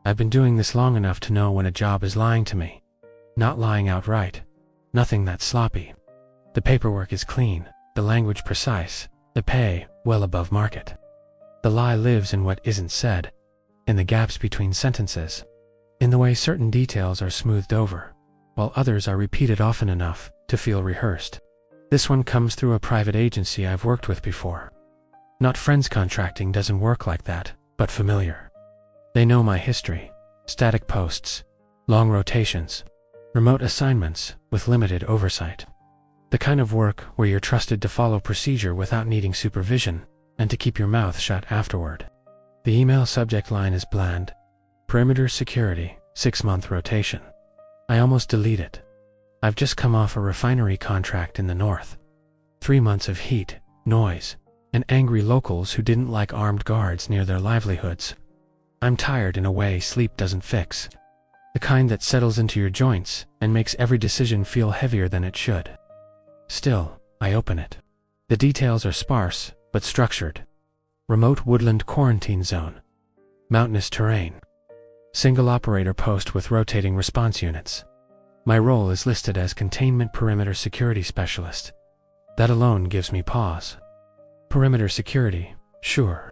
I've been doing this long enough to know when a job is lying to me. Not lying outright. Nothing that sloppy. The paperwork is clean, the language precise, the pay well above market. The lie lives in what isn't said, in the gaps between sentences, in the way certain details are smoothed over, while others are repeated often enough to feel rehearsed. This one comes through a private agency I've worked with before. Not friends. Contracting doesn't work like that, but familiar. They know my history, static posts, long rotations, remote assignments with limited oversight. The kind of work where you're trusted to follow procedure without needing supervision and to keep your mouth shut afterward. The email subject line is bland. Perimeter security, 6-month rotation. I almost delete it. I've just come off a refinery contract in the north. 3 months of heat, noise, and angry locals who didn't like armed guards near their livelihoods. I'm tired in a way sleep doesn't fix. The kind that settles into your joints and makes every decision feel heavier than it should. Still, I open it. The details are sparse, but structured. Remote woodland quarantine zone. Mountainous terrain. Single operator post with rotating response units. My role is listed as Containment Perimeter Security Specialist. That alone gives me pause. Perimeter security, sure.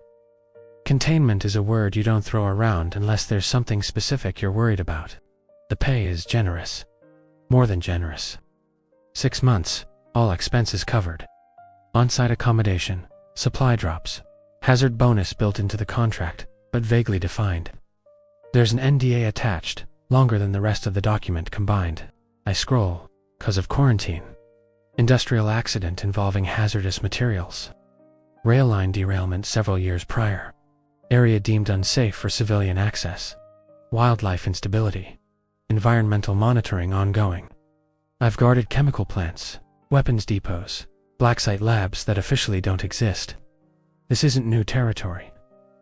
Containment is a word you don't throw around unless there's something specific you're worried about. The pay is generous. More than generous. 6 months, all expenses covered. On-site accommodation, supply drops, hazard bonus built into the contract, but vaguely defined. There's an NDA attached, longer than the rest of the document combined. I scroll, 'cause of quarantine. Industrial accident involving hazardous materials. Rail line derailment several years prior. Area deemed unsafe for civilian access. Wildlife instability. Environmental monitoring ongoing. I've guarded chemical plants, weapons depots, black site labs that officially don't exist. This isn't new territory.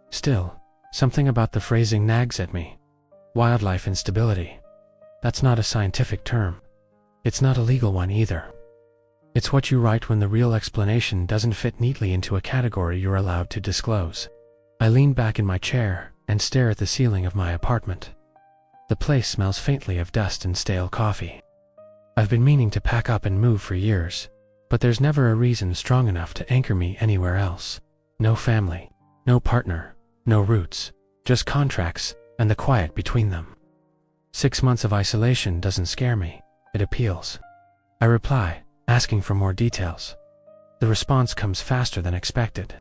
Still, something about the phrasing nags at me. Wildlife instability. That's not a scientific term. It's not a legal one either. It's what you write when the real explanation doesn't fit neatly into a category you're allowed to disclose. I lean back in my chair and stare at the ceiling of my apartment. The place smells faintly of dust and stale coffee. I've been meaning to pack up and move for years, but there's never a reason strong enough to anchor me anywhere else. No family, no partner, no roots, just contracts and the quiet between them. 6 months of isolation doesn't scare me, it appeals. I reply, asking for more details. The response comes faster than expected.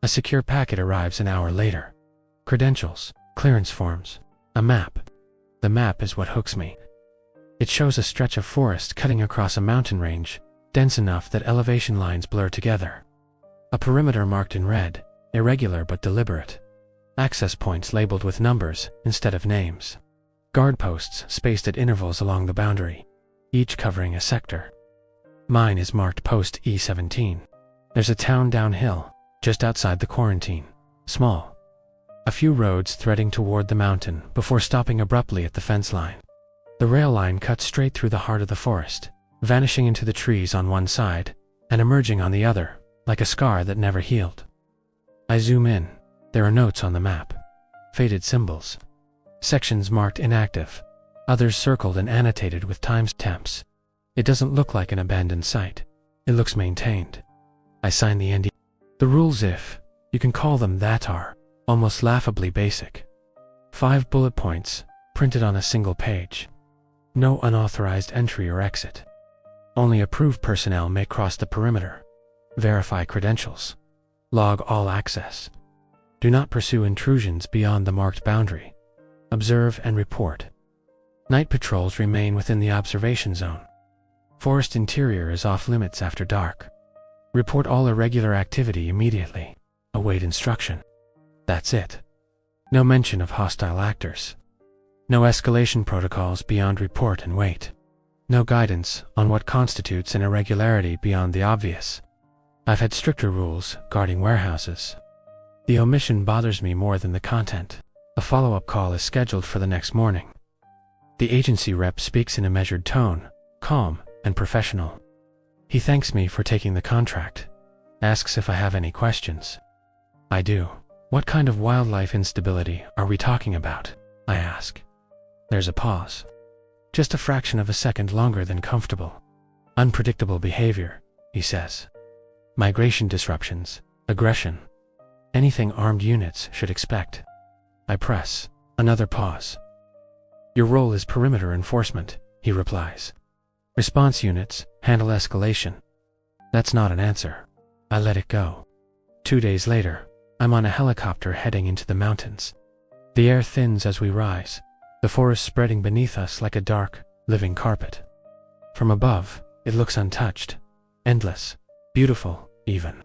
A secure packet arrives an hour later. Credentials, clearance forms, a map. The map is what hooks me. It shows a stretch of forest cutting across a mountain range, dense enough that elevation lines blur together. A perimeter marked in red, irregular but deliberate. Access points labeled with numbers instead of names. Guard posts spaced at intervals along the boundary, each covering a sector. Mine is marked Post E17. There's a town downhill, just outside the quarantine, small. A few roads threading toward the mountain before stopping abruptly at the fence line. The rail line cuts straight through the heart of the forest, vanishing into the trees on one side and emerging on the other, like a scar that never healed. I zoom in. There are notes on the map. Faded symbols. Sections marked inactive. Others circled and annotated with timestamps. It doesn't look like an abandoned site. It looks maintained. I sign the NDA. The rules, if you can call them that, are almost laughably basic. 5 bullet points, printed on a single page. No unauthorized entry or exit. Only approved personnel may cross the perimeter. Verify credentials. Log all access. Do not pursue intrusions beyond the marked boundary. Observe and report. Night patrols remain within the observation zone. Forest interior is off limits after dark. Report all irregular activity immediately. Await instruction. That's it. No mention of hostile actors. No escalation protocols beyond report and wait. No guidance on what constitutes an irregularity beyond the obvious. I've had stricter rules guarding warehouses. The omission bothers me more than the content. A follow-up call is scheduled for the next morning. The agency rep speaks in a measured tone, calm and professional. He thanks me for taking the contract, asks if I have any questions. I do. What kind of wildlife instability are we talking about? I ask. There's a pause. Just a fraction of a second longer than comfortable. Unpredictable behavior, he says. Migration disruptions, aggression. Anything armed units should expect. I press. Another pause. Your role is perimeter enforcement, he replies. Response units handle escalation. That's not an answer. I let it go. 2 days later, I'm on a helicopter heading into the mountains. The air thins as we rise, the forest spreading beneath us like a dark, living carpet. From above, it looks untouched, endless, beautiful, even.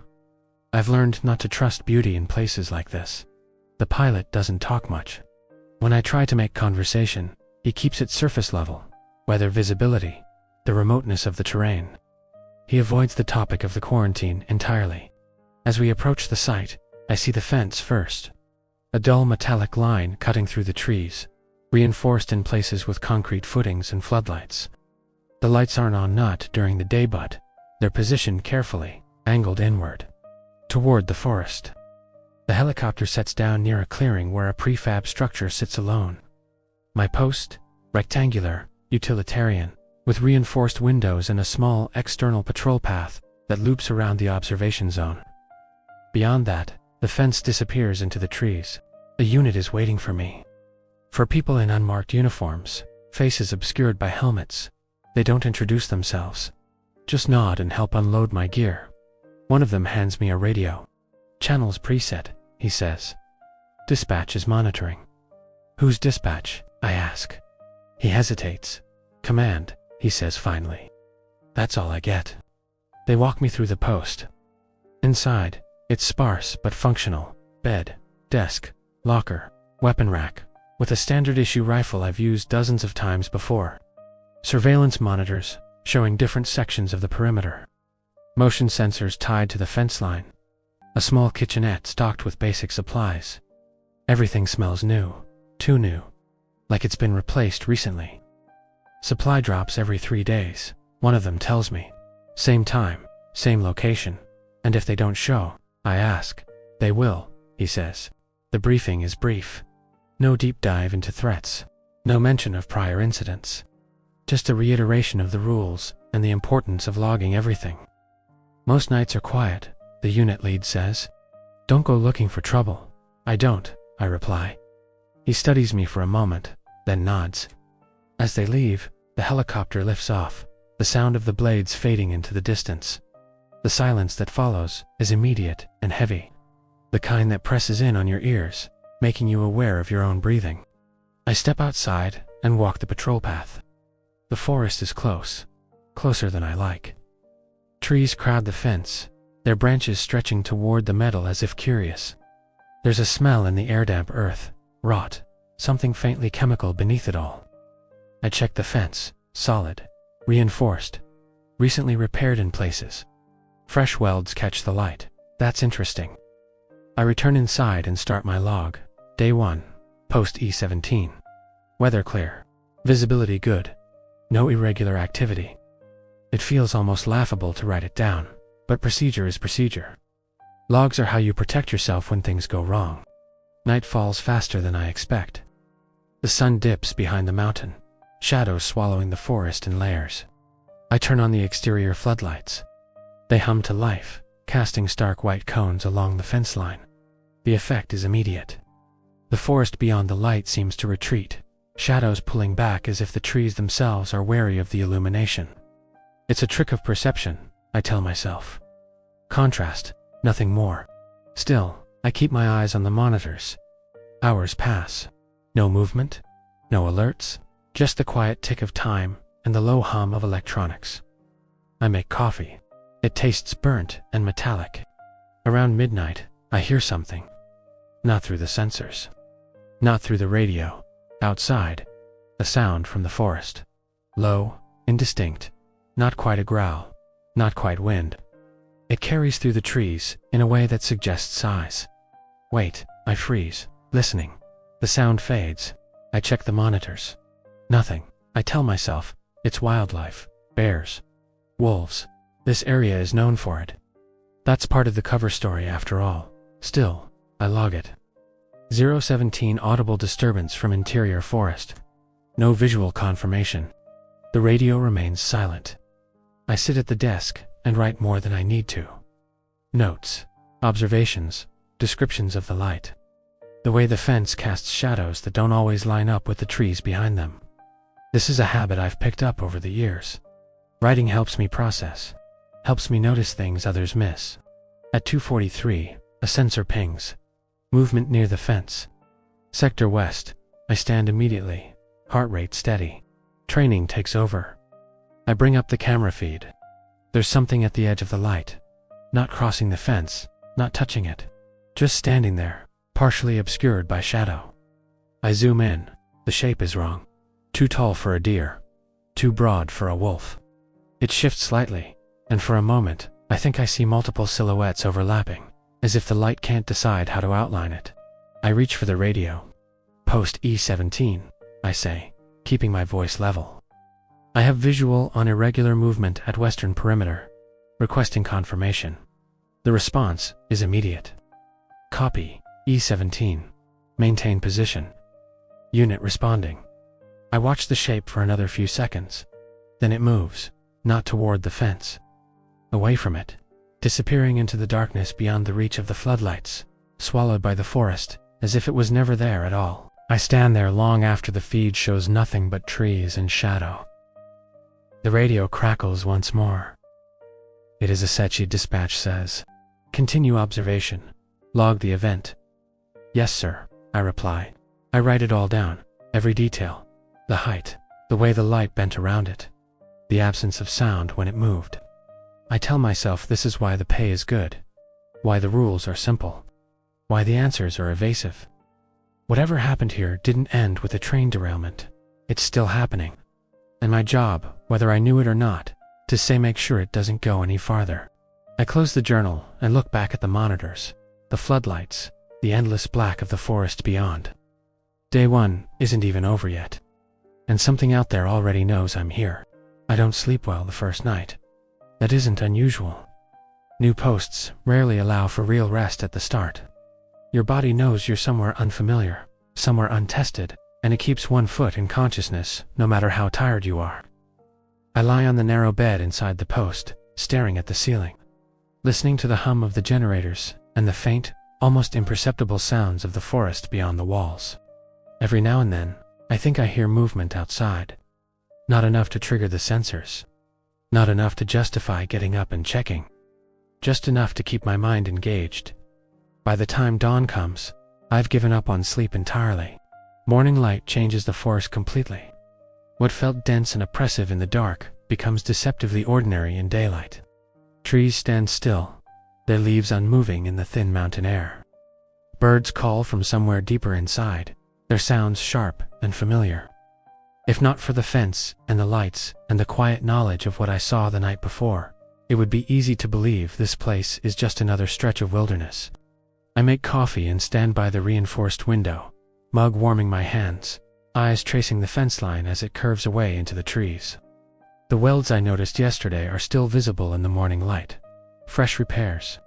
I've learned not to trust beauty in places like this. The pilot doesn't talk much. When I try to make conversation, he keeps it surface level, weather visibility, the remoteness of the terrain. He avoids the topic of the quarantine entirely. As we approach the site, I see the fence first. A dull metallic line cutting through the trees, reinforced in places with concrete footings and floodlights. The lights aren't on not during the day, but they're positioned carefully, angled inward, toward the forest. The helicopter sets down near a clearing where a prefab structure sits alone. My post, rectangular, utilitarian, with reinforced windows and a small external patrol path that loops around the observation zone. Beyond that, the fence disappears into the trees. A unit is waiting for me. For people in unmarked uniforms, faces obscured by helmets, they don't introduce themselves. Just nod and help unload my gear. One of them hands me a radio. Channels preset, he says. Dispatch is monitoring. Who's dispatch? I ask. He hesitates. Command, he says finally. That's all I get. They walk me through the post. Inside, it's sparse but functional. Bed, desk, locker, weapon rack, with a standard issue rifle I've used dozens of times before. Surveillance monitors, showing different sections of the perimeter. Motion sensors tied to the fence line. A small kitchenette stocked with basic supplies. Everything smells new, too new, like it's been replaced recently. Supply drops every 3 days, one of them tells me. Same time, same location, and if they don't show, I ask. They will, he says. The briefing is brief. No deep dive into threats, no mention of prior incidents. Just a reiteration of the rules and the importance of logging everything. Most nights are quiet, the unit lead says. Don't go looking for trouble. I don't, I reply. He studies me for a moment, then nods. As they leave, the helicopter lifts off, the sound of the blades fading into the distance. The silence that follows is immediate and heavy, the kind that presses in on your ears, making you aware of your own breathing. I step outside and walk the patrol path. The forest is close, closer than I like. Trees crowd the fence, their branches stretching toward the metal as if curious. There's a smell in the air-damp earth, rot, something faintly chemical beneath it all. I check the fence, solid, reinforced, recently repaired in places. Fresh welds catch the light. That's interesting. I return inside and start my log. Day 1, post E17. Weather clear. Visibility good. No irregular activity. It feels almost laughable to write it down, but procedure is procedure. Logs are how you protect yourself when things go wrong. Night falls faster than I expect. The sun dips behind the mountain, shadows swallowing the forest in layers. I turn on the exterior floodlights. They hum to life, casting stark white cones along the fence line. The effect is immediate. The forest beyond the light seems to retreat, shadows pulling back as if the trees themselves are wary of the illumination. It's a trick of perception, I tell myself. Contrast, nothing more. Still, I keep my eyes on the monitors. Hours pass. No movement, no alerts, just the quiet tick of time and the low hum of electronics. I make coffee. It tastes burnt and metallic. Around midnight, I hear something. Not through the sensors. Not through the radio. Outside, a sound from the forest. Low, indistinct, not quite a growl, not quite wind. It carries through the trees in a way that suggests size. Wait, I freeze, listening. The sound fades. I check the monitors. Nothing. I tell myself, it's wildlife, bears, wolves. This area is known for it. That's part of the cover story after all. Still, I log it. 017 audible disturbance from interior forest. No visual confirmation. The radio remains silent. I sit at the desk and write more than I need to. Notes, observations, descriptions of the light. The way the fence casts shadows that don't always line up with the trees behind them. This is a habit I've picked up over the years. Writing helps me process, helps me notice things others miss. At 2:43, a sensor pings. Movement near the fence. Sector West. I stand immediately, heart rate steady. Training takes over. I bring up the camera feed. There's something at the edge of the light. Not crossing the fence, not touching it. Just standing there, partially obscured by shadow. I zoom in. The shape is wrong. Too tall for a deer. Too broad for a wolf. It shifts slightly, and for a moment, I think I see multiple silhouettes overlapping, as if the light can't decide how to outline it. I reach for the radio. Post E17, I say, keeping my voice level. I have visual on irregular movement at western perimeter, requesting confirmation. The response is immediate. Copy, E17. Maintain position. Unit responding. I watch the shape for another few seconds. Then it moves, not toward the fence. Away from it, disappearing into the darkness beyond the reach of the floodlights, swallowed by the forest, as if it was never there at all. I stand there long after the feed shows nothing but trees and shadow. The radio crackles once more. It is a Sechi dispatch says. Continue observation. Log the event. Yes, sir, I reply. I write it all down, every detail. The height, the way the light bent around it, the absence of sound when it moved. I tell myself this is why the pay is good, why the rules are simple, why the answers are evasive. Whatever happened here didn't end with a train derailment. It's still happening. And my job, whether I knew it or not, to say make sure it doesn't go any farther. I close the journal and look back at the monitors, the floodlights, the endless black of the forest beyond. Day one isn't even over yet. And something out there already knows I'm here. I don't sleep well the first night. That isn't unusual. New posts rarely allow for real rest at the start. Your body knows you're somewhere unfamiliar, somewhere untested, and it keeps one foot in consciousness no matter how tired you are. I lie on the narrow bed inside the post, staring at the ceiling, listening to the hum of the generators and the faint, almost imperceptible sounds of the forest beyond the walls. Every now and then, I think I hear movement outside. Not enough to trigger the sensors. Not enough to justify getting up and checking. Just enough to keep my mind engaged. By the time dawn comes, I've given up on sleep entirely. Morning light changes the forest completely. What felt dense and oppressive in the dark becomes deceptively ordinary in daylight. Trees stand still, their leaves unmoving in the thin mountain air. Birds call from somewhere deeper inside, their sounds sharp and familiar. If not for the fence and the lights and the quiet knowledge of what I saw the night before, it would be easy to believe this place is just another stretch of wilderness. I make coffee and stand by the reinforced window, mug warming my hands, eyes tracing the fence line as it curves away into the trees. The welds I noticed yesterday are still visible in the morning light. Fresh repairs.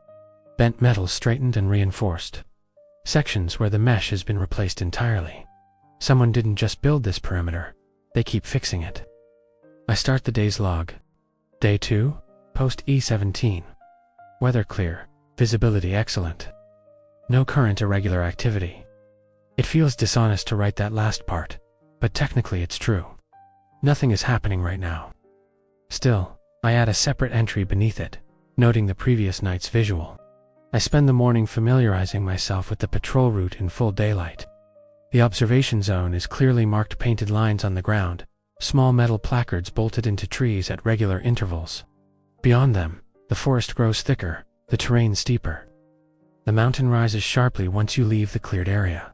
Bent metal straightened and reinforced. Sections where the mesh has been replaced entirely. Someone didn't just build this perimeter, they keep fixing it. I start the day's log. Day 2, post E17. Weather clear, visibility excellent. No current irregular activity. It feels dishonest to write that last part, but technically it's true. Nothing is happening right now. Still, I add a separate entry beneath it, noting the previous night's visual. I spend the morning familiarizing myself with the patrol route in full daylight. The observation zone is clearly marked painted lines on the ground, small metal placards bolted into trees at regular intervals. Beyond them, the forest grows thicker, the terrain steeper. The mountain rises sharply once you leave the cleared area.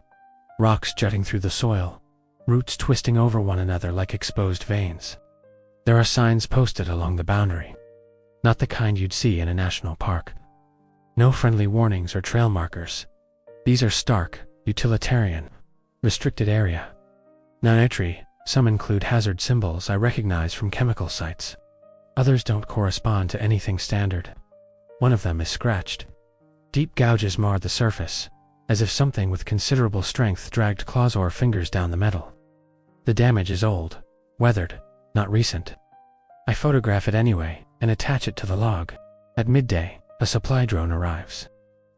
Rocks jutting through the soil, roots twisting over one another like exposed veins. There are signs posted along the boundary. Not the kind you'd see in a national park. No friendly warnings or trail markers. These are stark, utilitarian, restricted area. Non-entry, some include hazard symbols I recognize from chemical sites. Others don't correspond to anything standard. One of them is scratched. Deep gouges mar the surface, as if something with considerable strength dragged claws or fingers down the metal. The damage is old, weathered, not recent. I photograph it anyway and attach it to the log. At midday, a supply drone arrives.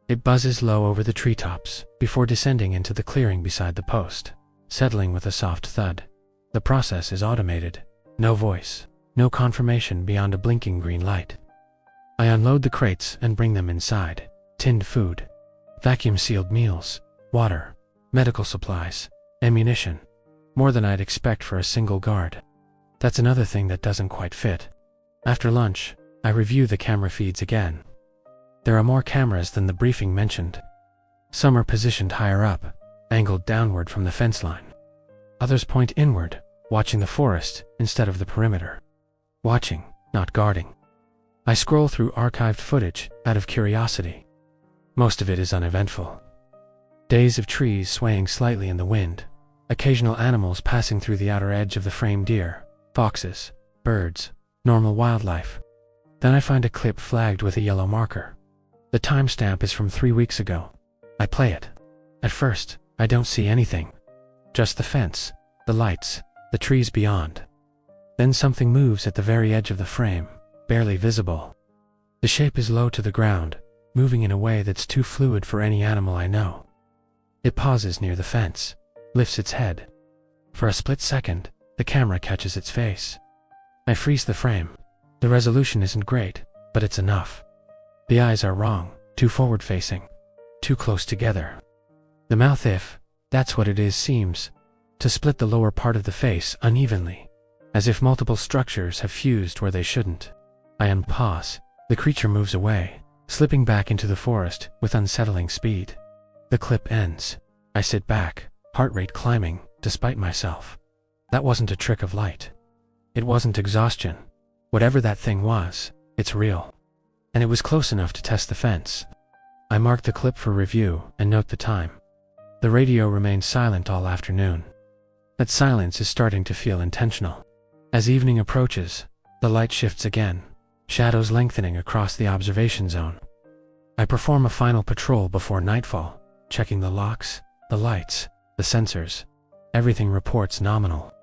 It buzzes low over the treetops before descending into the clearing beside the post, settling with a soft thud. The process is automated. No voice, no confirmation beyond a blinking green light. I unload the crates and bring them inside. Tinned food, vacuum-sealed meals, water, medical supplies, ammunition. More than I'd expect for a single guard. That's another thing that doesn't quite fit. After lunch, I review the camera feeds again. There are more cameras than the briefing mentioned. Some are positioned higher up, angled downward from the fence line. Others point inward, watching the forest instead of the perimeter. Watching, not guarding. I scroll through archived footage out of curiosity. Most of it is uneventful. Days of trees swaying slightly in the wind, occasional animals passing through the outer edge of the frame: deer, foxes, birds, normal wildlife. Then I find a clip flagged with a yellow marker. The timestamp is from 3 weeks ago. I play it. At first, I don't see anything. Just the fence, the lights, the trees beyond. Then something moves at the very edge of the frame, barely visible. The shape is low to the ground, moving in a way that's too fluid for any animal I know. It pauses near the fence, lifts its head. For a split second, the camera catches its face. I freeze the frame. The resolution isn't great, but it's enough. The eyes are wrong, too forward-facing, too close together. The mouth, if that's what it is, seems to split the lower part of the face unevenly, as if multiple structures have fused where they shouldn't. I unpause. The creature moves away, slipping back into the forest with unsettling speed. The clip ends. I sit back, heart rate climbing, despite myself. That wasn't a trick of light. It wasn't exhaustion. Whatever that thing was, it's real. And it was close enough to test the fence. I mark the clip for review and note the time. The radio remains silent all afternoon. That silence is starting to feel intentional. As evening approaches, the light shifts again, shadows lengthening across the observation zone. I perform a final patrol before nightfall, checking the locks, the lights, the sensors. Everything reports nominal.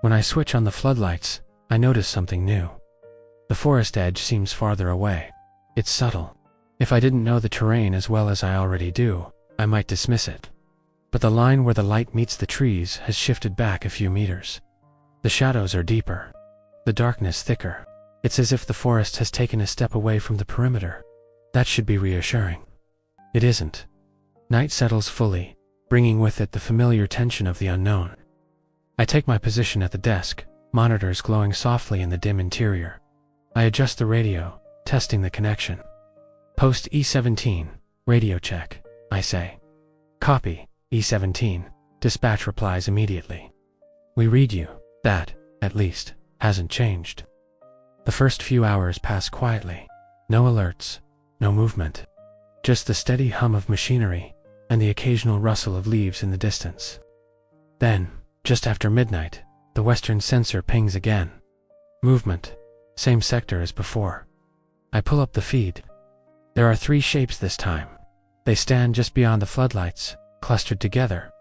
When I switch on the floodlights, I notice something new. The forest edge seems farther away. It's subtle. If I didn't know the terrain as well as I already do, I might dismiss it. But the line where the light meets the trees has shifted back a few meters. The shadows are deeper, the darkness thicker. It's as if the forest has taken a step away from the perimeter. That should be reassuring. It isn't. Night settles fully, bringing with it the familiar tension of the unknown. I take my position at the desk, monitors glowing softly in the dim interior. I adjust the radio, testing the connection. Post E17, radio check, I say. Copy, E17, dispatch replies immediately. We read you. That, at least, hasn't changed. The first few hours pass quietly. No alerts, no movement. Just the steady hum of machinery and the occasional rustle of leaves in the distance. Then, just after midnight, the western sensor pings again. Movement. Same sector as before. I pull up the feed. There are 3 shapes this time. They stand just beyond the floodlights, clustered together,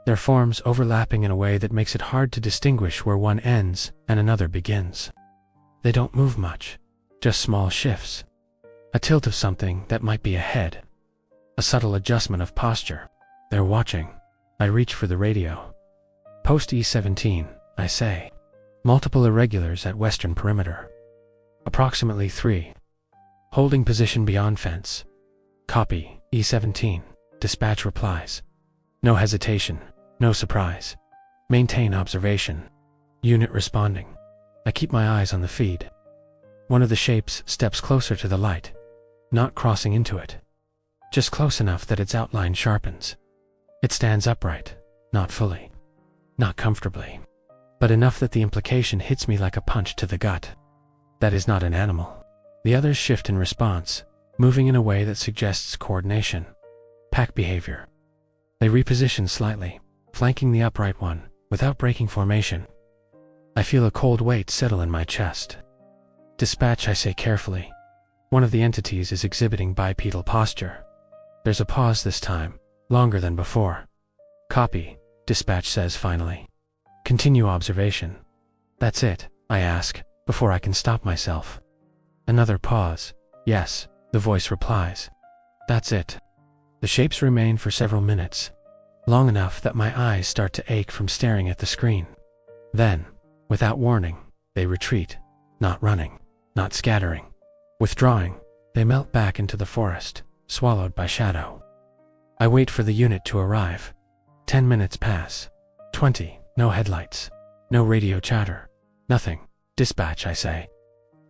their forms overlapping in a way that makes it hard to distinguish where one ends and another begins. They don't move much, just small shifts. A tilt of something that might be ahead. A subtle adjustment of posture. They're watching. I reach for the radio. Post E17, I say. Multiple irregulars at western perimeter. Approximately 3. Holding position beyond fence. Copy, E17. Dispatch replies. No hesitation, no surprise. Maintain observation. Unit responding. I keep my eyes on the feed. One of the shapes steps closer to the light, not crossing into it. Just close enough that its outline sharpens. It stands upright, not fully, not comfortably, but enough that the implication hits me like a punch to the gut. That is not an animal. The others shift in response, moving in a way that suggests coordination, pack behavior. They reposition slightly, flanking the upright one, without breaking formation. I feel a cold weight settle in my chest. Dispatch, I say carefully. One of the entities is exhibiting bipedal posture. There's a pause this time, Longer than before. Copy, dispatch says finally. Continue observation. That's it, I ask, before I can stop myself. Another pause. Yes, the voice replies. That's it. The shapes remain for several minutes, long enough that my eyes start to ache from staring at the screen. Then, without warning, they retreat, not running, not scattering. Withdrawing, they melt back into the forest, swallowed by shadow. I wait for the unit to arrive. 10 minutes pass. 20, no headlights. No radio chatter. Nothing. Dispatch, I say.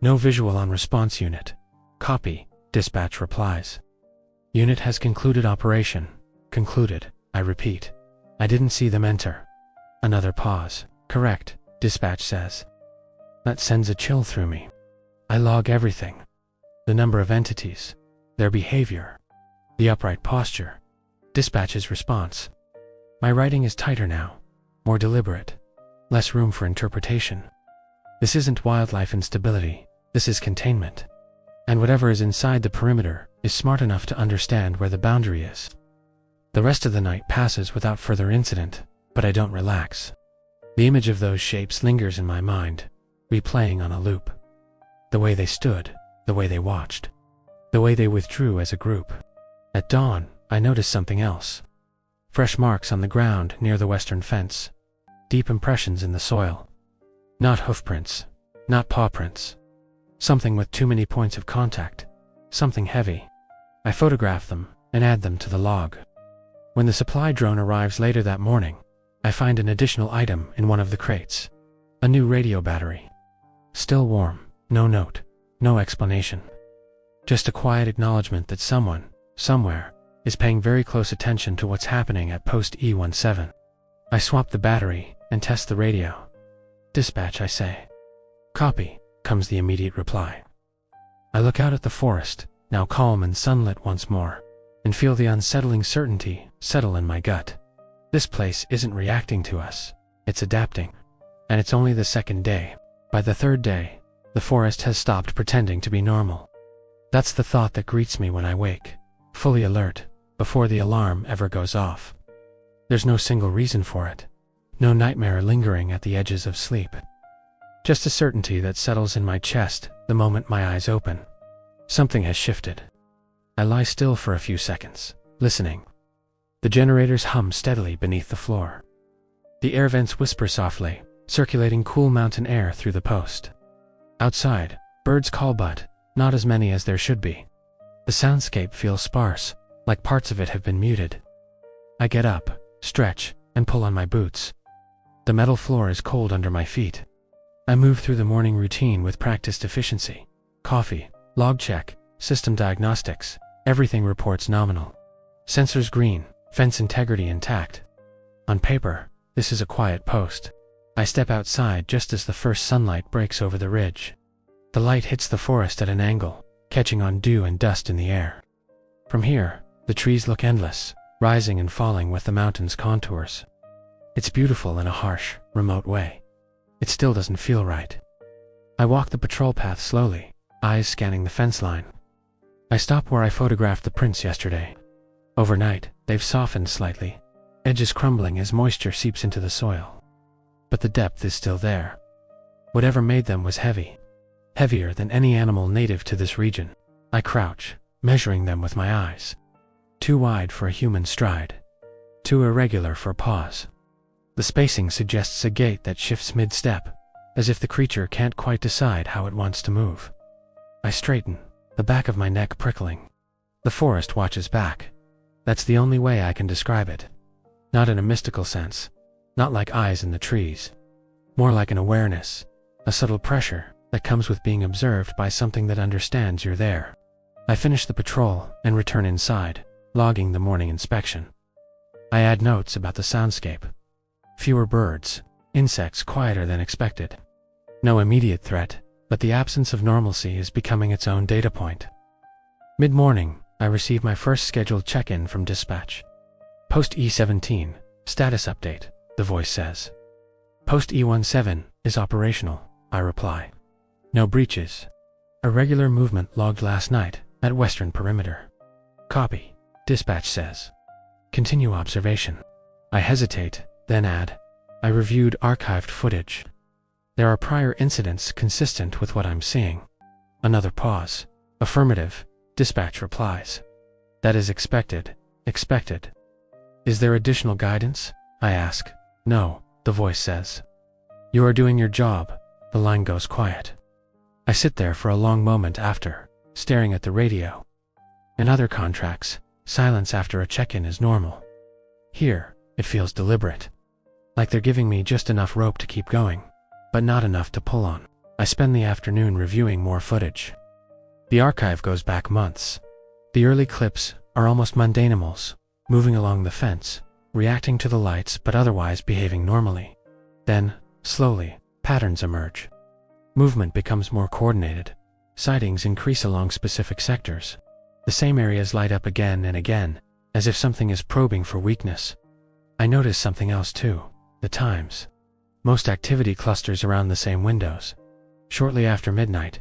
No visual on response unit. Copy, dispatch replies. Unit has concluded operation. Concluded, I repeat. I didn't see them enter. Another pause. Correct, dispatch says. That sends a chill through me. I log everything. The number of entities. Their behavior. The upright posture. Dispatch's response. My writing is tighter now. More deliberate. Less room for interpretation. This isn't wildlife instability. This is containment. And whatever is inside the perimeter is smart enough to understand where the boundary is. The rest of the night passes without further incident, but I don't relax. The image of those shapes lingers in my mind, replaying on a loop. The way they stood, the way they watched, the way they withdrew as a group. At dawn, I noticed something else. Fresh marks on the ground near the western fence. Deep impressions in the soil. Not hoofprints, not paw prints. Something with too many points of contact. Something heavy. I photograph them and add them to the log. When the supply drone arrives later that morning, I find an additional item in one of the crates. A new radio battery. Still warm, no note, no explanation. Just a quiet acknowledgement that someone, somewhere, is paying very close attention to what's happening at post E17. I swap the battery and test the radio. Dispatch, I say. Copy, comes the immediate reply. I look out at the forest, now calm and sunlit once more, and feel the unsettling certainty settle in my gut. This place isn't reacting to us, it's adapting. And it's only the second day. By the third day, the forest has stopped pretending to be normal. That's the thought that greets me when I wake, fully alert, before the alarm ever goes off. There's no single reason for it. No nightmare lingering at the edges of sleep. Just a certainty that settles in my chest the moment my eyes open. Something has shifted. I lie still for a few seconds, listening. The generators hum steadily beneath the floor. The air vents whisper softly, circulating cool mountain air through the post. Outside, birds call, but not as many as there should be. The soundscape feels sparse, like parts of it have been muted. I get up, stretch, and pull on my boots. The metal floor is cold under my feet. I move through the morning routine with practiced efficiency. Coffee, log check, system diagnostics, everything reports nominal. Sensors green, fence integrity intact. On paper, this is a quiet post. I step outside just as the first sunlight breaks over the ridge. The light hits the forest at an angle, catching on dew and dust in the air. From here, the trees look endless, rising and falling with the mountain's contours. It's beautiful in a harsh, remote way. It still doesn't feel right. I walk the patrol path slowly, eyes scanning the fence line. I stop where I photographed the prints yesterday. Overnight, they've softened slightly, edges crumbling as moisture seeps into the soil. But the depth is still there. Whatever made them was heavy. Heavier than any animal native to this region. I crouch, measuring them with my eyes. Too wide for a human stride. Too irregular for a pause. The spacing suggests a gait that shifts mid-step, as if the creature can't quite decide how it wants to move. I straighten, the back of my neck prickling. The forest watches back. That's the only way I can describe it. Not in a mystical sense. Not like eyes in the trees. More like an awareness, a subtle pressure that comes with being observed by something that understands you're there. I finish the patrol and return inside, logging the morning inspection. I add notes about the soundscape. Fewer birds, insects quieter than expected. No immediate threat, but the absence of normalcy is becoming its own data point. Mid-morning, I receive my first scheduled check-in from dispatch. Post E17, status update, the voice says. Post E17 is operational, I reply. No breaches. Irregular movement logged last night at western perimeter. Copy, dispatch says. Continue observation. I hesitate, then add, I reviewed archived footage. There are prior incidents consistent with what I'm seeing. Another pause. Affirmative. Dispatch replies. That is expected. Expected. Is there additional guidance? I ask. No, the voice says. You are doing your job. The line goes quiet. I sit there for a long moment after, staring at the radio. In other contracts, silence after a check-in is normal. Here, it feels deliberate. Like they're giving me just enough rope to keep going, but not enough to pull on. I spend the afternoon reviewing more footage. The archive goes back months. The early clips are almost mundanimals, moving along the fence, reacting to the lights but otherwise behaving normally. Then, slowly, patterns emerge. Movement becomes more coordinated. Sightings increase along specific sectors. The same areas light up again and again, as if something is probing for weakness. I notice something else too, the times. Most activity clusters around the same windows. Shortly after midnight,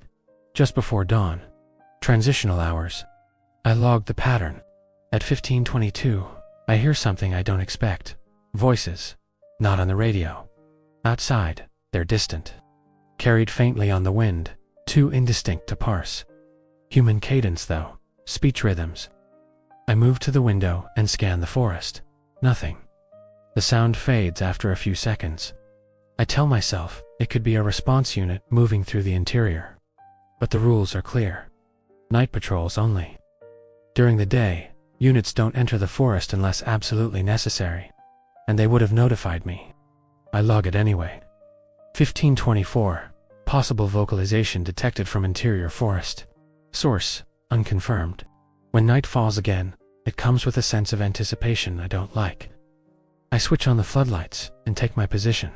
just before dawn, transitional hours. I log the pattern. At 15:22, I hear something I don't expect. Voices. Not on the radio. Outside, they're distant. Carried faintly on the wind, too indistinct to parse. Human cadence though, speech rhythms. I move to the window and scan the forest. Nothing. The sound fades after a few seconds. I tell myself it could be a response unit moving through the interior. But the rules are clear. Night patrols only. During the day, units don't enter the forest unless absolutely necessary. And they would have notified me. I log it anyway. 15:24. Possible vocalization detected from interior forest. Source, unconfirmed. When night falls again, it comes with a sense of anticipation I don't like. I switch on the floodlights and take my position.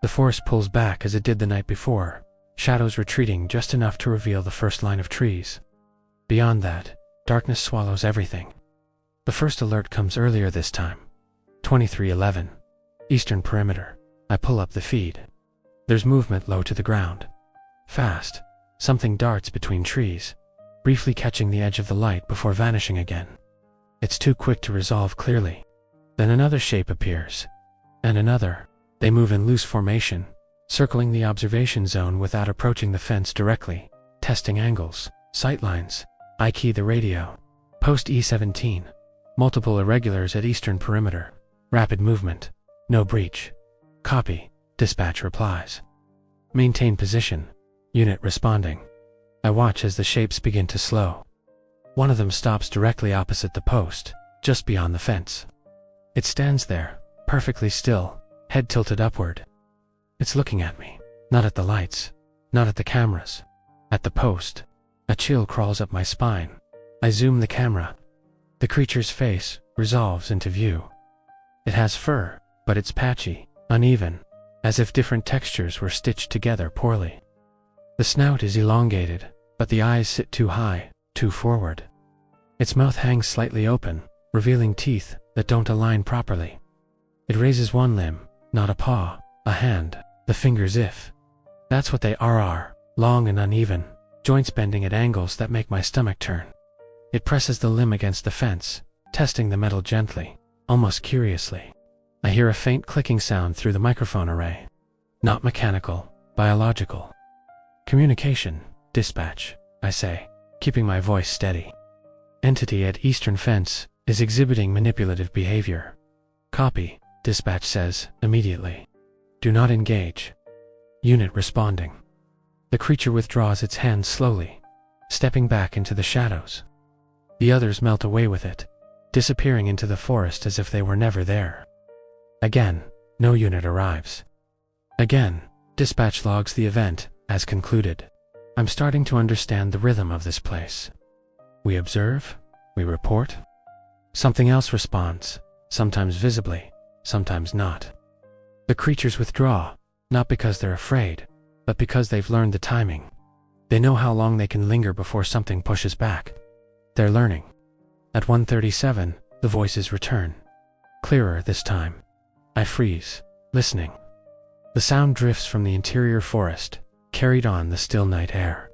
The forest pulls back as it did the night before, shadows retreating just enough to reveal the first line of trees. Beyond that, darkness swallows everything. The first alert comes earlier this time. 23:11. Eastern perimeter. I pull up the feed. There's movement low to the ground. Fast. Something darts between trees, briefly catching the edge of the light before vanishing again. It's too quick to resolve clearly. Then another shape appears. And another. They move in loose formation, circling the observation zone without approaching the fence directly, testing angles, sightlines. I key the radio. Post E17. Multiple irregulars at eastern perimeter. Rapid movement. No breach. Copy. Dispatch replies. Maintain position. Unit responding. I watch as the shapes begin to slow. One of them stops directly opposite the post, just beyond the fence. It stands there, perfectly still, head tilted upward. It's looking at me, not at the lights, not at the cameras, at the post. A chill crawls up my spine. I zoom the camera. The creature's face resolves into view. It has fur, but it's patchy, uneven, as if different textures were stitched together poorly. The snout is elongated, but the eyes sit too high, too forward. Its mouth hangs slightly open, revealing teeth that don't align properly. It raises one limb, not a paw, a hand, the fingers if. That's what they are, long and uneven, joints bending at angles that make my stomach turn. It presses the limb against the fence, testing the metal gently, almost curiously. I hear a faint clicking sound through the microphone array. Not mechanical, biological. Communication, dispatch, I say, keeping my voice steady. Entity at eastern fence is exhibiting manipulative behavior. Copy, dispatch says, immediately. Do not engage. Unit responding. The creature withdraws its hand slowly, stepping back into the shadows. The others melt away with it, disappearing into the forest as if they were never there. Again, no unit arrives. Again, dispatch logs the event as concluded. I'm starting to understand the rhythm of this place. We observe, we report. Something else responds, sometimes visibly, sometimes not. The creatures withdraw, not because they're afraid, but because they've learned the timing. They know how long they can linger before something pushes back. They're learning. At 1:37, the voices return. Clearer this time. I freeze, listening. The sound drifts from the interior forest, carried on the still night air.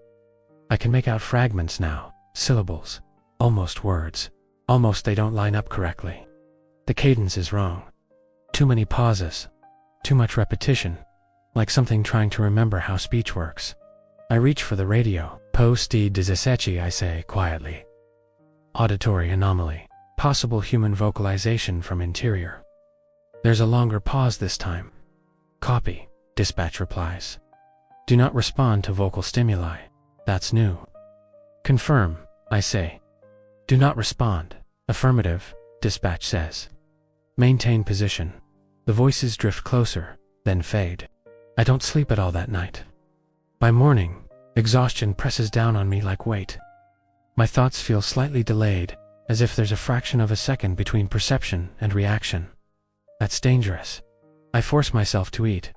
I can make out fragments now, syllables, almost words. Almost they don't line up correctly. The cadence is wrong. Too many pauses. Too much repetition. Like something trying to remember how speech works. I reach for the radio. Posti dizeseci, I say quietly. Auditory anomaly. Possible human vocalization from interior. There's a longer pause this time. Copy, dispatch replies. Do not respond to vocal stimuli. That's new. Confirm, I say. Do not respond. Affirmative, dispatch says. Maintain position. The voices drift closer, then fade. I don't sleep at all that night. By morning, exhaustion presses down on me like weight. My thoughts feel slightly delayed, as if there's a fraction of a second between perception and reaction. That's dangerous. I force myself to eat,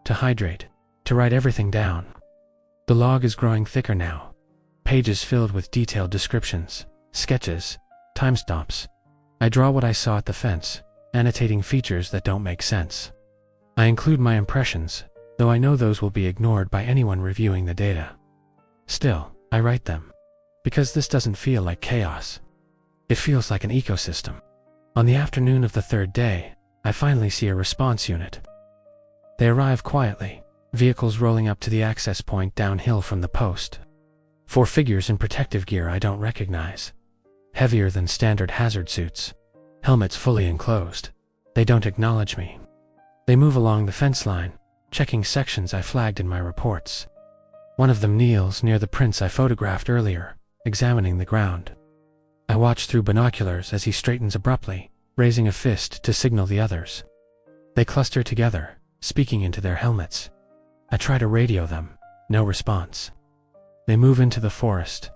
to hydrate, to write everything down. The log is growing thicker now. Pages filled with detailed descriptions, sketches, timestamps. I draw what I saw at the fence, annotating features that don't make sense. I include my impressions, though I know those will be ignored by anyone reviewing the data. Still, I write them, because this doesn't feel like chaos. It feels like an ecosystem. On the afternoon of the third day, I finally see a response unit. They arrive quietly, vehicles rolling up to the access point downhill from the post. 4 figures in protective gear I don't recognize. Heavier than standard hazard suits. Helmets fully enclosed. They don't acknowledge me. They move along the fence line, checking sections I flagged in my reports. One of them kneels near the prints I photographed earlier, examining the ground. I watch through binoculars as he straightens abruptly, raising a fist to signal the others. They cluster together, speaking into their helmets. I try to radio them, no response. They move into the forest.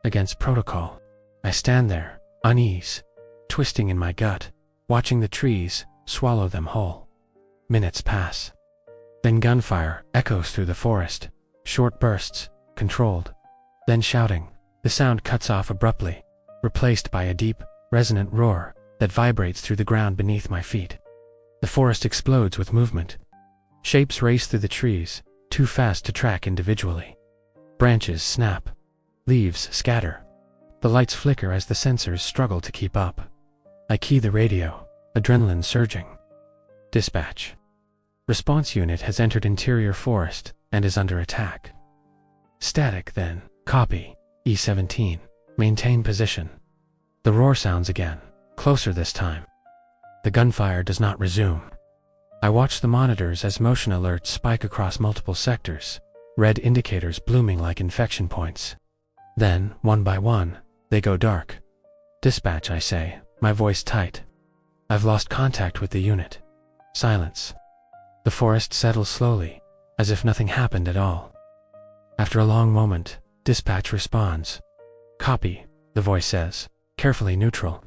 Against protocol, I stand there, unease, twisting in my gut, watching the trees swallow them whole. Minutes pass. Then gunfire echoes through the forest, short bursts, controlled. Then shouting. The sound cuts off abruptly, replaced by a deep, resonant roar that vibrates through the ground beneath my feet. The forest explodes with movement. Shapes race through the trees, too fast to track individually. Branches snap. Leaves scatter. The lights flicker as the sensors struggle to keep up. I key the radio, adrenaline surging. Dispatch. Response unit has entered interior forest and is under attack. Static then. Copy. E17. Maintain position. The roar sounds again, closer this time. The gunfire does not resume. I watch the monitors as motion alerts spike across multiple sectors, red indicators blooming like infection points. Then, one by one, they go dark. Dispatch, I say, my voice tight. I've lost contact with the unit. Silence. The forest settles slowly, as if nothing happened at all. After a long moment, dispatch responds. Copy, the voice says, carefully neutral.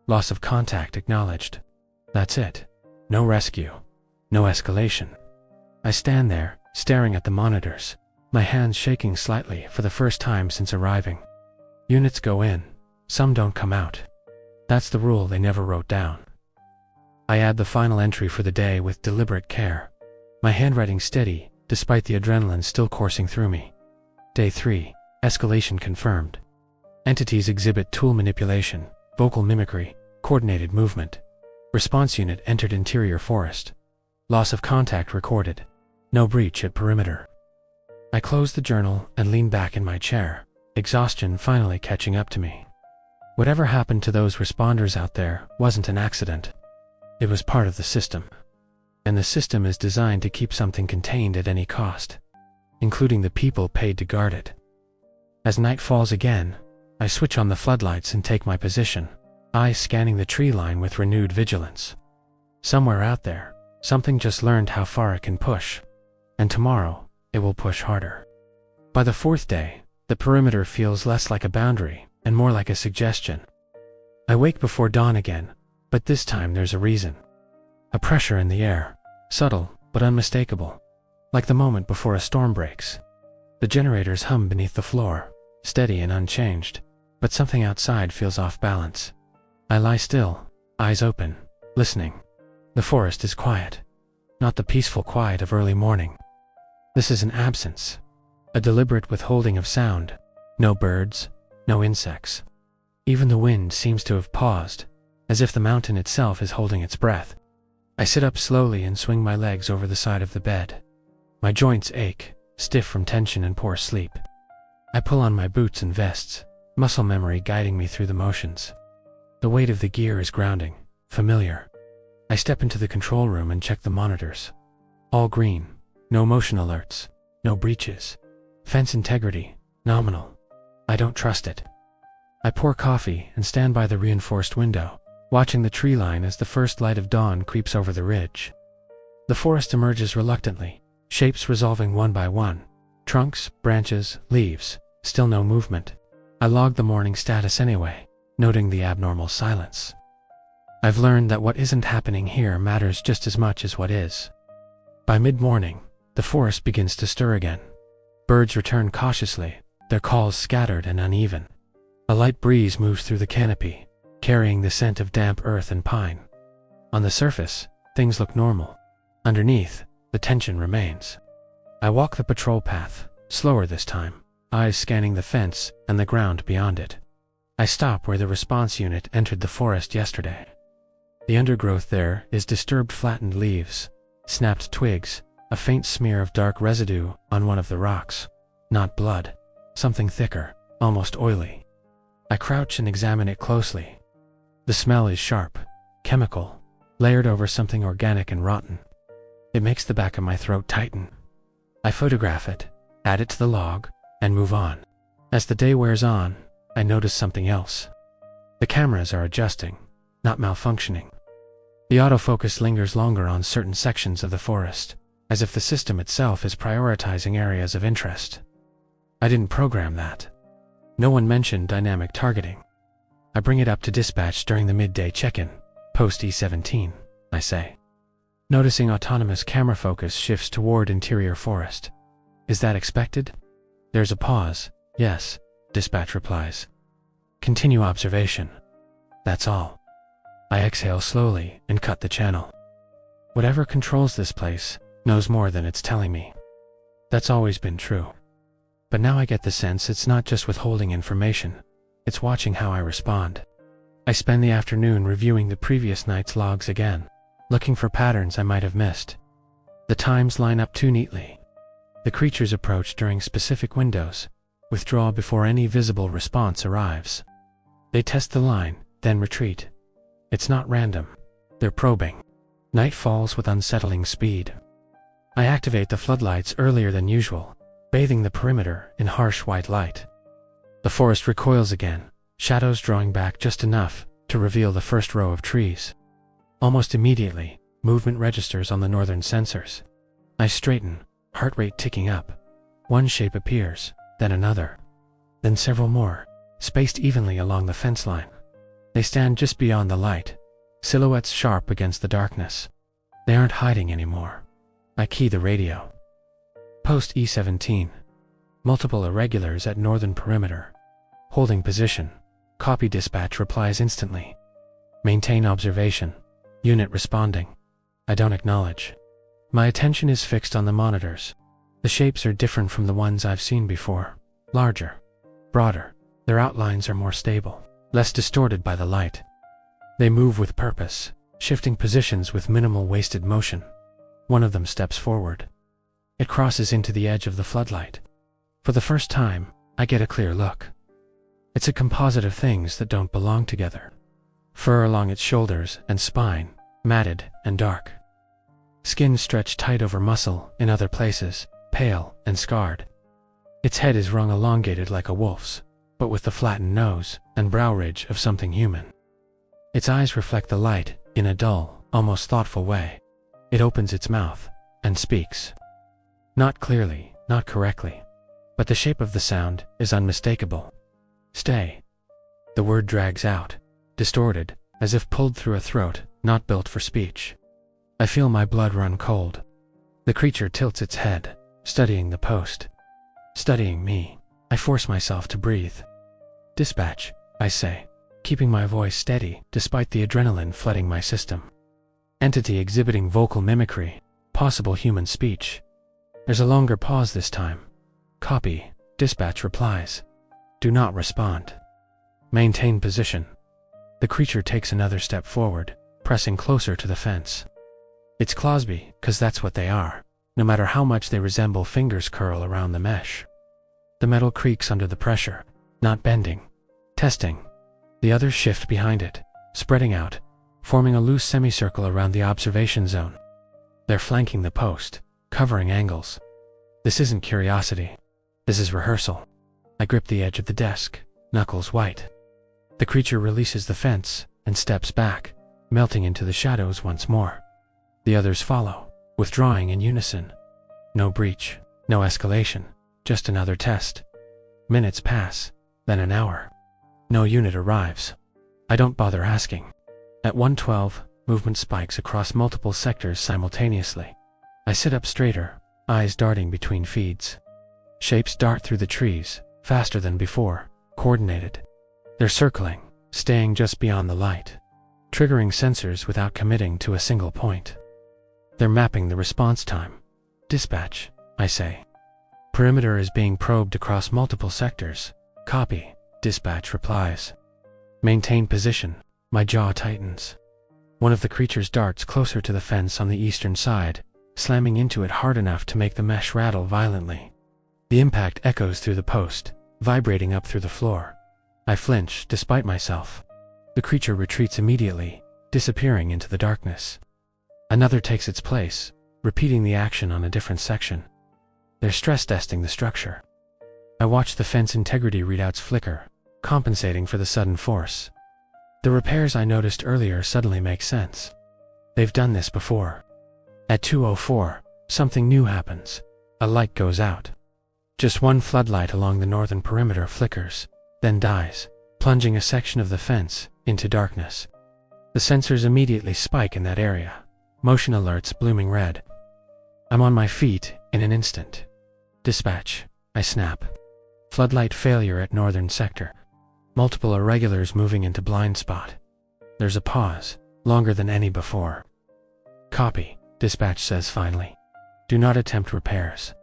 Loss of contact acknowledged. That's it. No rescue. No escalation. I stand there, staring at the monitors, my hands shaking slightly for the first time since arriving. Units go in. Some don't come out. That's the rule they never wrote down. I add the final entry for the day with deliberate care. My handwriting steady, despite the adrenaline still coursing through me. Day 3. Escalation confirmed. Entities exhibit tool manipulation, vocal mimicry, coordinated movement. Response unit entered interior forest. Loss of contact recorded. No breach at perimeter. I close the journal and lean back in my chair, exhaustion finally catching up to me. Whatever happened to those responders out there wasn't an accident. It was part of the system. And the system is designed to keep something contained at any cost, including the people paid to guard it. As night falls again, I switch on the floodlights and take my position, eyes scanning the tree line with renewed vigilance. Somewhere out there, something just learned how far it can push, and tomorrow, it will push harder. By the 4th day, the perimeter feels less like a boundary and more like a suggestion. I wake before dawn again, but this time there's a reason. A pressure in the air, subtle but unmistakable, like the moment before a storm breaks. The generators hum beneath the floor, steady and unchanged, but something outside feels off balance. I lie still, eyes open, listening. The forest is quiet, not the peaceful quiet of early morning. This is an absence, a deliberate withholding of sound. No birds, no insects. Even the wind seems to have paused, as if the mountain itself is holding its breath. I sit up slowly and swing my legs over the side of the bed. My joints ache, stiff from tension and poor sleep. I pull on my boots and vests, muscle memory guiding me through the motions. The weight of the gear is grounding, familiar. I step into the control room and check the monitors. All green, no motion alerts, no breaches. Fence integrity, nominal. I don't trust it. I pour coffee and stand by the reinforced window, watching the tree line as the first light of dawn creeps over the ridge. The forest emerges reluctantly, shapes resolving one by one. Trunks, branches, leaves, still no movement. I log the morning status anyway, noting the abnormal silence. I've learned that what isn't happening here matters just as much as what is. By mid-morning, the forest begins to stir again. Birds return cautiously, their calls scattered and uneven. A light breeze moves through the canopy, carrying the scent of damp earth and pine. On the surface, things look normal. Underneath, the tension remains. I walk the patrol path, slower this time, eyes scanning the fence and the ground beyond it. I stop where the response unit entered the forest yesterday. The undergrowth there is disturbed flattened leaves, snapped twigs, a faint smear of dark residue on one of the rocks. Not blood, something thicker, almost oily. I crouch and examine it closely. The smell is sharp, chemical, layered over something organic and rotten. It makes the back of my throat tighten. I photograph it, add it to the log, and move on. As the day wears on, I notice something else. The cameras are adjusting, not malfunctioning. The autofocus lingers longer on certain sections of the forest, as if the system itself is prioritizing areas of interest. I didn't program that. No one mentioned dynamic targeting. I bring it up to dispatch during the midday check-in, post E17, I say. Noticing autonomous camera focus shifts toward interior forest. Is that expected? There's a pause. Yes, dispatch replies. Continue observation. That's all. I exhale slowly and cut the channel. Whatever controls this place knows more than it's telling me. That's always been true. But now I get the sense it's not just withholding information, it's watching how I respond. I spend the afternoon reviewing the previous night's logs again, looking for patterns I might have missed. The times line up too neatly. The creatures approach during specific windows, withdraw before any visible response arrives. They test the line, then retreat. It's not random. They're probing. Night falls with unsettling speed. I activate the floodlights earlier than usual, bathing the perimeter in harsh white light. The forest recoils again, shadows drawing back just enough to reveal the first row of trees. Almost immediately, movement registers on the northern sensors. I straighten, heart rate ticking up. One shape appears, then another. Then several more, spaced evenly along the fence line. They stand just beyond the light, silhouettes sharp against the darkness. They aren't hiding anymore. I key the radio. Post E17. Multiple irregulars at northern perimeter. Holding position. Copy dispatch replies instantly. Maintain observation. Unit responding. I don't acknowledge. My attention is fixed on the monitors. The shapes are different from the ones I've seen before. Larger. Broader. Their outlines are more stable, less distorted by the light. They move with purpose, shifting positions with minimal wasted motion. One of them steps forward. It crosses into the edge of the floodlight. For the first time, I get a clear look. It's a composite of things that don't belong together. Fur along its shoulders and spine, matted and dark. Skin stretched tight over muscle in other places, pale and scarred. Its head is wrung elongated like a wolf's, but with the flattened nose and brow ridge of something human. Its eyes reflect the light in a dull, almost thoughtful way. It opens its mouth and speaks. Not clearly, not correctly, but the shape of the sound is unmistakable. Stay. The word drags out, distorted, as if pulled through a throat not built for speech. I feel my blood run cold. The creature tilts its head, studying the post. Studying me. I force myself to breathe. Dispatch, I say, keeping my voice steady despite the adrenaline flooding my system. Entity exhibiting vocal mimicry, possible human speech. There's a longer pause this time. Copy, dispatch replies. Do not respond. Maintain position. The creature takes another step forward, pressing closer to the fence. It's Clawsby, 'cause that's what they are, no matter how much they resemble fingers curl around the mesh. The metal creaks under the pressure, not bending. Testing. The others shift behind it, spreading out, forming a loose semicircle around the observation zone. They're flanking the post, covering angles. This isn't curiosity. This is rehearsal. I grip the edge of the desk, knuckles white. The creature releases the fence and steps back, melting into the shadows once more. The others follow, withdrawing in unison. No breach, no escalation, just another test. Minutes pass, then an hour. No unit arrives. I don't bother asking. At 1:12, movement spikes across multiple sectors simultaneously. I sit up straighter, eyes darting between feeds. Shapes dart through the trees, faster than before, coordinated. They're circling, staying just beyond the light, triggering sensors without committing to a single point. They're mapping the response time. Dispatch, I say. Perimeter is being probed across multiple sectors. Copy, dispatch replies. Maintain position, my jaw tightens. One of the creatures darts closer to the fence on the eastern side, slamming into it hard enough to make the mesh rattle violently. The impact echoes through the post, vibrating up through the floor. I flinch, despite myself. The creature retreats immediately, disappearing into the darkness. Another takes its place, repeating the action on a different section. They're stress testing the structure. I watch the fence integrity readouts flicker, compensating for the sudden force. The repairs I noticed earlier suddenly make sense. They've done this before. At 2:04, something new happens. A light goes out. Just one floodlight along the northern perimeter flickers, then dies, plunging a section of the fence into darkness. The sensors immediately spike in that area, motion alerts blooming red. I'm on my feet in an instant. Dispatch, I snap. Floodlight failure at northern sector. Multiple irregulars moving into blind spot. There's a pause, longer than any before. Copy, dispatch says finally. Do not attempt repairs.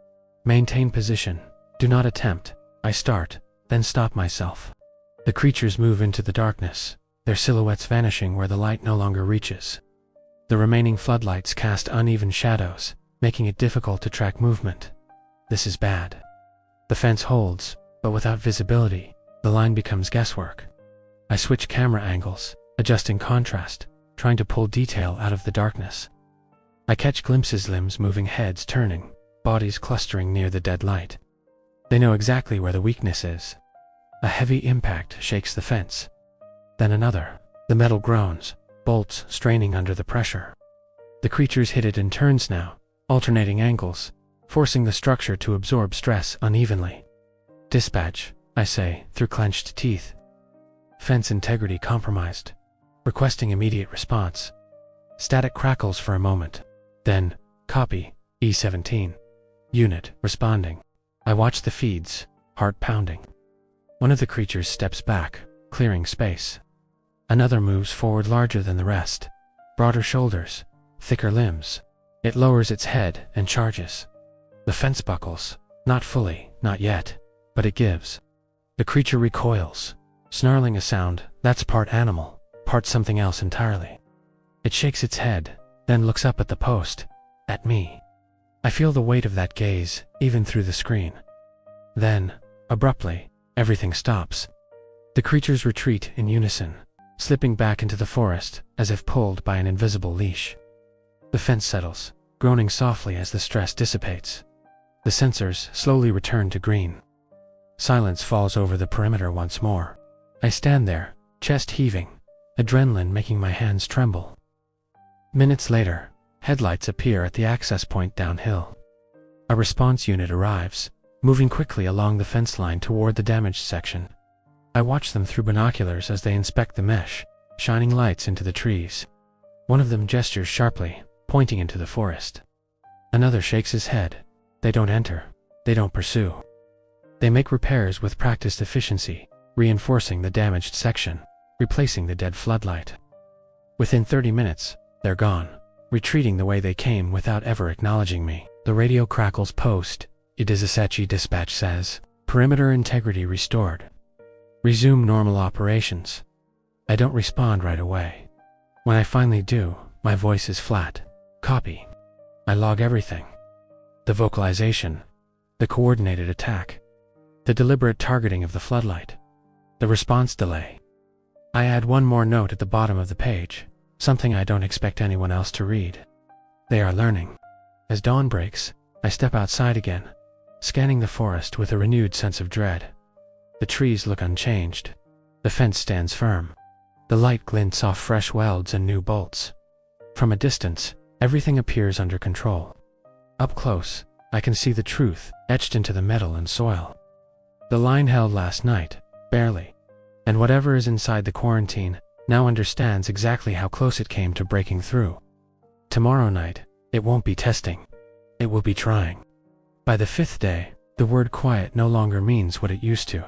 Maintain position. Do not attempt. I start, then stop myself. The creatures move into the darkness, their silhouettes vanishing where the light no longer reaches. The remaining floodlights cast uneven shadows, making it difficult to track movement. This is bad. The fence holds, but without visibility, the line becomes guesswork. I switch camera angles, adjusting contrast, trying to pull detail out of the darkness. I catch glimpses, limbs moving, heads turning, bodies clustering near the dead light. They know exactly where the weakness is. A heavy impact shakes the fence. Then another. The metal groans, bolts straining under the pressure. The creatures hit it in turns now, alternating angles, forcing the structure to absorb stress unevenly. Dispatch, I say, through clenched teeth. Fence integrity compromised. Requesting immediate response. Static crackles for a moment. Then, copy, E17. Unit, responding. I watch the feeds, heart pounding. One of the creatures steps back, clearing space. Another moves forward larger than the rest. Broader shoulders, thicker limbs. It lowers its head and charges. The fence buckles, not fully, not yet, but it gives. The creature recoils, snarling a sound that's part animal, part something else entirely. It shakes its head, then looks up at the post, at me. I feel the weight of that gaze, even through the screen. Then, abruptly, everything stops. The creatures retreat in unison, slipping back into the forest as if pulled by an invisible leash. The fence settles, groaning softly as the stress dissipates. The sensors slowly return to green. Silence falls over the perimeter once more. I stand there, chest heaving, adrenaline making my hands tremble. Minutes later, headlights appear at the access point downhill. A response unit arrives, moving quickly along the fence line toward the damaged section. I watch them through binoculars as they inspect the mesh, shining lights into the trees. One of them gestures sharply, pointing into the forest. Another shakes his head. They don't enter. They don't pursue. They make repairs with practiced efficiency, reinforcing the damaged section, replacing the dead floodlight. Within 30 minutes, they're gone, retreating the way they came without ever acknowledging me. The radio crackles post. Idizasechi dispatch says, perimeter integrity restored. Resume normal operations. I don't respond right away. When I finally do, my voice is flat. Copy. I log everything. The vocalization, the coordinated attack, the deliberate targeting of the floodlight, the response delay. I add one more note at the bottom of the page, something I don't expect anyone else to read. They are learning. As dawn breaks, I step outside again, scanning the forest with a renewed sense of dread. The trees look unchanged. The fence stands firm. The light glints off fresh welds and new bolts. From a distance, everything appears under control. Up close, I can see the truth etched into the metal and soil. The line held last night, barely, and whatever is inside the quarantine now understands exactly how close it came to breaking through. Tomorrow night, it won't be testing. It will be trying. By the 5th day, the word quiet no longer means what it used to.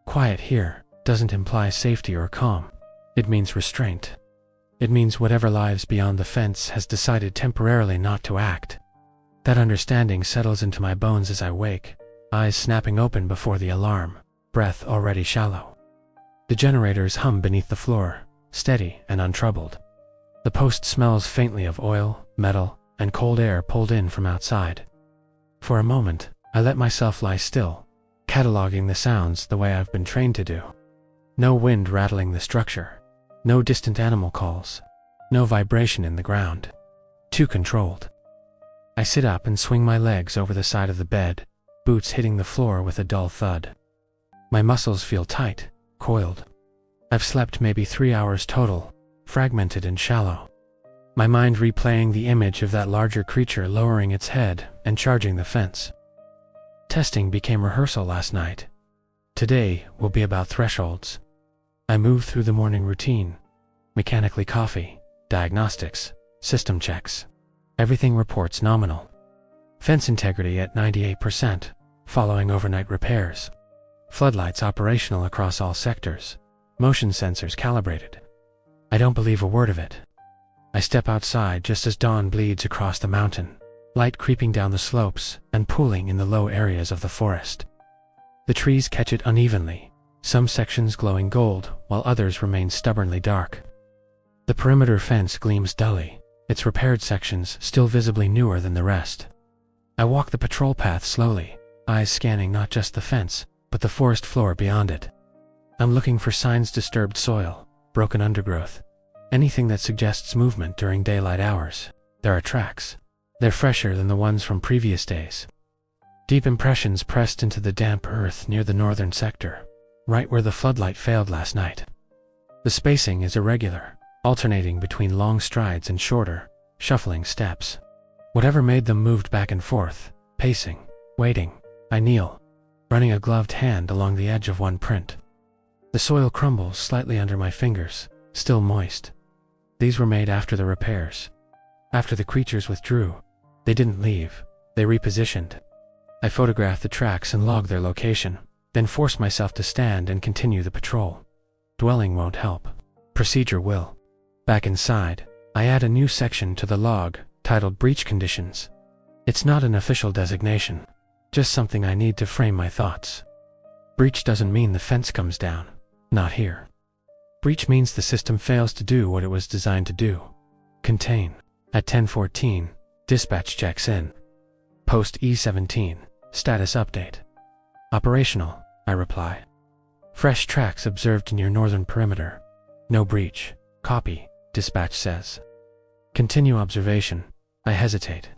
Quiet here doesn't imply safety or calm. It means restraint. It means whatever lives beyond the fence has decided temporarily not to act. That understanding settles into my bones as I wake, eyes snapping open before the alarm, breath already shallow. The generators hum beneath the floor, steady and untroubled. The post smells faintly of oil, metal, and cold air pulled in from outside. For a moment, I let myself lie still, cataloging the sounds the way I've been trained to do. No wind rattling the structure. No distant animal calls. No vibration in the ground. Too controlled. I sit up and swing my legs over the side of the bed, boots hitting the floor with a dull thud. My muscles feel tight, coiled. I've slept maybe 3 hours total, fragmented and shallow. My mind replaying the image of that larger creature lowering its head and charging the fence. Testing became rehearsal last night. Today will be about thresholds. I move through the morning routine. Mechanically coffee, diagnostics, system checks. Everything reports nominal. Fence integrity at 98%, following overnight repairs. Floodlights operational across all sectors. Motion sensors calibrated. I don't believe a word of it. I step outside just as dawn bleeds across the mountain, light creeping down the slopes and pooling in the low areas of the forest. The trees catch it unevenly, some sections glowing gold while others remain stubbornly dark. The perimeter fence gleams dully, its repaired sections still visibly newer than the rest. I walk the patrol path slowly, eyes scanning not just the fence, but the forest floor beyond it. I'm looking for signs: disturbed soil, broken undergrowth, anything that suggests movement during daylight hours. There are tracks. They're fresher than the ones from previous days. Deep impressions pressed into the damp earth near the northern sector, right where the floodlight failed last night. The spacing is irregular, alternating between long strides and shorter, shuffling steps. Whatever made them moved back and forth, pacing, waiting. I kneel, running a gloved hand along the edge of one print. The soil crumbles slightly under my fingers, still moist. These were made after the repairs. After the creatures withdrew. They didn't leave, they repositioned. I photograph the tracks and log their location, then force myself to stand and continue the patrol. Dwelling won't help. Procedure will. Back inside, I add a new section to the log, titled Breach Conditions. It's not an official designation, just something I need to frame my thoughts. Breach doesn't mean the fence comes down. Not here. Breach means the system fails to do what it was designed to do. Contain. At 10:14, dispatch checks in. Post E17, status update. Operational, I reply. Fresh tracks observed near northern perimeter. No breach. Copy, dispatch says. Continue observation. I hesitate.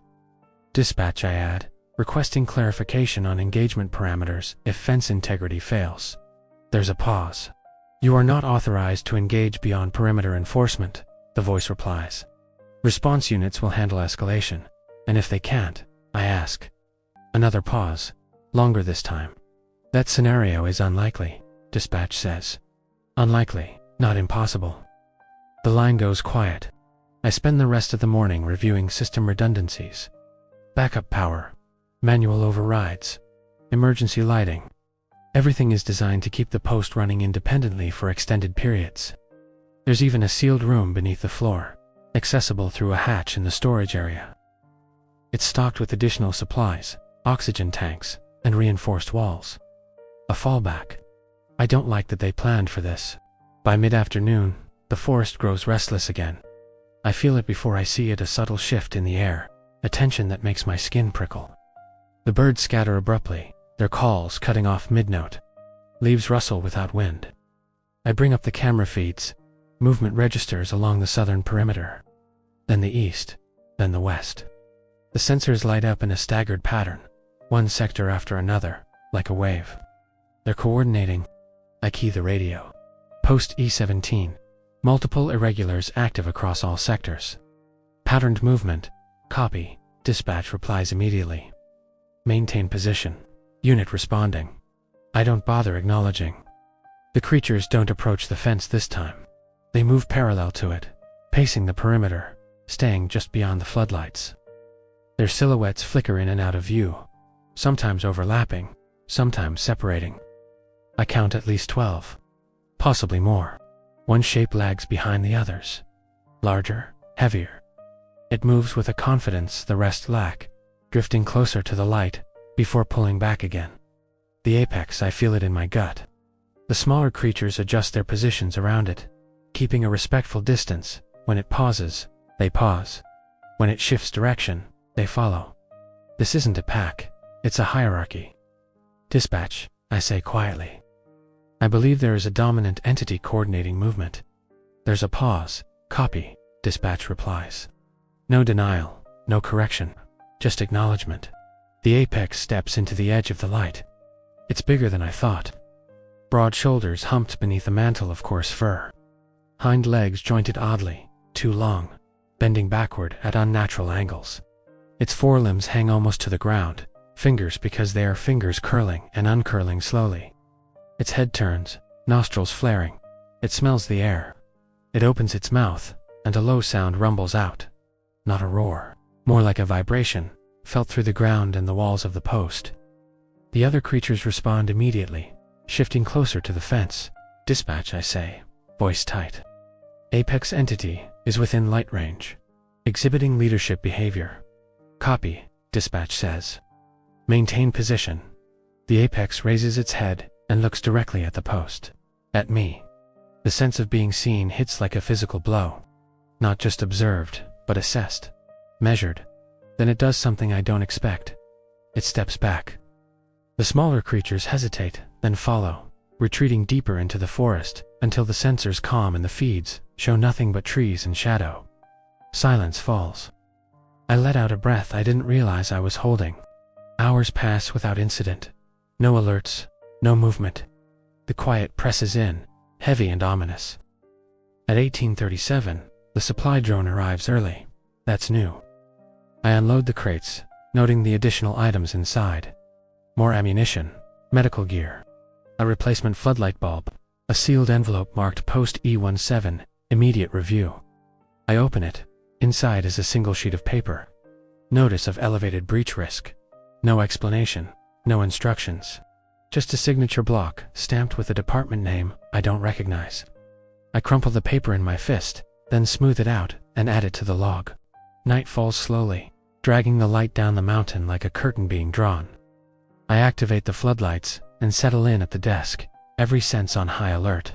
Dispatch, I add, requesting clarification on engagement parameters if fence integrity fails. There's a pause. You are not authorized to engage beyond perimeter enforcement, the voice replies. Response units will handle escalation, and if they can't, I ask. Another pause, longer this time. That scenario is unlikely, dispatch says. Unlikely, not impossible. The line goes quiet. I spend the rest of the morning reviewing system redundancies. Backup power, manual overrides, emergency lighting. Everything is designed to keep the post running independently for extended periods. There's even a sealed room beneath the floor, accessible through a hatch in the storage area. It's stocked with additional supplies, oxygen tanks, and reinforced walls. A fallback. I don't like that they planned for this. By mid-afternoon, the forest grows restless again. I feel it before I see it, a subtle shift in the air, a tension that makes my skin prickle. The birds scatter abruptly, their calls cutting off mid-note. Leaves rustle without wind. I bring up the camera feeds. Movement registers along the southern perimeter. Then the east, then the west. The sensors light up in a staggered pattern, one sector after another, like a wave. They're coordinating. I key the radio. Post E17. Multiple irregulars active across all sectors. Patterned movement. Copy. Dispatch replies immediately. Maintain position. Unit responding. I don't bother acknowledging. The creatures don't approach the fence this time. They move parallel to it, pacing the perimeter, staying just beyond the floodlights. Their silhouettes flicker in and out of view, sometimes overlapping, sometimes separating. I count at least 12. Possibly more. One shape lags behind the others. Larger, heavier. It moves with a confidence the rest lack, drifting closer to the light, before pulling back again. The apex, I feel it in my gut. The smaller creatures adjust their positions around it, keeping a respectful distance. When it pauses, they pause. When it shifts direction, they follow. This isn't a pack, it's a hierarchy. Dispatch, I say quietly. I believe there is a dominant entity coordinating movement. There's a pause. Copy. Dispatch replies. No denial, no correction, just acknowledgement. The apex steps into the edge of the light. It's bigger than I thought. Broad shoulders humped beneath a mantle of coarse fur. Hind legs jointed oddly, too long, bending backward at unnatural angles. Its forelimbs hang almost to the ground, fingers because they are fingers curling and uncurling slowly. Its head turns, nostrils flaring. It smells the air. It opens its mouth, and a low sound rumbles out. Not a roar, more like a vibration, felt through the ground and the walls of the post. The other creatures respond immediately, shifting closer to the fence. Dispatch, I say, voice tight. Apex entity is within light range, exhibiting leadership behavior. Copy, dispatch says. Maintain position. The apex raises its head and looks directly at the post. At me. The sense of being seen hits like a physical blow. Not just observed, but assessed. Measured. Then it does something I don't expect. It steps back. The smaller creatures hesitate, then follow, retreating deeper into the forest until the sensors calm and the feeds show nothing but trees and shadow. Silence falls. I let out a breath I didn't realize I was holding. Hours pass without incident. No alerts, no movement. The quiet presses in, heavy and ominous. At 1837, the supply drone arrives early. That's new. I unload the crates, noting the additional items inside. More ammunition, medical gear, a replacement floodlight bulb, a sealed envelope marked Post E17, immediate review. I open it. Inside is a single sheet of paper. Notice of elevated breach risk. No explanation, no instructions. Just a signature block, stamped with a department name I don't recognize. I crumple the paper in my fist, then smooth it out and add it to the log. Night falls slowly, dragging the light down the mountain like a curtain being drawn. I activate the floodlights and settle in at the desk, every sense on high alert.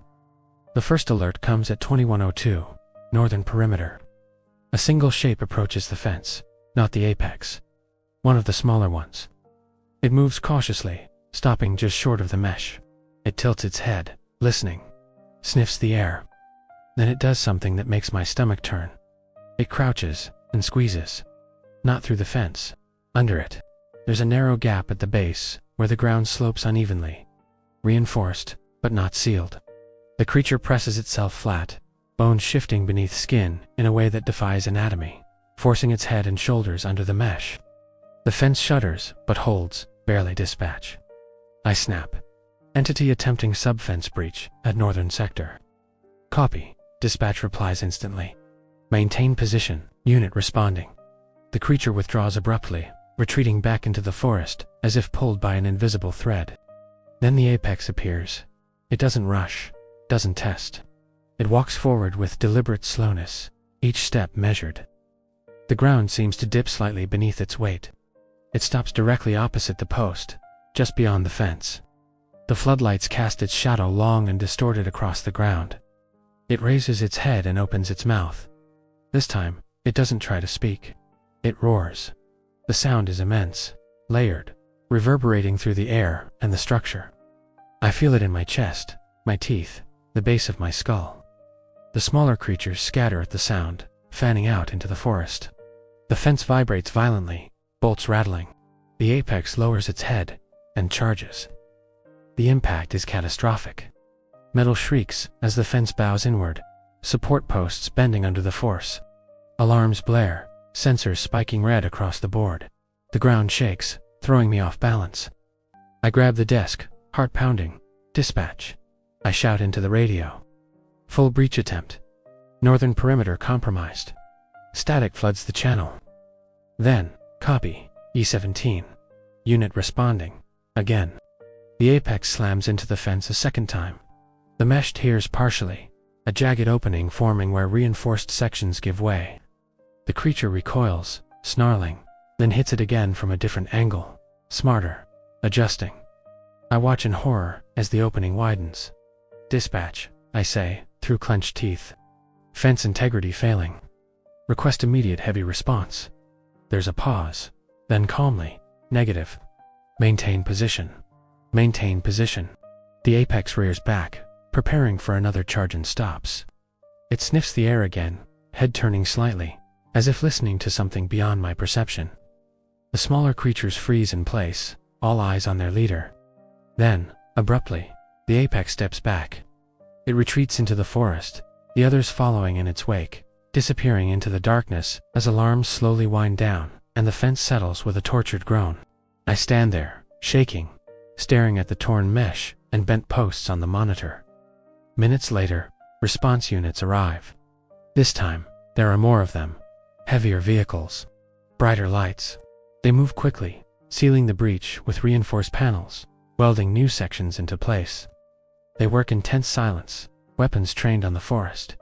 The first alert comes at 2102, northern perimeter. A single shape approaches the fence, not the apex. One of the smaller ones. It moves cautiously, stopping just short of the mesh. It tilts its head, listening, sniffs the air. Then it does something that makes my stomach turn. It crouches and squeezes. Not through the fence, under it. There's a narrow gap at the base where the ground slopes unevenly. Reinforced, but not sealed. The creature presses itself flat, bones shifting beneath skin in a way that defies anatomy, forcing its head and shoulders under the mesh. The fence shudders, but holds, barely. Dispatch. I snap. Entity attempting sub-fence breach at northern sector. Copy. Dispatch replies instantly. Maintain position. Unit responding. The creature withdraws abruptly, retreating back into the forest, as if pulled by an invisible thread. Then the apex appears. It doesn't rush, doesn't test. It walks forward with deliberate slowness, each step measured. The ground seems to dip slightly beneath its weight. It stops directly opposite the post, just beyond the fence. The floodlights cast its shadow long and distorted across the ground, It raises its head and opens its mouth. This time, it doesn't try to speak. It roars. The sound is immense, layered, reverberating through the air and the structure. I feel it in my chest, my teeth, the base of my skull. The smaller creatures scatter at the sound, fanning out into the forest. The fence vibrates violently, bolts rattling. The apex lowers its head and charges. The impact is catastrophic. Metal shrieks as the fence bows inward, support posts bending under the force. Alarms blare, sensors spiking red across the board. The ground shakes, throwing me off balance. I grab the desk, heart pounding. Dispatch. I shout into the radio. Full breach attempt. Northern perimeter compromised. Static floods the channel. Then, copy, E-17. Unit responding. Again. The apex slams into the fence a second time. The mesh tears partially, a jagged opening forming where reinforced sections give way. The creature recoils, snarling, then hits it again from a different angle, smarter, adjusting. I watch in horror as the opening widens. Dispatch, I say, through clenched teeth. Fence integrity failing. Request immediate heavy response. There's a pause, then calmly, negative. Maintain position. Maintain position. The apex rears back, preparing for another charge and stops. It sniffs the air again, head turning slightly, as if listening to something beyond my perception. The smaller creatures freeze in place, all eyes on their leader. Then, abruptly, the apex steps back. It retreats into the forest, the others following in its wake, disappearing into the darkness as alarms slowly wind down and the fence settles with a tortured groan. I stand there, shaking, staring at the torn mesh and bent posts on the monitor. Minutes later, response units arrive. This time, there are more of them, heavier vehicles, brighter lights. They move quickly, sealing the breach with reinforced panels, welding new sections into place. They work in tense silence, weapons trained on the forest.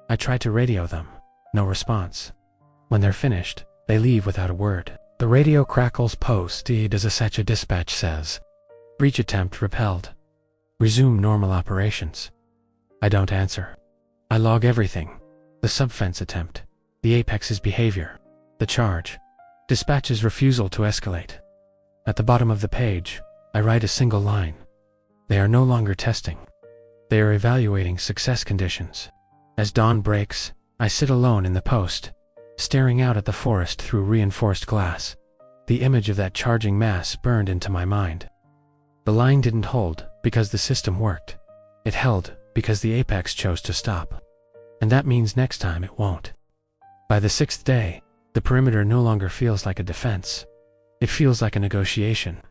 I try to radio them, no response. When they're finished, they leave without a word. The radio crackles post-ed as a dispatch says, breach attempt repelled. Resume normal operations. I don't answer. I log everything. The subfence attempt, the apex's behavior, the charge, dispatch's refusal to escalate. At the bottom of the page, I write a single line. They are no longer testing. They are evaluating success conditions. As dawn breaks, I sit alone in the post, staring out at the forest through reinforced glass. The image of that charging mass burned into my mind. The line didn't hold because the system worked. It held because the apex chose to stop. And that means next time it won't. By the 6th day, the perimeter no longer feels like a defense. It feels like a negotiation.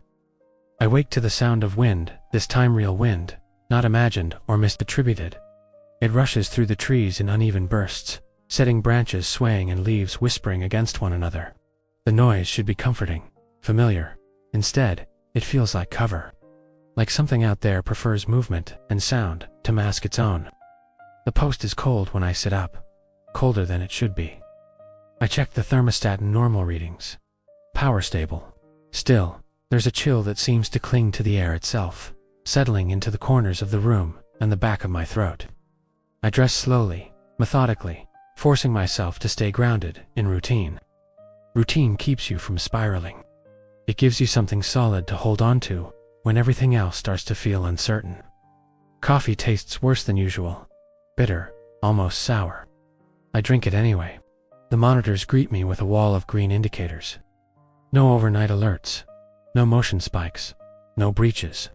I wake to the sound of wind, this time real wind, not imagined or misattributed. It rushes through the trees in uneven bursts, setting branches swaying and leaves whispering against one another. The noise should be comforting, familiar. Instead, it feels like cover. Like something out there prefers movement and sound to mask its own. The post is cold when I sit up, colder than it should be. I check the thermostat in normal readings. Power stable. Still, there's a chill that seems to cling to the air itself, settling into the corners of the room and the back of my throat. I dress slowly, methodically, forcing myself to stay grounded in routine. Routine keeps you from spiraling. It gives you something solid to hold on to when everything else starts to feel uncertain. Coffee tastes worse than usual. Bitter, almost sour. I drink it anyway. The monitors greet me with a wall of green indicators. No overnight alerts. No motion spikes. No breaches.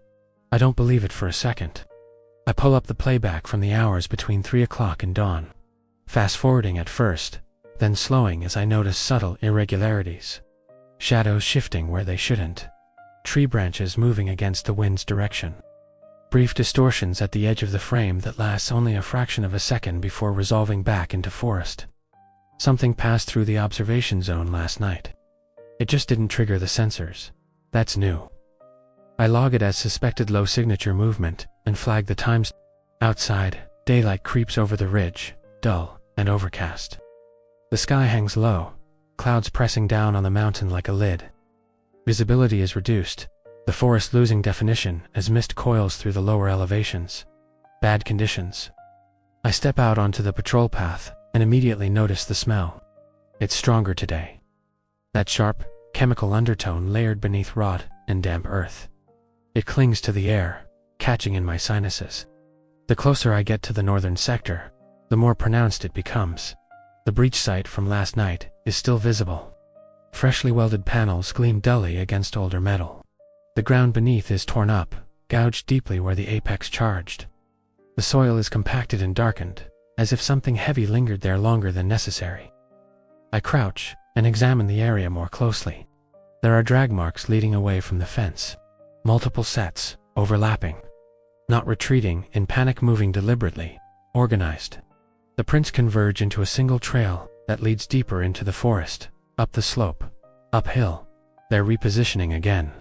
I don't believe it for a second. I pull up the playback from the hours between 3 o'clock and dawn. Fast forwarding at first, then slowing as I notice subtle irregularities. Shadows shifting where they shouldn't. Tree branches moving against the wind's direction. Brief distortions at the edge of the frame that lasts only a fraction of a second before resolving back into forest. Something passed through the observation zone last night. It just didn't trigger the sensors. That's new. I log it as suspected low signature movement and flag the times. Outside, daylight creeps over the ridge, dull and overcast. The sky hangs low, clouds pressing down on the mountain like a lid. Visibility is reduced, the forest losing definition as mist coils through the lower elevations. Bad conditions. I I step out onto the patrol path and immediately notice the smell. It's stronger today. That sharp, chemical undertone layered beneath rot and damp earth. It clings to the air, catching in my sinuses. The closer I get to the northern sector, the more pronounced it becomes. The breach site from last night is still visible. Freshly welded panels gleam dully against older metal. The ground beneath is torn up, gouged deeply where the apex charged. The soil is compacted and darkened, as if something heavy lingered there longer than necessary. I crouch and examine the area more closely. There are drag marks leading away from the fence. Multiple sets, overlapping. Not retreating, in panic, moving deliberately, organized. The prints converge into a single trail that leads deeper into the forest, up the slope, uphill. They're repositioning again.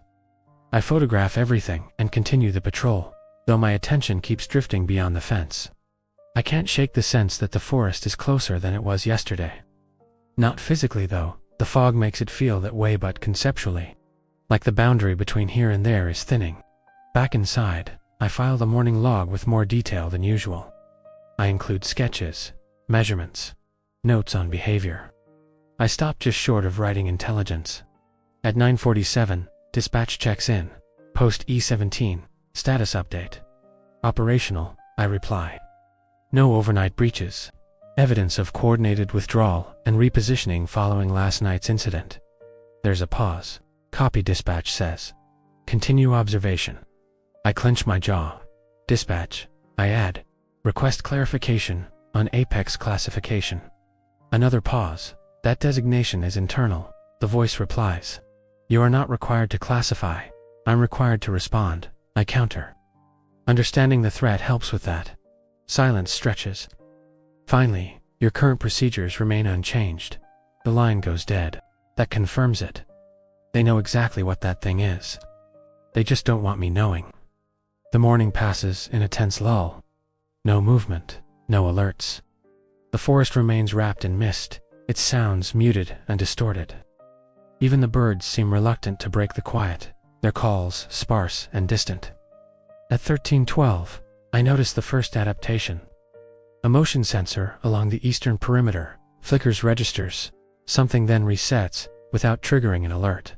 I photograph everything and continue the patrol, though my attention keeps drifting beyond the fence. I can't shake the sense that the forest is closer than it was yesterday. Not physically, though. The fog makes it feel that way, but conceptually. Like the boundary between here and there is thinning. Back inside, I file the morning log with more detail than usual. I include sketches, measurements, notes on behavior. I stop just short of writing intelligence. At 9:47, dispatch checks in. Post E17, status update. Operational, I reply. No overnight breaches. Evidence of coordinated withdrawal and repositioning following last night's incident. There's a pause. Copy, dispatch says. Continue observation. I clench my jaw. Dispatch, I add. Request clarification on apex classification. Another pause. That designation is internal. The voice replies. You are not required to classify. I'm required to respond. I counter. Understanding the threat helps with that. Silence stretches. Finally, your current procedures remain unchanged. The line goes dead. That confirms it. They know exactly what that thing is. They just don't want me knowing. The morning passes in a tense lull. No movement, no alerts. The forest remains wrapped in mist, its sounds muted and distorted. Even the birds seem reluctant to break the quiet, their calls sparse and distant. At 13:12, I notice the first adaptation. A motion sensor along the eastern perimeter flickers, registers. Something then resets without triggering an alert.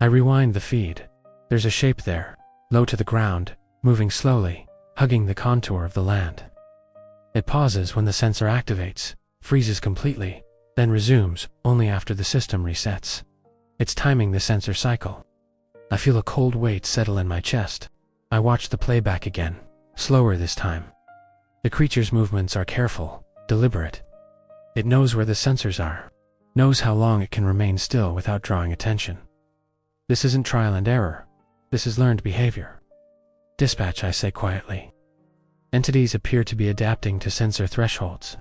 I rewind the feed. There's a shape there, low to the ground, moving slowly, hugging the contour of the land. It pauses when the sensor activates, freezes completely, then resumes only after the system resets. It's timing the sensor cycle. I feel a cold weight settle in my chest. I watch the playback again, slower this time. The creature's movements are careful, deliberate. It knows where the sensors are, knows how long it can remain still without drawing attention. This isn't trial and error. This is learned behavior. Dispatch, I say quietly. Entities appear to be adapting to sensor thresholds.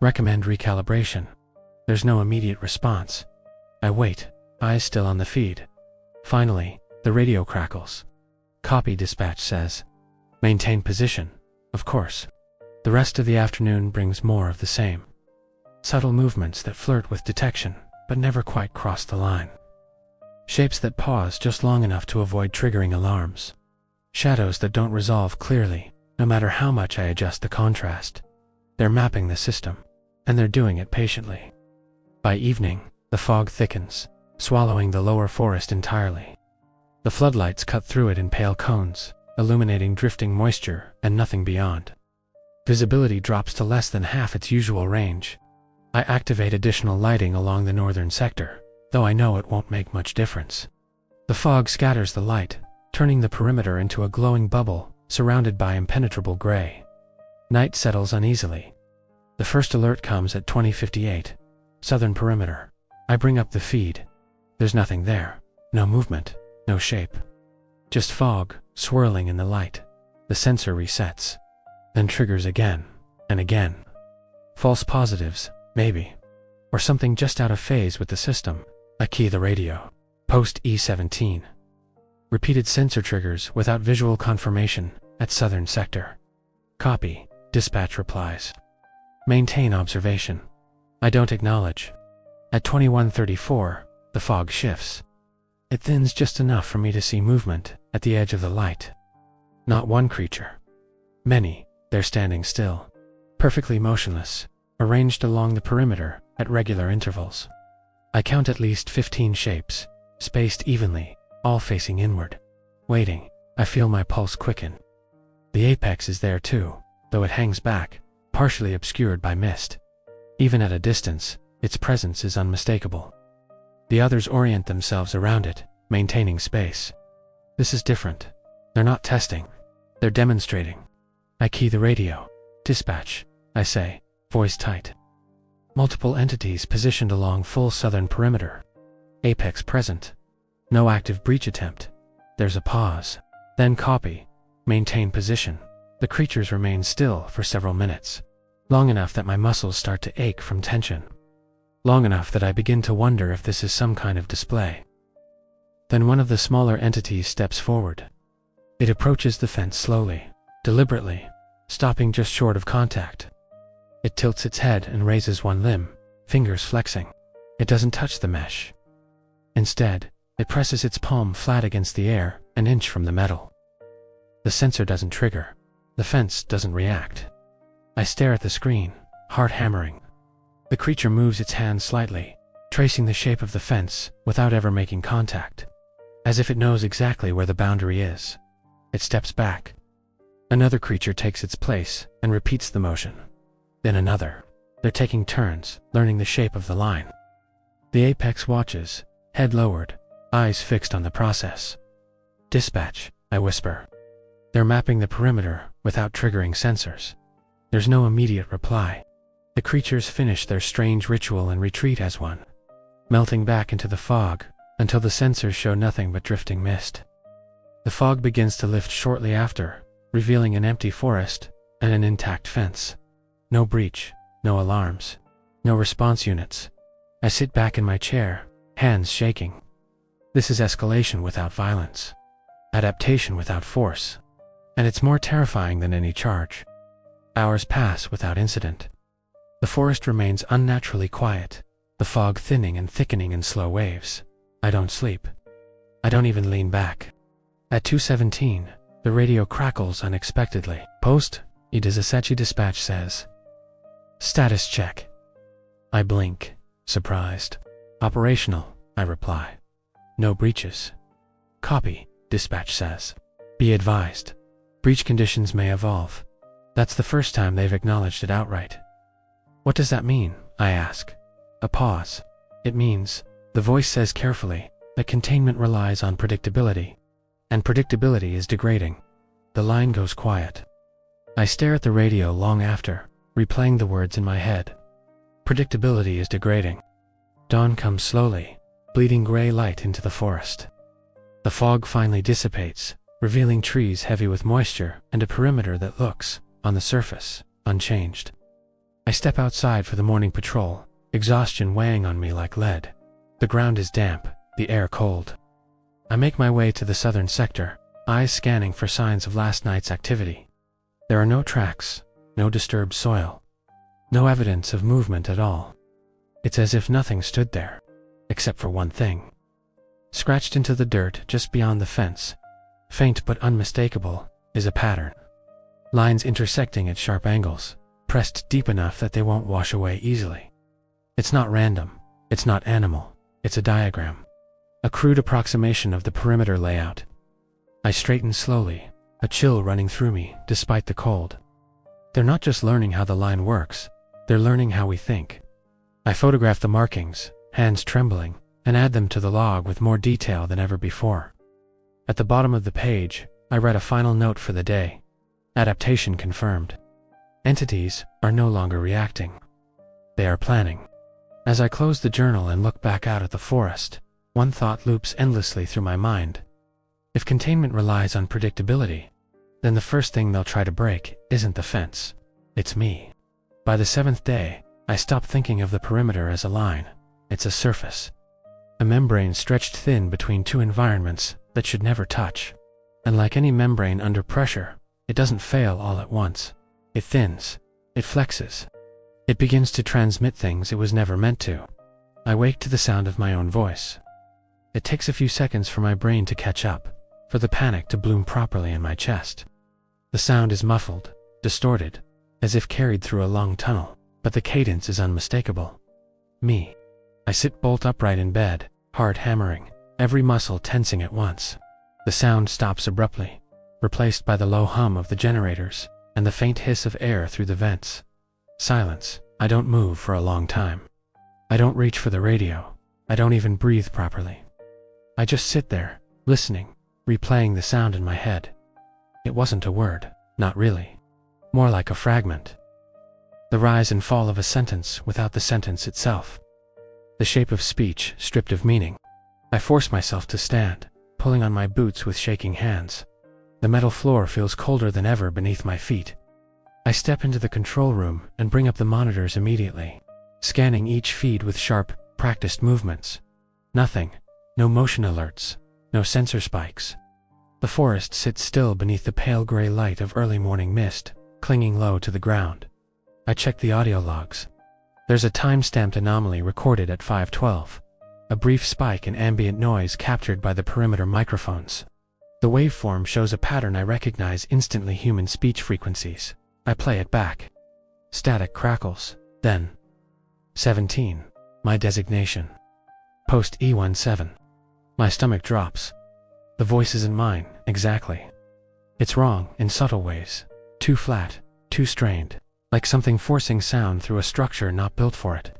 Recommend recalibration. There's no immediate response. I wait, eyes still on the feed. Finally, the radio crackles. Copy, dispatch says. Maintain position, of course. The rest of the afternoon brings more of the same. Subtle movements that flirt with detection, but never quite cross the line. Shapes that pause just long enough to avoid triggering alarms. Shadows that don't resolve clearly, no matter how much I adjust the contrast. They're mapping the system, and they're doing it patiently. By evening, the fog thickens, swallowing the lower forest entirely. The floodlights cut through it in pale cones, illuminating drifting moisture and nothing beyond. Visibility drops to less than half its usual range. I activate additional lighting along the northern sector, though I know it won't make much difference. The fog scatters the light, turning the perimeter into a glowing bubble surrounded by impenetrable gray. Night settles uneasily. The first alert comes at 20:58. Southern perimeter. I bring up the feed. There's nothing there. No movement, no shape. Just fog, swirling in the light. The sensor resets, then triggers again and again. False positives, maybe. Or something just out of phase with the system. I key the radio. Post E17. Repeated sensor triggers without visual confirmation at southern sector. Copy, dispatch replies. Maintain observation. I don't acknowledge. At 21:34, the fog shifts. It thins just enough for me to see movement at the edge of the light. Not one creature. Many, they're standing still. perfectly motionless, arranged along the perimeter at regular intervals. I count at least 15 shapes, spaced evenly, all facing inward. Waiting, I feel my pulse quicken. The apex is there too, though it hangs back, partially obscured by mist. Even at a distance, its presence is unmistakable. The others orient themselves around it, maintaining space. This is different. They're not testing. They're demonstrating. I key the radio. Dispatch, I say, voice tight. Multiple entities positioned along full southern perimeter. Apex present. No active breach attempt. There's a pause. Then copy. Maintain position. The creatures remain still for several minutes. Long enough that my muscles start to ache from tension. Long enough that I begin to wonder if this is some kind of display. Then one of the smaller entities steps forward. It approaches the fence slowly, deliberately, stopping just short of contact. It tilts its head and raises one limb, fingers flexing. It doesn't touch the mesh. Instead, it presses its palm flat against the air, an inch from the metal. The sensor doesn't trigger. The fence doesn't react. I stare at the screen, heart hammering. The creature moves its hand slightly, tracing the shape of the fence without ever making contact, as if it knows exactly where the boundary is. It steps back. Another creature takes its place and repeats the motion. Then another. They're taking turns, learning the shape of the line. The apex watches, head lowered, eyes fixed on the process. Dispatch, I whisper. They're mapping the perimeter without triggering sensors. There's no immediate reply. The creatures finish their strange ritual and retreat as one, melting back into the fog until the sensors show nothing but drifting mist. The fog begins to lift shortly after, revealing an empty forest and an intact fence. No breach, no alarms, no response units. I sit back in my chair, hands shaking. This is escalation without violence, adaptation without force, and it's more terrifying than any charge. Hours pass without incident. The forest remains unnaturally quiet, the fog thinning and thickening in slow waves. I don't sleep. I don't even lean back. At 2:17, the radio crackles unexpectedly. Post, Idizasechi dispatch says. Status check. I blink, surprised. Operational, I reply. No breaches. Copy, dispatch says. Be advised. Breach conditions may evolve. That's the first time they've acknowledged it outright. What does that mean? I ask. A pause. It means, the voice says carefully, that containment relies on predictability. And predictability is degrading. The line goes quiet. I stare at the radio long after, replaying the words in my head. Predictability is degrading. Dawn comes slowly, bleeding gray light into the forest. The fog finally dissipates, revealing trees heavy with moisture and a perimeter that looks, on the surface, unchanged. I step outside for the morning patrol, exhaustion weighing on me like lead. The ground is damp, the air cold. I make my way to the southern sector, eyes scanning for signs of last night's activity. There are no tracks, no disturbed soil, no evidence of movement at all. It's as if nothing stood there, except for one thing. Scratched into the dirt just beyond the fence, faint but unmistakable, is a pattern. Lines intersecting at sharp angles, pressed deep enough that they won't wash away easily. It's not random, it's not animal, it's a diagram. A crude approximation of the perimeter layout. I straighten slowly, a chill running through me despite the cold. They're not just learning how the line works, they're learning how we think. I photograph the markings, hands trembling, and add them to the log with more detail than ever before. At the bottom of the page, I write a final note for the day. Adaptation confirmed. Entities are no longer reacting. They are planning. As I close the journal and look back out at the forest, one thought loops endlessly through my mind. If containment relies on predictability, then the first thing they'll try to break isn't the fence. It's me. By the 7th day, I stop thinking of the perimeter as a line. It's a surface. A membrane stretched thin between two environments that should never touch. And like any membrane under pressure, it doesn't fail all at once. It thins. It flexes. It begins to transmit things it was never meant to. I wake to the sound of my own voice. It takes a few seconds for my brain to catch up, for the panic to bloom properly in my chest. The sound is muffled, distorted, as if carried through a long tunnel, but the cadence is unmistakable. Me. I sit bolt upright in bed, heart hammering, every muscle tensing at once. The sound stops abruptly, replaced by the low hum of the generators and the faint hiss of air through the vents. Silence. I don't move for a long time. I don't reach for the radio. I don't even breathe properly. I just sit there, listening, replaying the sound in my head. It wasn't a word, not really. More like a fragment. The rise and fall of a sentence without the sentence itself. The shape of speech stripped of meaning. I force myself to stand, pulling on my boots with shaking hands. The metal floor feels colder than ever beneath my feet. I step into the control room and bring up the monitors immediately, scanning each feed with sharp, practiced movements. Nothing. No motion alerts. No sensor spikes. The forest sits still beneath the pale gray light of early morning mist, clinging low to the ground. I check the audio logs. There's a time-stamped anomaly recorded at 5:12. A brief spike in ambient noise captured by the perimeter microphones. The waveform shows a pattern I recognize instantly: human speech frequencies. I play it back. Static crackles. Then 17. My designation. Post E17. My stomach drops. The voice isn't mine, exactly. It's wrong in subtle ways. Too flat, too strained, like something forcing sound through a structure not built for it.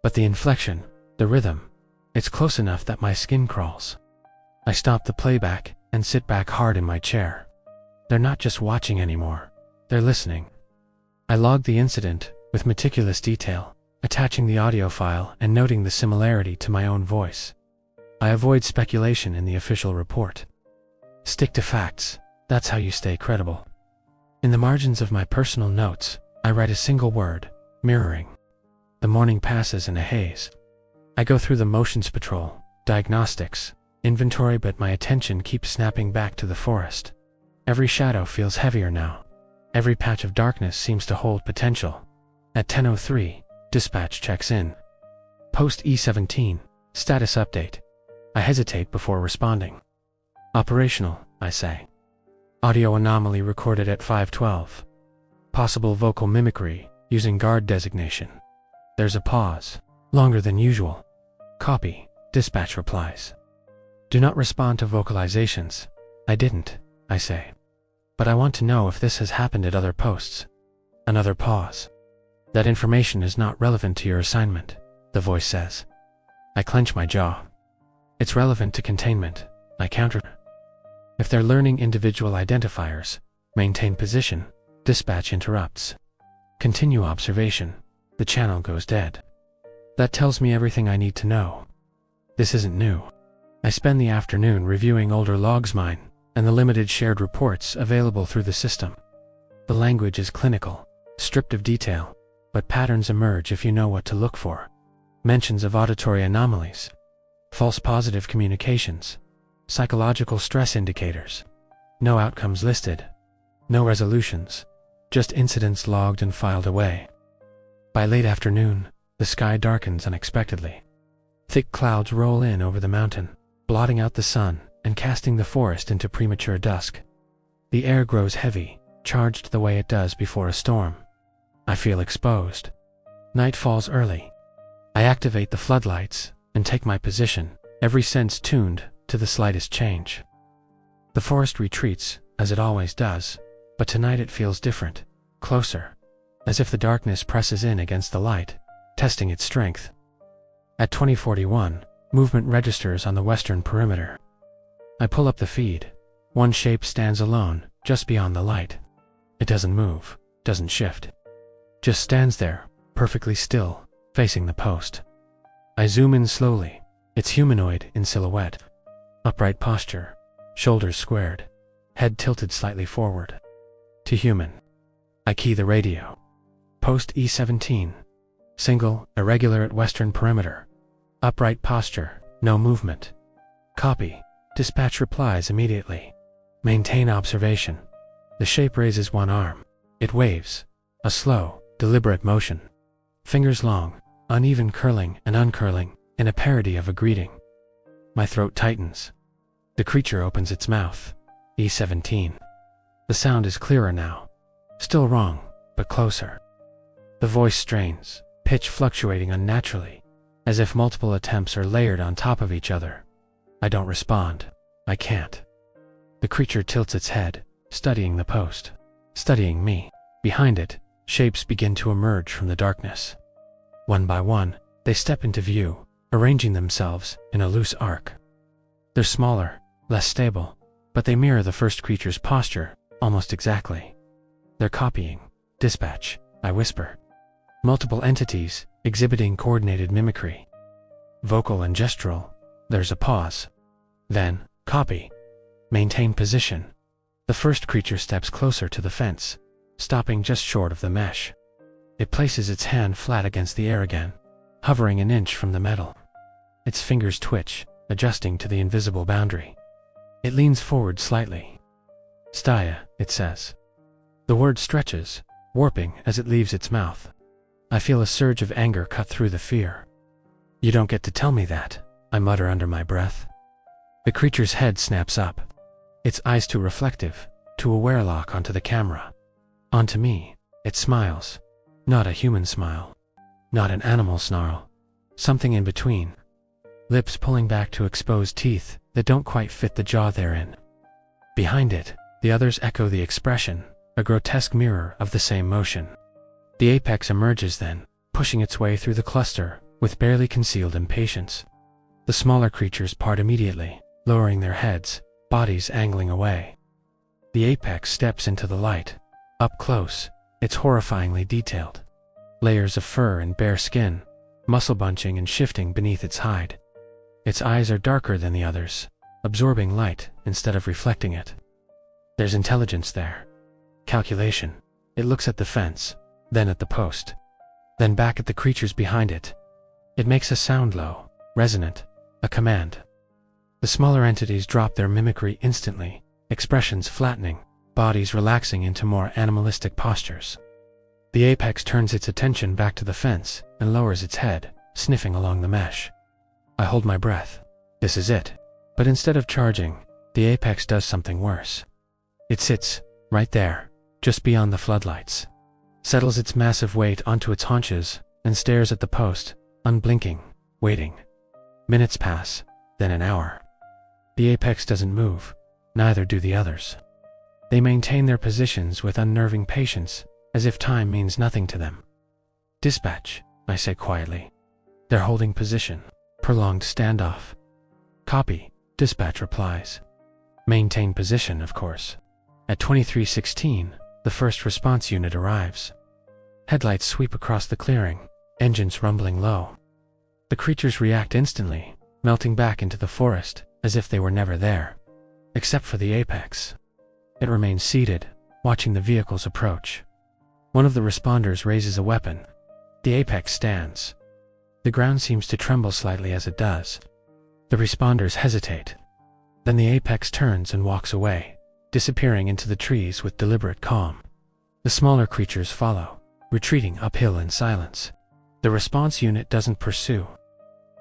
But the inflection, the rhythm, it's close enough that my skin crawls. I stop the playback and sit back hard in my chair. They're not just watching anymore, they're listening. I log the incident with meticulous detail, attaching the audio file and noting the similarity to my own voice. I avoid speculation in the official report. Stick to facts, that's how you stay credible. In the margins of my personal notes, I write a single word: mirroring. The morning passes in a haze. I go through the motions patrol, diagnostics, inventory, but my attention keeps snapping back to the forest. Every shadow feels heavier now. Every patch of darkness seems to hold potential. At 10:03, dispatch checks in. Post E17, status update. I hesitate before responding. Operational, I say. Audio anomaly recorded at 5:12. Possible vocal mimicry, using guard designation. There's a pause, longer than usual. Copy, dispatch replies. Do not respond to vocalizations. I didn't, I say. But I want to know if this has happened at other posts. Another pause. That information is not relevant to your assignment, the voice says. I clench my jaw. It's relevant to containment, I counter. If they're learning individual identifiers, maintain position, dispatch interrupts. Continue observation, the channel goes dead. That tells me everything I need to know. This isn't new. I spend the afternoon reviewing older logs mine and the limited shared reports available through the system. The language is clinical, stripped of detail, but patterns emerge if you know what to look for. Mentions of auditory anomalies, false positive communications, psychological stress indicators. No outcomes listed, no resolutions, just incidents logged and filed away. By late afternoon, the sky darkens unexpectedly. Thick clouds roll in over the mountain, blotting out the sun and casting the forest into premature dusk. The air grows heavy, charged the way it does before a storm. I feel exposed. Night falls early. I activate the floodlights and take my position, every sense tuned to the slightest change. The forest retreats, as it always does, but tonight it feels different, closer, as if the darkness presses in against the light, testing its strength. At 2041, movement registers on the western perimeter. I pull up the feed. One shape stands alone, just beyond the light. It doesn't move, doesn't shift. Just stands there, perfectly still, facing the post. I zoom in slowly. It's humanoid in silhouette. Upright posture, shoulders squared, head tilted slightly forward. To human. I key the radio. Post E17. Single, irregular at western perimeter. Upright posture, no movement. Copy. Dispatch replies immediately. Maintain observation. The shape raises one arm. It waves. A slow, deliberate motion. Fingers long, uneven curling and uncurling, in a parody of a greeting. My throat tightens. The creature opens its mouth. E17. The sound is clearer now. Still wrong, but closer. The voice strains, pitch fluctuating unnaturally, as if multiple attempts are layered on top of each other. I don't respond. I can't. The creature tilts its head, studying the post, studying me. Behind it, shapes begin to emerge from the darkness. One by one, they step into view, arranging themselves in a loose arc. They're smaller, less stable, but they mirror the first creature's posture almost exactly. They're copying. Dispatch, I whisper. Multiple entities exhibiting coordinated mimicry. Vocal and gestural. There's a pause. Then, copy. Maintain position. The first creature steps closer to the fence, stopping just short of the mesh. It places its hand flat against the air again, hovering an inch from the metal. Its fingers twitch, adjusting to the invisible boundary. It leans forward slightly. Staya, it says. The word stretches, warping as it leaves its mouth. I feel a surge of anger cut through the fear. You don't get to tell me that, I mutter under my breath. The creature's head snaps up. Its eyes too reflective, too aware lock onto the camera. Onto me, it smiles. Not a human smile. Not an animal snarl. Something in between. Lips pulling back to expose teeth that don't quite fit the jaw they're in. Behind it, the others echo the expression, a grotesque mirror of the same motion. The apex emerges then, pushing its way through the cluster with barely concealed impatience. The smaller creatures part immediately, lowering their heads, bodies angling away. The apex steps into the light. Up close, it's horrifyingly detailed. Layers of fur and bare skin, muscle bunching and shifting beneath its hide. Its eyes are darker than the others, absorbing light instead of reflecting it. There's intelligence there. Calculation. It looks at the fence, then at the post, then back at the creatures behind it. It makes a sound low, resonant, a command. The smaller entities drop their mimicry instantly, expressions flattening, bodies relaxing into more animalistic postures. The apex turns its attention back to the fence and lowers its head, sniffing along the mesh. I hold my breath. This is it. But instead of charging, the apex does something worse. It sits, right there, just beyond the floodlights, settles its massive weight onto its haunches, and stares at the post, unblinking, waiting. Minutes pass, then an hour. The apex doesn't move, neither do the others. They maintain their positions with unnerving patience, as if time means nothing to them. Dispatch, I say quietly. They're holding position. Prolonged standoff. Copy, dispatch replies. Maintain position, of course. At 23:16, the first response unit arrives. Headlights sweep across the clearing, engines rumbling low. The creatures react instantly, melting back into the forest as if they were never there. Except for the apex. It remains seated, watching the vehicles approach. One of the responders raises a weapon. The apex stands. The ground seems to tremble slightly as it does. The responders hesitate. Then the apex turns and walks away, disappearing into the trees with deliberate calm. The smaller creatures follow, retreating uphill in silence. The response unit doesn't pursue.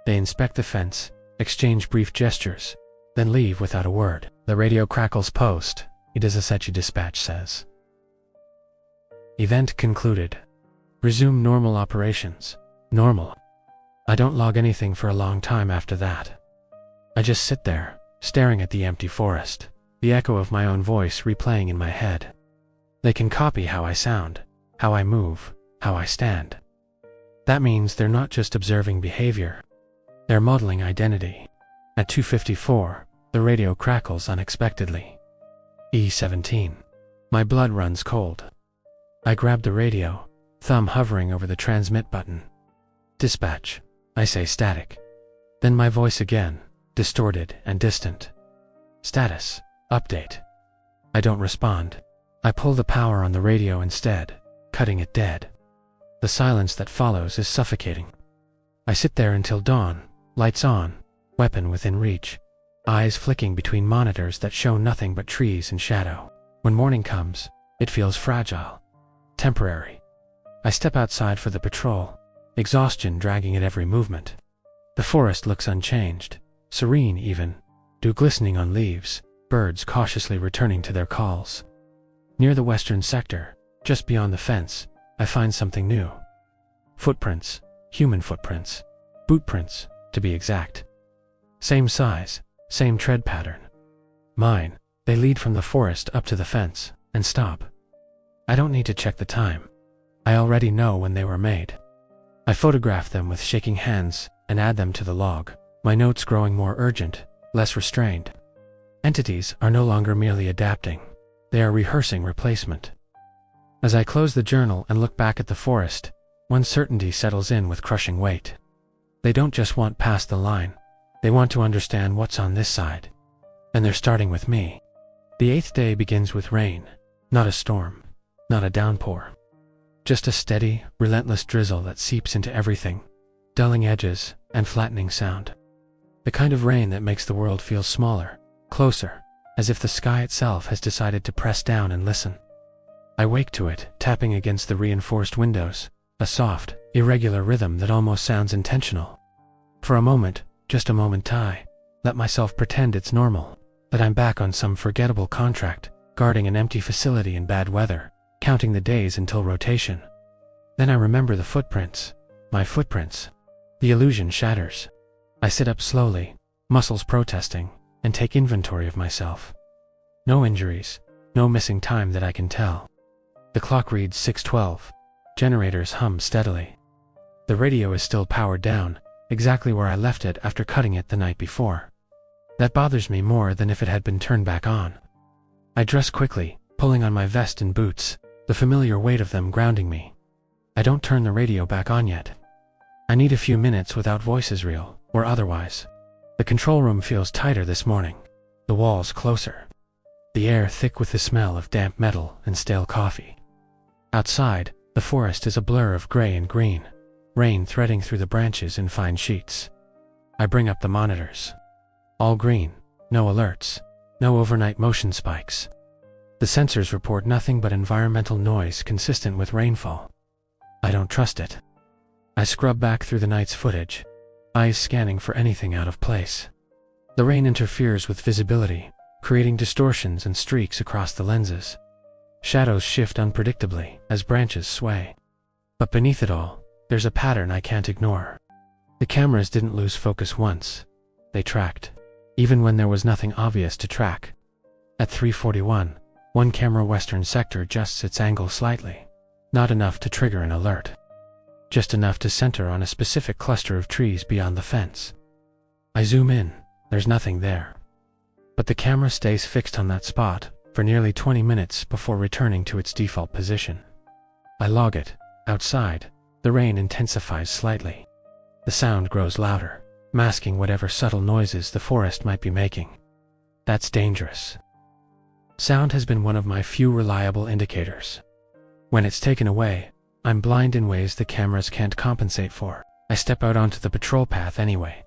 They inspect the fence, exchange brief gestures, then leave without a word. The radio crackles post, Idazasechi dispatch says. Event concluded. Resume normal operations. Normal. I don't log anything for a long time after that. I just sit there, staring at the empty forest, the echo of my own voice replaying in my head. They can copy how I sound, how I move, how I stand. That means they're not just observing behavior. They're modeling identity. At 2:54, the radio crackles unexpectedly. E17. My blood runs cold. I grab the radio, thumb hovering over the transmit button. Dispatch, I say static. Then my voice again, distorted and distant. Status, update. I don't respond. I pull the power on the radio instead, cutting it dead. The silence that follows is suffocating. I sit there until dawn, lights on, weapon within reach, eyes flicking between monitors that show nothing but trees and shadow. When morning comes, it feels fragile, temporary. I step outside for the patrol, exhaustion dragging at every movement. The forest looks unchanged, serene even, dew glistening on leaves, birds cautiously returning to their calls. Near the western sector, Just beyond the fence, I find something new. Footprints, human footprints, boot prints, to be exact. Same size, same tread pattern. Mine, they lead from the forest up to the fence, and stop. I don't need to check the time. I already know when they were made. I photograph them with shaking hands and add them to the log, my notes growing more urgent, less restrained. Entities are no longer merely adapting. They are rehearsing replacement. As I close the journal and look back at the forest, one certainty settles in with crushing weight. They don't just want past the line. They want to understand what's on this side. And they're starting with me. The 8th day begins with rain, not a storm, not a downpour. Just a steady, relentless drizzle that seeps into everything, dulling edges and flattening sound. The kind of rain that makes the world feel smaller, closer, as if the sky itself has decided to press down and listen. I wake to it, tapping against the reinforced windows, a soft, irregular rhythm that almost sounds intentional. For a moment, just a moment, I let myself pretend it's normal, that I'm back on some forgettable contract, guarding an empty facility in bad weather, counting the days until rotation. Then I remember the footprints, my footprints. The illusion shatters. I sit up slowly, muscles protesting, and take inventory of myself. No injuries, no missing time that I can tell. The clock reads 6:12. Generators hum steadily. The radio is still powered down, exactly where I left it after cutting it the night before. That bothers me more than if it had been turned back on. I dress quickly, pulling on my vest and boots, the familiar weight of them grounding me. I don't turn the radio back on yet. I need a few minutes without voices, real or otherwise. The control room feels tighter this morning, the walls closer, the air thick with the smell of damp metal and stale coffee. Outside, the forest is a blur of gray and green, rain threading through the branches in fine sheets. I bring up the monitors. All green, no alerts, no overnight motion spikes. The sensors report nothing but environmental noise consistent with rainfall. I don't trust it. I scrub back through the night's footage, eyes scanning for anything out of place. The rain interferes with visibility, creating distortions and streaks across the lenses. Shadows shift unpredictably as branches sway. But beneath it all, there's a pattern I can't ignore. The cameras didn't lose focus once. They tracked, even when there was nothing obvious to track. At 3:41, one camera western sector adjusts its angle slightly. Not enough to trigger an alert. Just enough to center on a specific cluster of trees beyond the fence. I zoom in, there's nothing there. But the camera stays fixed on that spot for nearly 20 minutes before returning to its default position. I log it. Outside, the rain intensifies slightly. The sound grows louder, masking whatever subtle noises the forest might be making. That's dangerous. Sound has been one of my few reliable indicators. When it's taken away, I'm blind in ways the cameras can't compensate for. I step out onto the patrol path anyway.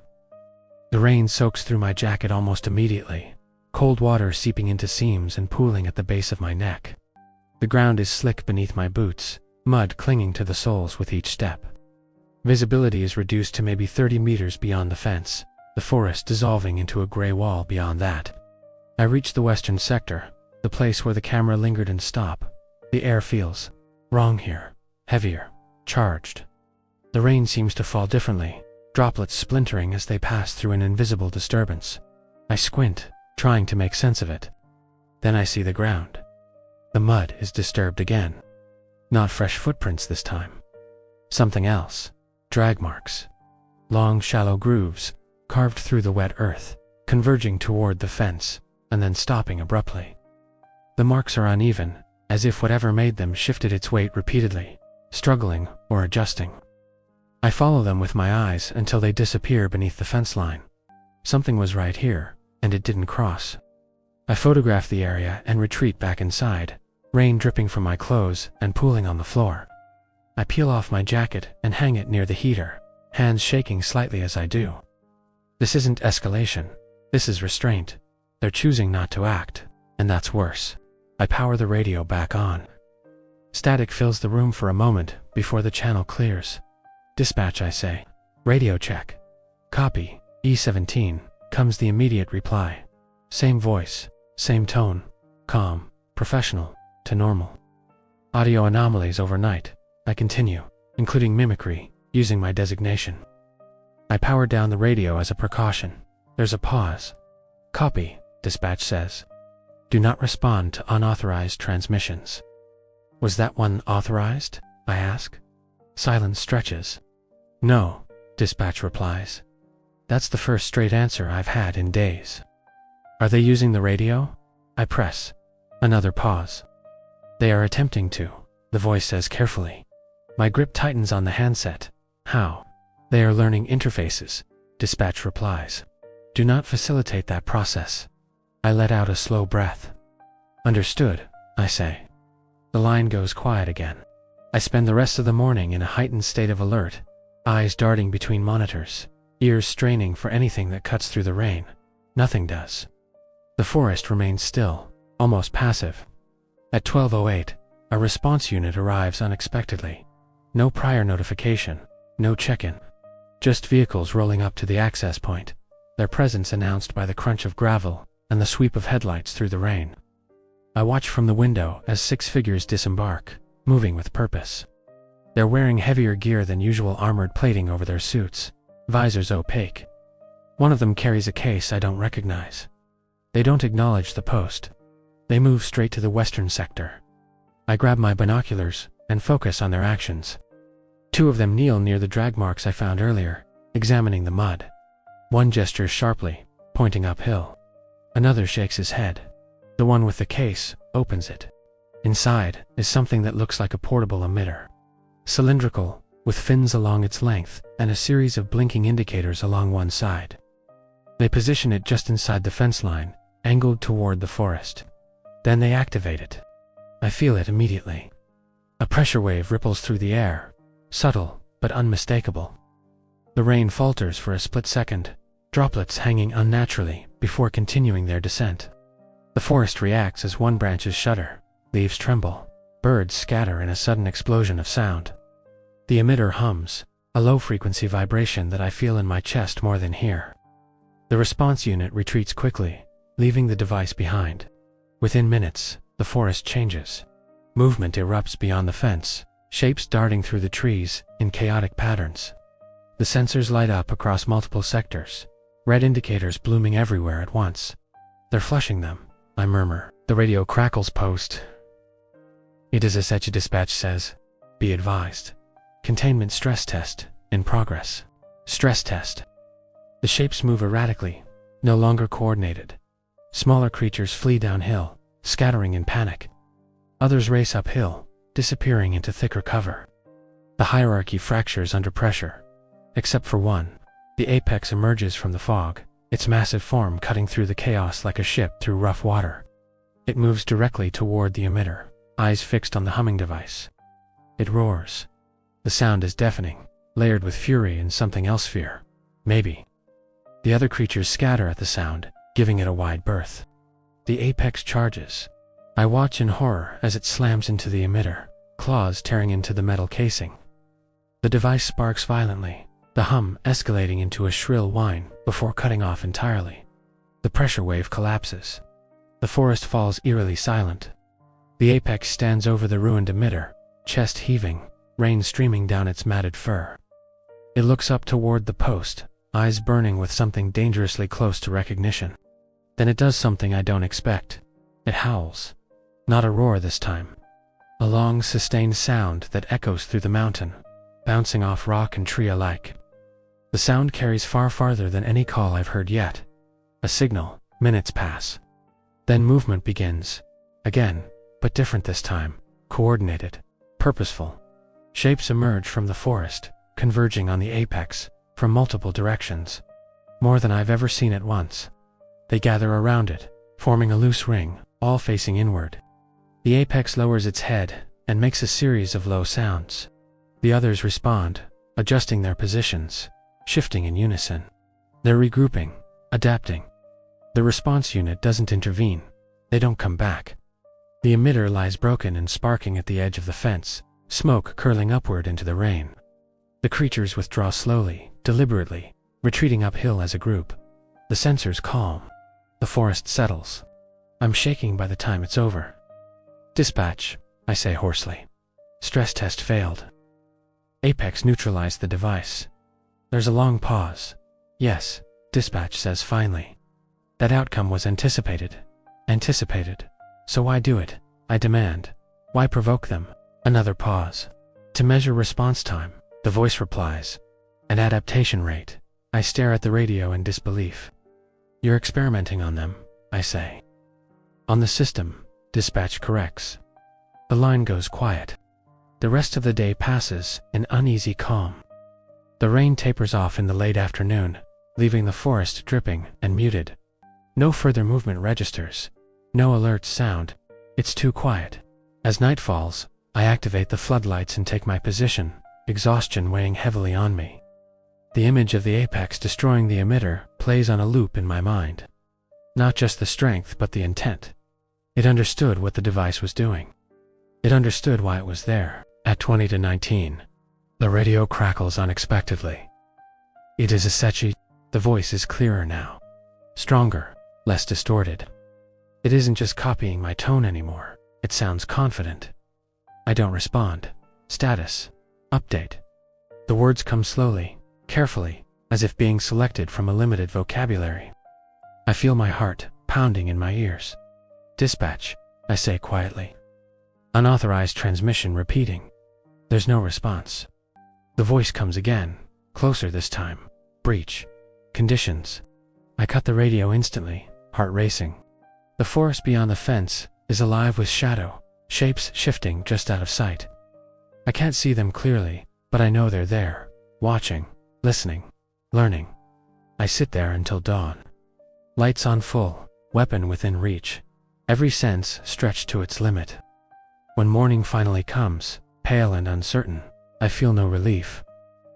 The rain soaks through my jacket almost immediately, cold water seeping into seams and pooling at the base of my neck. The ground is slick beneath my boots, mud clinging to the soles with each step. Visibility is reduced to maybe 30 meters beyond the fence, the forest dissolving into a gray wall beyond that. I reach the western sector, the place where the camera lingered and stop. The air feels wrong here, heavier, charged. The rain seems to fall differently, droplets splintering as they pass through an invisible disturbance. I squint, trying to make sense of it. Then I see the ground. The mud is disturbed again. Not fresh footprints this time. Something else. Drag marks. Long, shallow grooves, carved through the wet earth, converging toward the fence, and then stopping abruptly. The marks are uneven, as if whatever made them shifted its weight repeatedly, struggling or adjusting. I follow them with my eyes until they disappear beneath the fence line. Something was right here, and it didn't cross. I photograph the area and retreat back inside, rain dripping from my clothes and pooling on the floor. I peel off my jacket and hang it near the heater, hands shaking slightly as I do. This isn't escalation. This is restraint. They're choosing not to act, and that's worse. I power the radio back on. Static fills the room for a moment before the channel clears. Dispatch, I say. Radio check. Copy, E17, comes the immediate reply. Same voice, same tone, calm, professional, to normal. Audio anomalies overnight, I continue, including mimicry, using my designation. I power down the radio as a precaution. There's a pause. Copy, dispatch says. Do not respond to unauthorized transmissions. Was that one authorized? I ask. Silence stretches. No, dispatch replies. That's the first straight answer I've had in days. Are they using the radio? I press. Another pause. They are attempting to, the voice says carefully. My grip tightens on the handset. How? They are learning interfaces, dispatch replies. Do not facilitate that process. I let out a slow breath. Understood, I say. The line goes quiet again. I spend the rest of the morning in a heightened state of alert, eyes darting between monitors, ears straining for anything that cuts through the rain. Nothing does. The forest remains still, almost passive. At 12:08, a response unit arrives unexpectedly. No prior notification, no check-in. Just vehicles rolling up to the access point, their presence announced by the crunch of gravel and the sweep of headlights through the rain. I watch from the window as 6 figures disembark, moving with purpose. They're wearing heavier gear than usual, armored plating over their suits, visors opaque. One of them carries a case I don't recognize. They don't acknowledge the post. They move straight to the western sector. I grab my binoculars and focus on their actions. 2 of them kneel near the drag marks I found earlier, examining the mud. One gestures sharply, pointing uphill. Another shakes his head. The one with the case opens it. Inside is something that looks like a portable emitter. Cylindrical, with fins along its length and a series of blinking indicators along one side. They position it just inside the fence line, angled toward the forest. Then they activate it. I feel it immediately. A pressure wave ripples through the air, subtle but unmistakable. The rain falters for a split second, droplets hanging unnaturally before continuing their descent. The forest reacts as one branches shudder, leaves tremble, birds scatter in a sudden explosion of sound. The emitter hums, a low-frequency vibration that I feel in my chest more than hear. The response unit retreats quickly, leaving the device behind. Within minutes, the forest changes. Movement erupts beyond the fence, shapes darting through the trees in chaotic patterns. The sensors light up across multiple sectors, red indicators blooming everywhere at once. They're flushing them, I murmur. The radio crackles. Post. It is a such dispatch says. Be advised. Containment stress test, in progress. Stress test. The shapes move erratically, no longer coordinated. Smaller creatures flee downhill, scattering in panic. Others race uphill, disappearing into thicker cover. The hierarchy fractures under pressure. Except for one. The apex emerges from the fog, its massive form cutting through the chaos like a ship through rough water. It moves directly toward the emitter, eyes fixed on the humming device. It roars. The sound is deafening, layered with fury and something else, fear. Maybe. The other creatures scatter at the sound, giving it a wide berth. The apex charges. I watch in horror as it slams into the emitter, claws tearing into the metal casing. The device sparks violently, the hum escalating into a shrill whine before cutting off entirely. The pressure wave collapses. The forest falls eerily silent. The apex stands over the ruined emitter, chest heaving, rain streaming down its matted fur. It looks up toward the post, eyes burning with something dangerously close to recognition. Then it does something I don't expect. It howls. Not a roar this time. A long, sustained sound that echoes through the mountain, bouncing off rock and tree alike. The sound carries far farther than any call I've heard yet. A signal. Minutes pass. Then movement begins. Again, but different this time. Coordinated. Purposeful. Shapes emerge from the forest, converging on the apex, from multiple directions. More than I've ever seen at once. They gather around it, forming a loose ring, all facing inward. The apex lowers its head and makes a series of low sounds. The others respond, adjusting their positions, shifting in unison. They're regrouping, adapting. The response unit doesn't intervene. They don't come back. The emitter lies broken and sparking at the edge of the fence, smoke curling upward into the rain. The creatures withdraw slowly, deliberately, retreating uphill as a group. The sensors calm. The forest settles. I'm shaking by the time it's over. Dispatch, I say hoarsely. Stress test failed. Apex neutralized the device. There's a long pause. Yes, dispatch says finally. That outcome was anticipated. Anticipated. So why do it? I demand. Why provoke them? Another pause. To measure response time, the voice replies. An adaptation rate. I stare at the radio in disbelief. You're experimenting on them, I say. On the system, dispatch corrects. The line goes quiet. The rest of the day passes in uneasy calm. The rain tapers off in the late afternoon, leaving the forest dripping and muted. No further movement registers. No alerts sound. It's too quiet. As night falls, I activate the floodlights and take my position, exhaustion weighing heavily on me. The image of the apex destroying the emitter plays on a loop in my mind. Not just the strength, but the intent. It understood what the device was doing. It understood why it was there. At 20 to 19, the radio crackles unexpectedly. It is a Sechi. The voice is clearer now. Stronger, less distorted. It isn't just copying my tone anymore. It sounds confident. I don't respond. Status. Update. The words come slowly, carefully, as if being selected from a limited vocabulary. I feel my heart pounding in my ears. Dispatch, I say quietly. Unauthorized transmission repeating. There's no response. The voice comes again, closer this time. Breach. Conditions. I cut the radio instantly, heart racing. The forest beyond the fence is alive with shadow, shapes shifting just out of sight. I can't see them clearly, but I know they're there, watching, listening, learning. I sit there until dawn. Lights on full, weapon within reach. Every sense stretched to its limit. When morning finally comes, pale and uncertain, I feel no relief,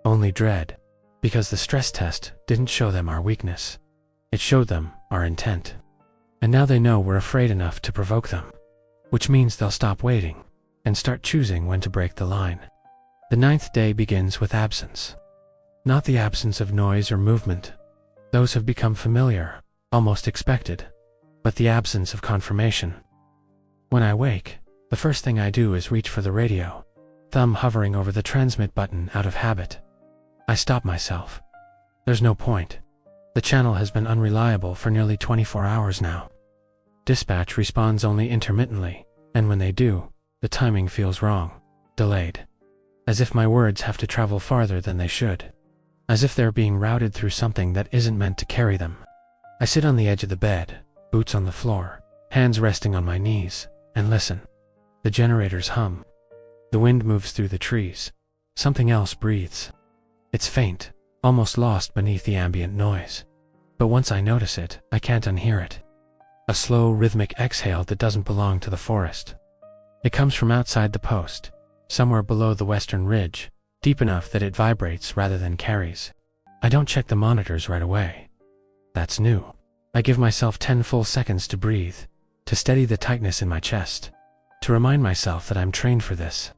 only dread, because the stress test didn't show them our weakness. It showed them our intent. And now they know we're afraid enough to provoke them, which means they'll stop waiting and start choosing when to break the line. The 9th day begins with absence. Not the absence of noise or movement. Those have become familiar, almost expected, but the absence of confirmation. When I wake, the first thing I do is reach for the radio, thumb hovering over the transmit button out of habit. I stop myself. There's no point. The channel has been unreliable for nearly 24 hours now. Dispatch responds only intermittently, and when they do, the timing feels wrong, delayed. As if my words have to travel farther than they should. As if they're being routed through something that isn't meant to carry them. I sit on the edge of the bed, boots on the floor, hands resting on my knees, and listen. The generators hum. The wind moves through the trees. Something else breathes. It's faint, almost lost beneath the ambient noise. But once I notice it, I can't unhear it. A slow, rhythmic exhale that doesn't belong to the forest. It comes from outside the post, somewhere below the western ridge, deep enough that it vibrates rather than carries. I don't check the monitors right away. That's new. I give myself 10 full seconds to breathe, to steady the tightness in my chest, to remind myself that I'm trained for this.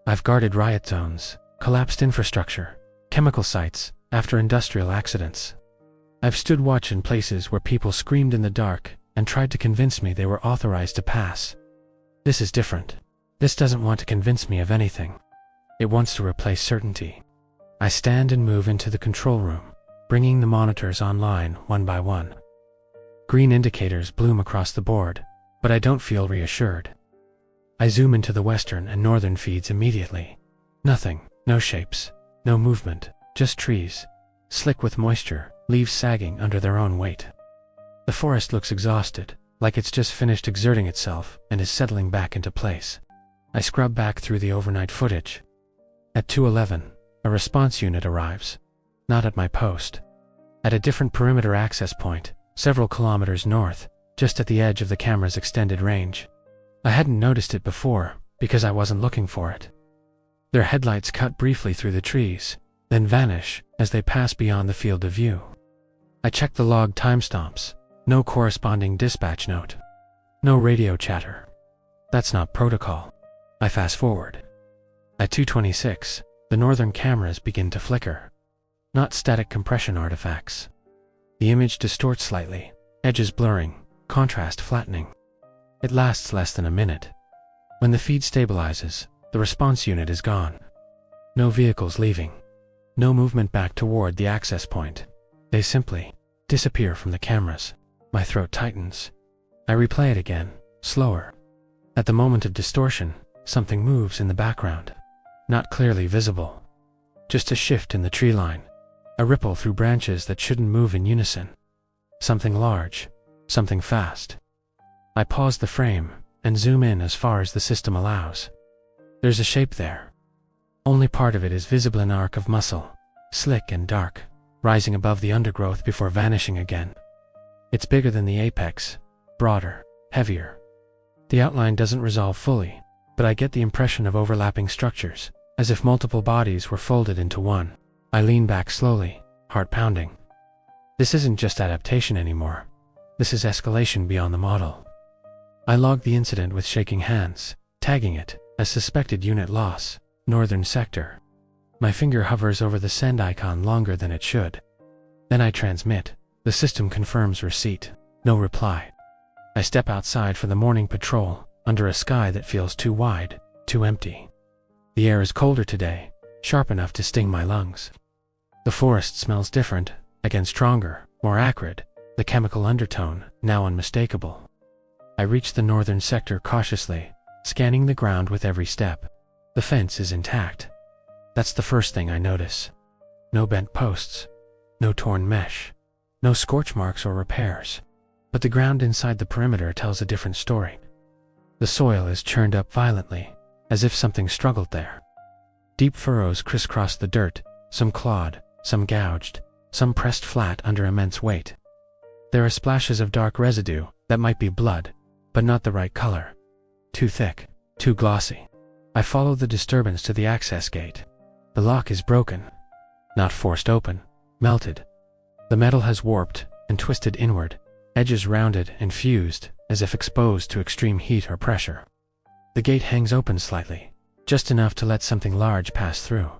I've guarded riot zones, collapsed infrastructure, chemical sites, after industrial accidents. I've stood watch in places where people screamed in the dark and tried to convince me they were authorized to pass. This is different. This doesn't want to convince me of anything. It wants to replace certainty. I stand and move into the control room, bringing the monitors online one by one. Green indicators bloom across the board, but I don't feel reassured. I zoom into the western and northern feeds immediately. Nothing, no shapes, no movement, just trees, slick with moisture, leaves sagging under their own weight. The forest looks exhausted, like it's just finished exerting itself and is settling back into place. I scrub back through the overnight footage. At 2:11, a response unit arrives. Not at my post. At a different perimeter access point, several kilometers north, just at the edge of the camera's extended range. I hadn't noticed it before, because I wasn't looking for it. Their headlights cut briefly through the trees, then vanish as they pass beyond the field of view. I check the log timestamps. No corresponding dispatch note. No radio chatter. That's not protocol. I fast forward. At 2:26, the northern cameras begin to flicker. Not static compression artifacts. The image distorts slightly, edges blurring, contrast flattening. It lasts less than a minute. When the feed stabilizes, the response unit is gone. No vehicles leaving. No movement back toward the access point. They simply disappear from the cameras. My throat tightens. I replay it again, slower. At the moment of distortion, something moves in the background. Not clearly visible. Just a shift in the tree line. A ripple through branches that shouldn't move in unison. Something large. Something fast. I pause the frame and zoom in as far as the system allows. There's a shape there. Only part of it is visible, an arc of muscle, slick and dark, rising above the undergrowth before vanishing again. It's bigger than the apex, broader, heavier. The outline doesn't resolve fully, but I get the impression of overlapping structures, as if multiple bodies were folded into one. I lean back slowly, heart pounding. This isn't just adaptation anymore. This is escalation beyond the model. I log the incident with shaking hands, tagging it as suspected unit loss, northern sector. My finger hovers over the send icon longer than it should. Then I transmit. The system confirms receipt. No reply. I step outside for the morning patrol, under a sky that feels too wide, too empty. The air is colder today, sharp enough to sting my lungs. The forest smells different, again stronger, more acrid, the chemical undertone now unmistakable. I reach the northern sector cautiously, scanning the ground with every step. The fence is intact. That's the first thing I notice. No bent posts. No torn mesh. No scorch marks or repairs. But the ground inside the perimeter tells a different story. The soil is churned up violently, as if something struggled there. Deep furrows crisscross the dirt, some clawed, some gouged, some pressed flat under immense weight. There are splashes of dark residue that might be blood, but not the right color. Too thick, too glossy. I follow the disturbance to the access gate. The lock is broken. Not forced open, melted. The metal has warped and twisted inward, edges rounded and fused as if exposed to extreme heat or pressure. The gate hangs open slightly, just enough to let something large pass through.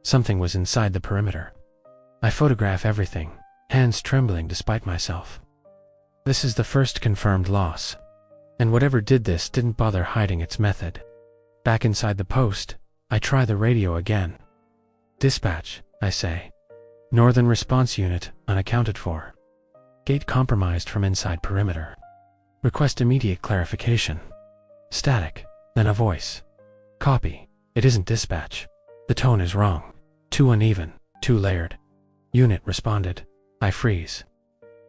Something was inside the perimeter. I photograph everything, hands trembling despite myself. This is the first confirmed loss. And whatever did this didn't bother hiding its method. Back inside the post, I try the radio again. Dispatch, I say. Northern response unit, unaccounted for. Gate compromised from inside perimeter. Request immediate clarification. Static, then a voice. Copy. It isn't dispatch. The tone is wrong. Too uneven, too layered. Unit responded. I freeze.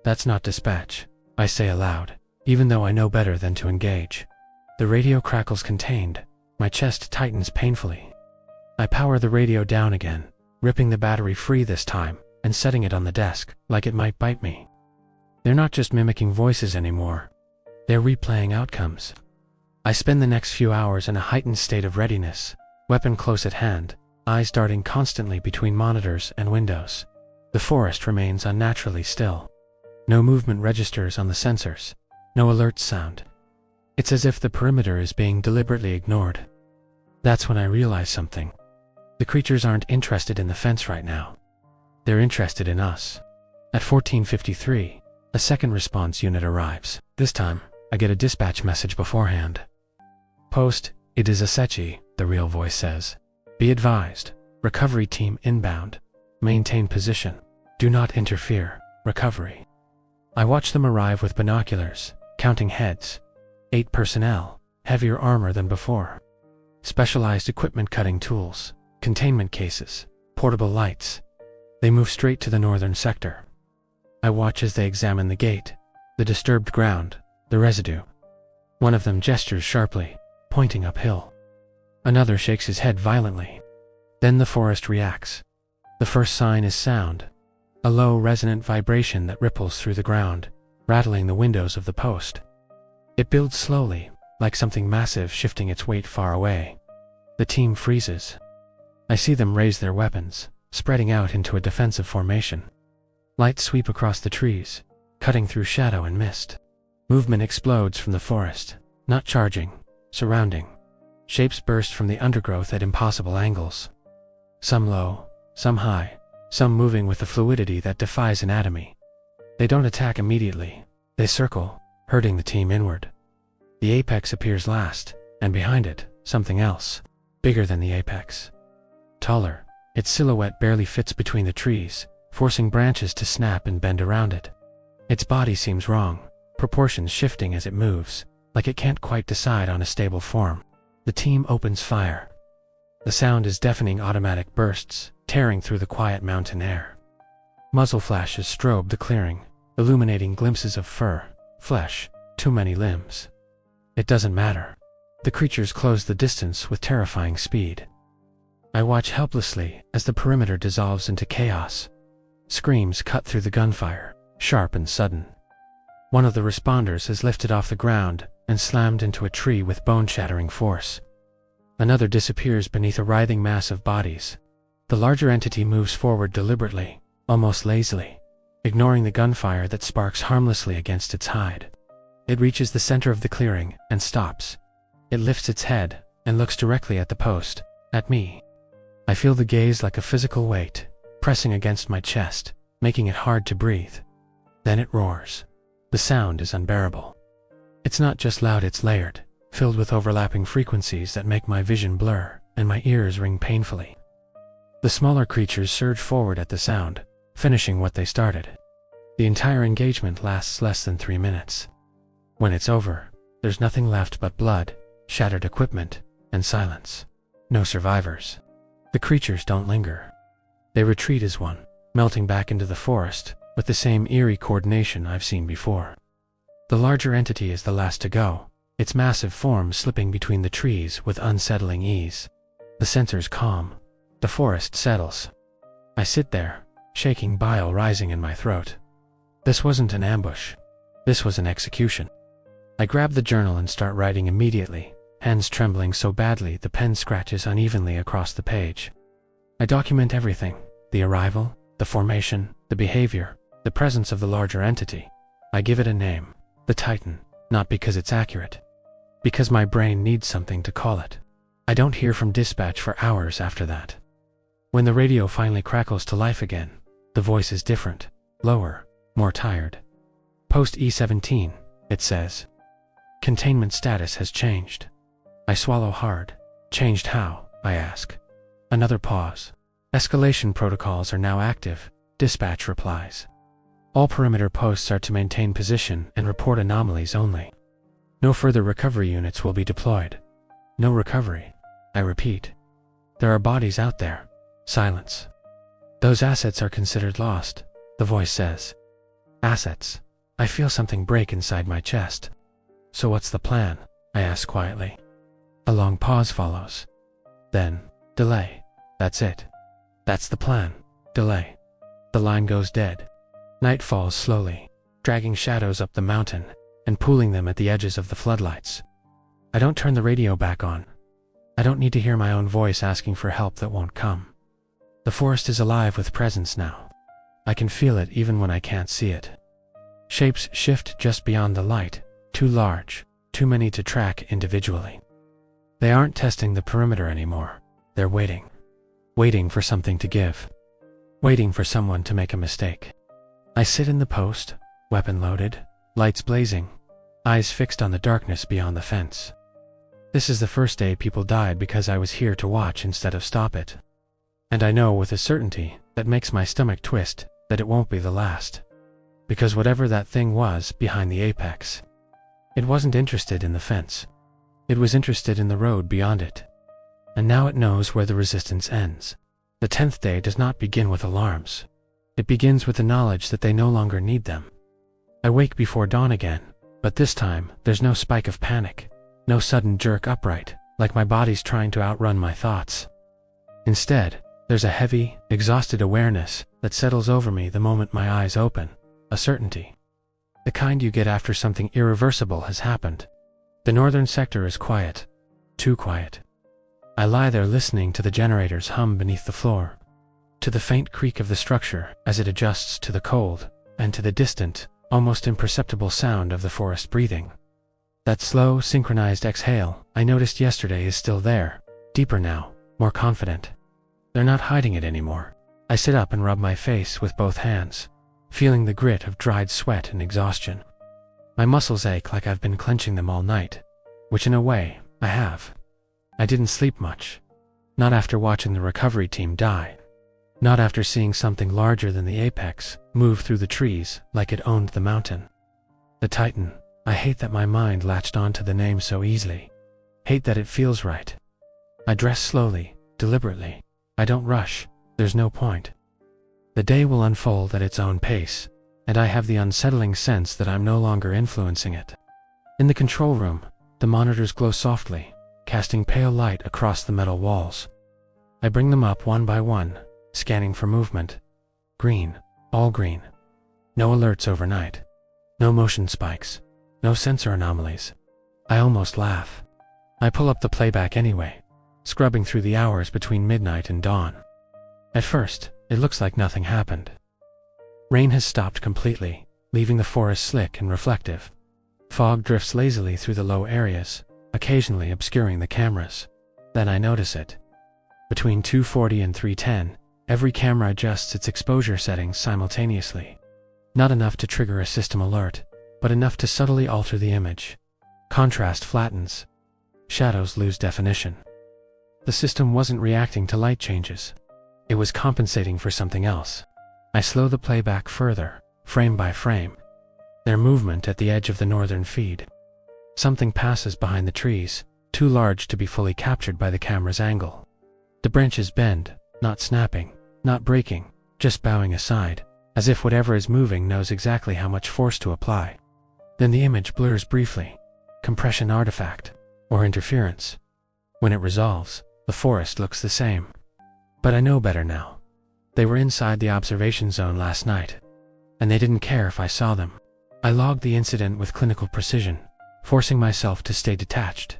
That's not dispatch, I say aloud, even though I know better than to engage. The radio crackles contained. My chest tightens painfully. I power the radio down again, ripping the battery free this time, and setting it on the desk, like it might bite me. They're not just mimicking voices anymore. They're replaying outcomes. I spend the next few hours in a heightened state of readiness, weapon close at hand, eyes darting constantly between monitors and windows. The forest remains unnaturally still. No movement registers on the sensors. No alert sound. It's as if the perimeter is being deliberately ignored. That's when I realize something. The creatures aren't interested in the fence right now. They're interested in us. At 14:53, a second response unit arrives. This time, I get a dispatch message beforehand. Post, it is Asechi, the real voice says. Be advised, recovery team inbound. Maintain position. Do not interfere. Recovery. I watch them arrive with binoculars, counting heads. 8 personnel, heavier armor than before. Specialized equipment, cutting tools, containment cases, portable lights. They move straight to the northern sector. I watch as they examine the gate, the disturbed ground, the residue. One of them gestures sharply, pointing uphill. Another shakes his head violently. Then the forest reacts. The first sign is sound. A low, resonant vibration that ripples through the ground, rattling the windows of the post. It builds slowly, like something massive shifting its weight far away. The team freezes. I see them raise their weapons, spreading out into a defensive formation. Lights sweep across the trees, cutting through shadow and mist. Movement explodes from the forest, not charging, surrounding. Shapes burst from the undergrowth at impossible angles. Some low, some high, some moving with a fluidity that defies anatomy. They don't attack immediately. They circle, herding the team inward. The apex appears last, and behind it, something else, bigger than the apex. Taller, its silhouette barely fits between the trees, forcing branches to snap and bend around it. Its body seems wrong, proportions shifting as it moves, like it can't quite decide on a stable form. The team opens fire. The sound is deafening automatic bursts, tearing through the quiet mountain air. Muzzle flashes strobe the clearing, illuminating glimpses of fur, flesh, too many limbs. It doesn't matter. The creatures close the distance with terrifying speed. I watch helplessly as the perimeter dissolves into chaos. Screams cut through the gunfire, sharp and sudden. One of the responders is lifted off the ground and slammed into a tree with bone-shattering force. Another disappears beneath a writhing mass of bodies. The larger entity moves forward deliberately, almost lazily, ignoring the gunfire that sparks harmlessly against its hide. It reaches the center of the clearing and stops. It lifts its head and looks directly at the post, at me. I feel the gaze like a physical weight, pressing against my chest, making it hard to breathe. Then it roars. The sound is unbearable. It's not just loud, it's layered, filled with overlapping frequencies that make my vision blur and my ears ring painfully. The smaller creatures surge forward at the sound, finishing what they started. The entire engagement lasts less than 3 minutes. When it's over, there's nothing left but blood, shattered equipment, and silence. No survivors. The creatures don't linger. They retreat as one, melting back into the forest with the same eerie coordination I've seen before. The larger entity is the last to go, its massive form slipping between the trees with unsettling ease. The sensors calm. The forest settles. I sit there, shaking, bile rising in my throat. This wasn't an ambush. This was an execution. I grab the journal and start writing immediately, hands trembling so badly the pen scratches unevenly across the page. I document everything: the arrival, the formation, the behavior, the presence of the larger entity. I give it a name, the Titan, not because it's accurate, because my brain needs something to call it. I don't hear from dispatch for hours after that. When the radio finally crackles to life again, the voice is different, lower, more tired. Post E17, it says. Containment status has changed. I swallow hard. Changed how? I ask. Another pause. Escalation protocols are now active, dispatch replies. All perimeter posts are to maintain position and report anomalies only. No further recovery units will be deployed. No recovery. I repeat. There are bodies out there. Silence. Those assets are considered lost, the voice says. Assets. I feel something break inside my chest. So what's the plan? I ask quietly. A long pause follows. Then, delay. That's it. That's the plan. Delay. The line goes dead. Night falls slowly, dragging shadows up the mountain and pooling them at the edges of the floodlights. I don't turn the radio back on. I don't need to hear my own voice asking for help that won't come. The forest is alive with presence now. I can feel it even when I can't see it. Shapes shift just beyond the light, too large, too many to track individually. They aren't testing the perimeter anymore. They're waiting. Waiting for something to give. Waiting for someone to make a mistake. I sit in the post, weapon loaded, lights blazing, eyes fixed on the darkness beyond the fence. This is the first day people died because I was here to watch instead of stop it. And I know with a certainty that makes my stomach twist that it won't be the last. Because whatever that thing was behind the apex, it wasn't interested in the fence. It was interested in the road beyond it. And now it knows where the resistance ends. The 10th day does not begin with alarms. It begins with the knowledge that they no longer need them. I wake before dawn again, but this time there's no spike of panic, no sudden jerk upright, like my body's trying to outrun my thoughts. Instead, there's a heavy, exhausted awareness that settles over me the moment my eyes open, a certainty. The kind you get after something irreversible has happened. The northern sector is quiet, too quiet. I lie there listening to the generators hum beneath the floor, to the faint creak of the structure as it adjusts to the cold, and to the distant, almost imperceptible sound of the forest breathing. That slow, synchronized exhale I noticed yesterday is still there, deeper now, more confident. They're not hiding it anymore. I sit up and rub my face with both hands, feeling the grit of dried sweat and exhaustion. My muscles ache like I've been clenching them all night, which in a way, I have. I didn't sleep much. Not after watching the recovery team die. Not after seeing something larger than the apex move through the trees like it owned the mountain. The Titan. I hate that my mind latched onto the name so easily. Hate that it feels right. I dress slowly, deliberately. I don't rush. There's no point. The day will unfold at its own pace, and I have the unsettling sense that I'm no longer influencing it. In the control room, the monitors glow softly, casting pale light across the metal walls. I bring them up one by one, scanning for movement. Green, all green. No alerts overnight. No motion spikes. No sensor anomalies. I almost laugh. I pull up the playback anyway, scrubbing through the hours between midnight and dawn. At first, it looks like nothing happened. Rain has stopped completely, leaving the forest slick and reflective. Fog drifts lazily through the low areas, occasionally obscuring the cameras. Then I notice it. Between 240 and 310, every camera adjusts its exposure settings simultaneously. Not enough to trigger a system alert, but enough to subtly alter the image. Contrast flattens. Shadows lose definition. The system wasn't reacting to light changes. It was compensating for something else. I slow the playback further, frame by frame. Their movement at the edge of the northern feed. Something passes behind the trees, too large to be fully captured by the camera's angle. The branches bend, not snapping, not breaking, just bowing aside, as if whatever is moving knows exactly how much force to apply. Then the image blurs briefly. Compression artifact, or interference. When it resolves, the forest looks the same. But I know better now. They were inside the observation zone last night, and they didn't care if I saw them. I logged the incident with clinical precision, forcing myself to stay detached.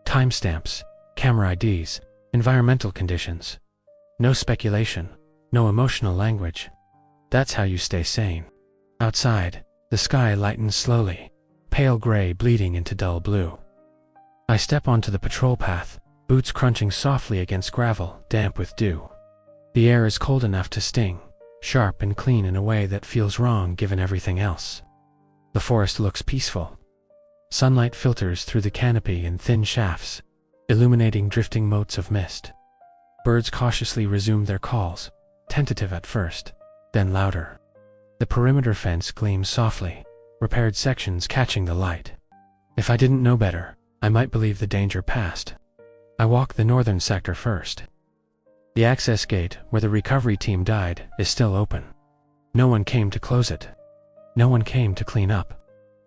Timestamps, camera IDs, environmental conditions. No speculation, no emotional language. That's how you stay sane. Outside, the sky lightens slowly, pale gray bleeding into dull blue. I step onto the patrol path, boots crunching softly against gravel, damp with dew. The air is cold enough to sting, sharp and clean in a way that feels wrong given everything else. The forest looks peaceful. Sunlight filters through the canopy in thin shafts, illuminating drifting motes of mist. Birds cautiously resume their calls, tentative at first, then louder. The perimeter fence gleams softly, repaired sections catching the light. If I didn't know better, I might believe the danger passed. I walk the northern sector first. The access gate, where the recovery team died, is still open. No one came to close it. No one came to clean up.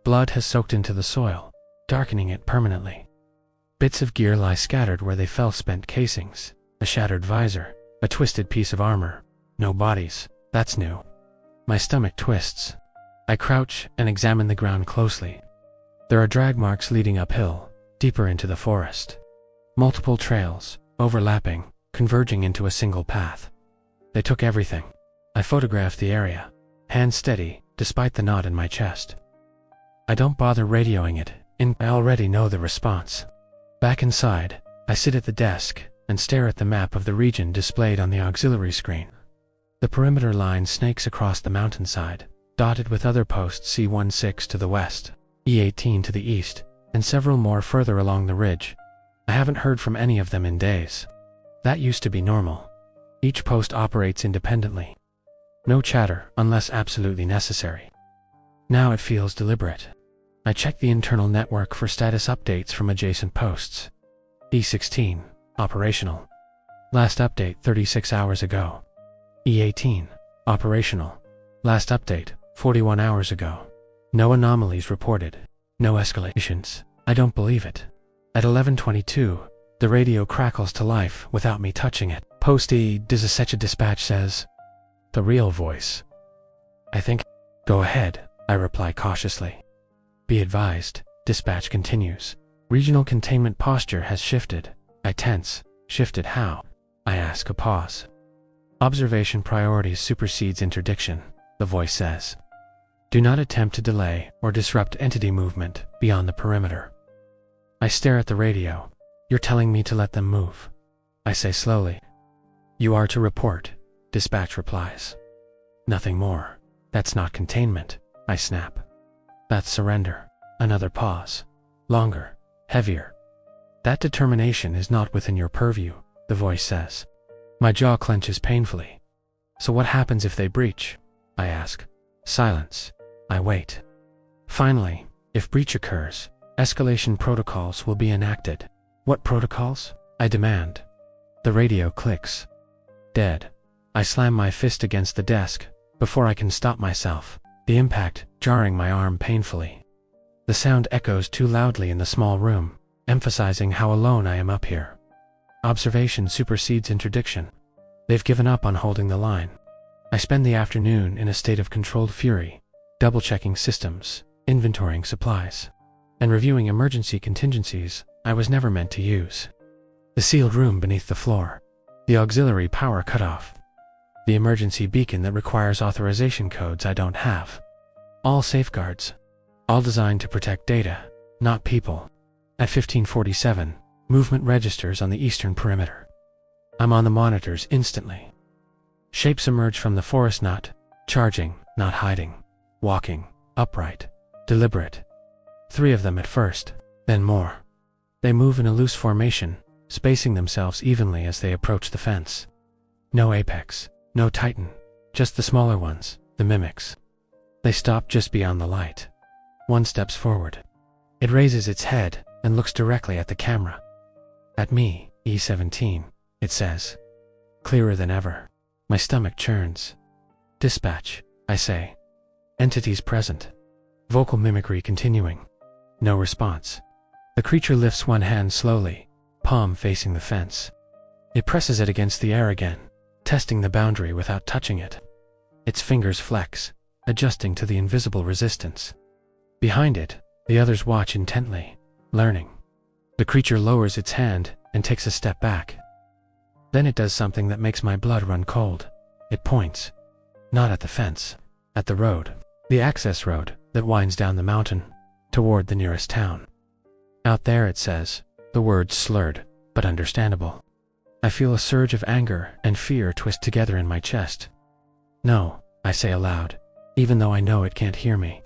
Blood has soaked into the soil, darkening it permanently. Bits of gear lie scattered where they fell, spent casings, a shattered visor, a twisted piece of armor. No bodies, that's new. My stomach twists. I crouch and examine the ground closely. There are drag marks leading uphill, deeper into the forest. Multiple trails, overlapping, converging into a single path. They took everything. I photographed the area, hand steady, despite the knot in my chest. I don't bother radioing it, I already know the response. Back inside, I sit at the desk and stare at the map of the region displayed on the auxiliary screen. The perimeter line snakes across the mountainside, dotted with other posts C-16 to the west, E-18 to the east, and several more further along the ridge. I haven't heard from any of them in days. That used to be normal. Each post operates independently. No chatter unless absolutely necessary. Now it feels deliberate. I check the internal network for status updates from adjacent posts. E-16, operational. Last update 36 hours ago. E-18, operational. Last update 41 hours ago. No anomalies reported. No escalations. I don't believe it. At 11:22, the radio crackles to life without me touching it. Post E does a such a dispatch says. The real voice. I think. Go ahead, I reply cautiously. Be advised, dispatch continues. Regional containment posture has shifted. I tense. Shifted how? I ask, a pause. Observation priorities supersedes interdiction, the voice says. Do not attempt to delay or disrupt entity movement beyond the perimeter. I stare at the radio. You're telling me to let them move. I say slowly. You are to report, dispatch replies. Nothing more. That's not containment, I snap. That's surrender. Another pause. Longer. Heavier. That determination is not within your purview, the voice says. My jaw clenches painfully. So what happens if they breach? I ask. Silence. I wait. Finally, if breach occurs, escalation protocols will be enacted. What protocols? I demand. The radio clicks. Dead. I slam my fist against the desk before I can stop myself, the impact jarring my arm painfully. The sound echoes too loudly in the small room, emphasizing how alone I am up here. Observation supersedes interdiction. They've given up on holding the line. I spend the afternoon in a state of controlled fury, double-checking systems, inventorying supplies, and reviewing emergency contingencies I was never meant to use. The sealed room beneath the floor, the auxiliary power cutoff, the emergency beacon that requires authorization codes I don't have. All safeguards, all designed to protect data, not people. At 1547, movement registers on the eastern perimeter. I'm on the monitors instantly. Shapes emerge from the forest, not charging, not hiding, walking, upright, deliberate. 3 of them at first, then more. They move in a loose formation, spacing themselves evenly as they approach the fence. No apex, no titan, just the smaller ones, the mimics. They stop just beyond the light. One steps forward. It raises its head and looks directly at the camera. At me, E17, it says. Clearer than ever. My stomach churns. Dispatch, I say. Entities present. Vocal mimicry continuing. No response. The creature lifts one hand slowly, palm facing the fence. It presses it against the air again, testing the boundary without touching it. Its fingers flex, adjusting to the invisible resistance. Behind it, the others watch intently, learning. The creature lowers its hand and takes a step back. Then it does something that makes my blood run cold. It points. Not at the fence, at the road, the access road that winds down the mountain, toward the nearest town. Out there, it says, the words slurred, but understandable. I feel a surge of anger and fear twist together in my chest. No, I say aloud, even though I know it can't hear me.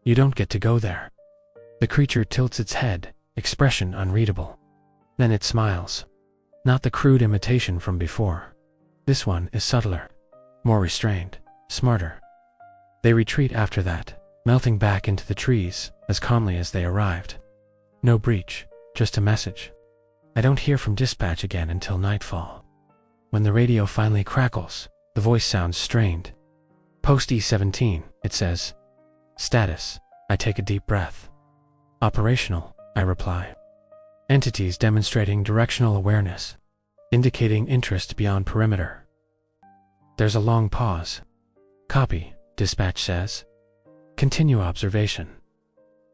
You don't get to go there. The creature tilts its head, expression unreadable. Then it smiles. Not the crude imitation from before. This one is subtler, more restrained, smarter. They retreat after that, melting back into the trees as calmly as they arrived. No breach, just a message. I don't hear from dispatch again until nightfall. When the radio finally crackles, the voice sounds strained. Post E17, it says. Status, I take a deep breath. Operational, I reply. Entities demonstrating directional awareness, indicating interest beyond perimeter. There's a long pause. Copy, dispatch says. Continue observation.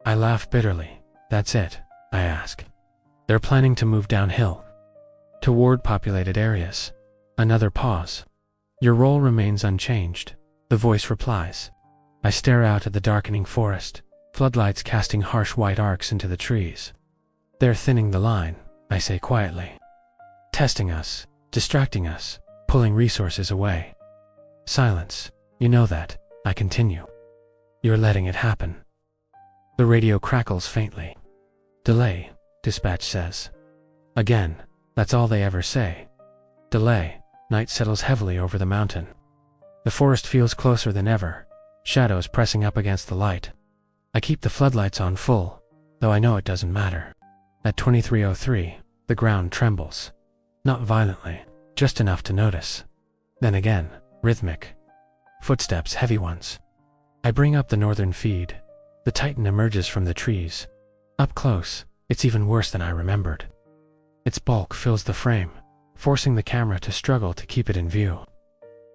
I laugh bitterly. That's it, I ask. They're planning to move downhill, toward populated areas. Another pause. Your role remains unchanged, the voice replies. I stare out at the darkening forest, floodlights casting harsh white arcs into the trees. They're thinning the line, I say quietly. Testing us, distracting us, pulling resources away. Silence. You know that, I continue. You're letting it happen. The radio crackles faintly. Delay, dispatch says. Again, that's all they ever say. Delay. Night settles heavily over the mountain. The forest feels closer than ever, shadows pressing up against the light. I keep the floodlights on full, though I know it doesn't matter. At 23:03, the ground trembles. Not violently, just enough to notice. Then again, rhythmic. Footsteps, heavy ones. I bring up the northern feed. The Titan emerges from the trees. Up close, it's even worse than I remembered. Its bulk fills the frame, forcing the camera to struggle to keep it in view.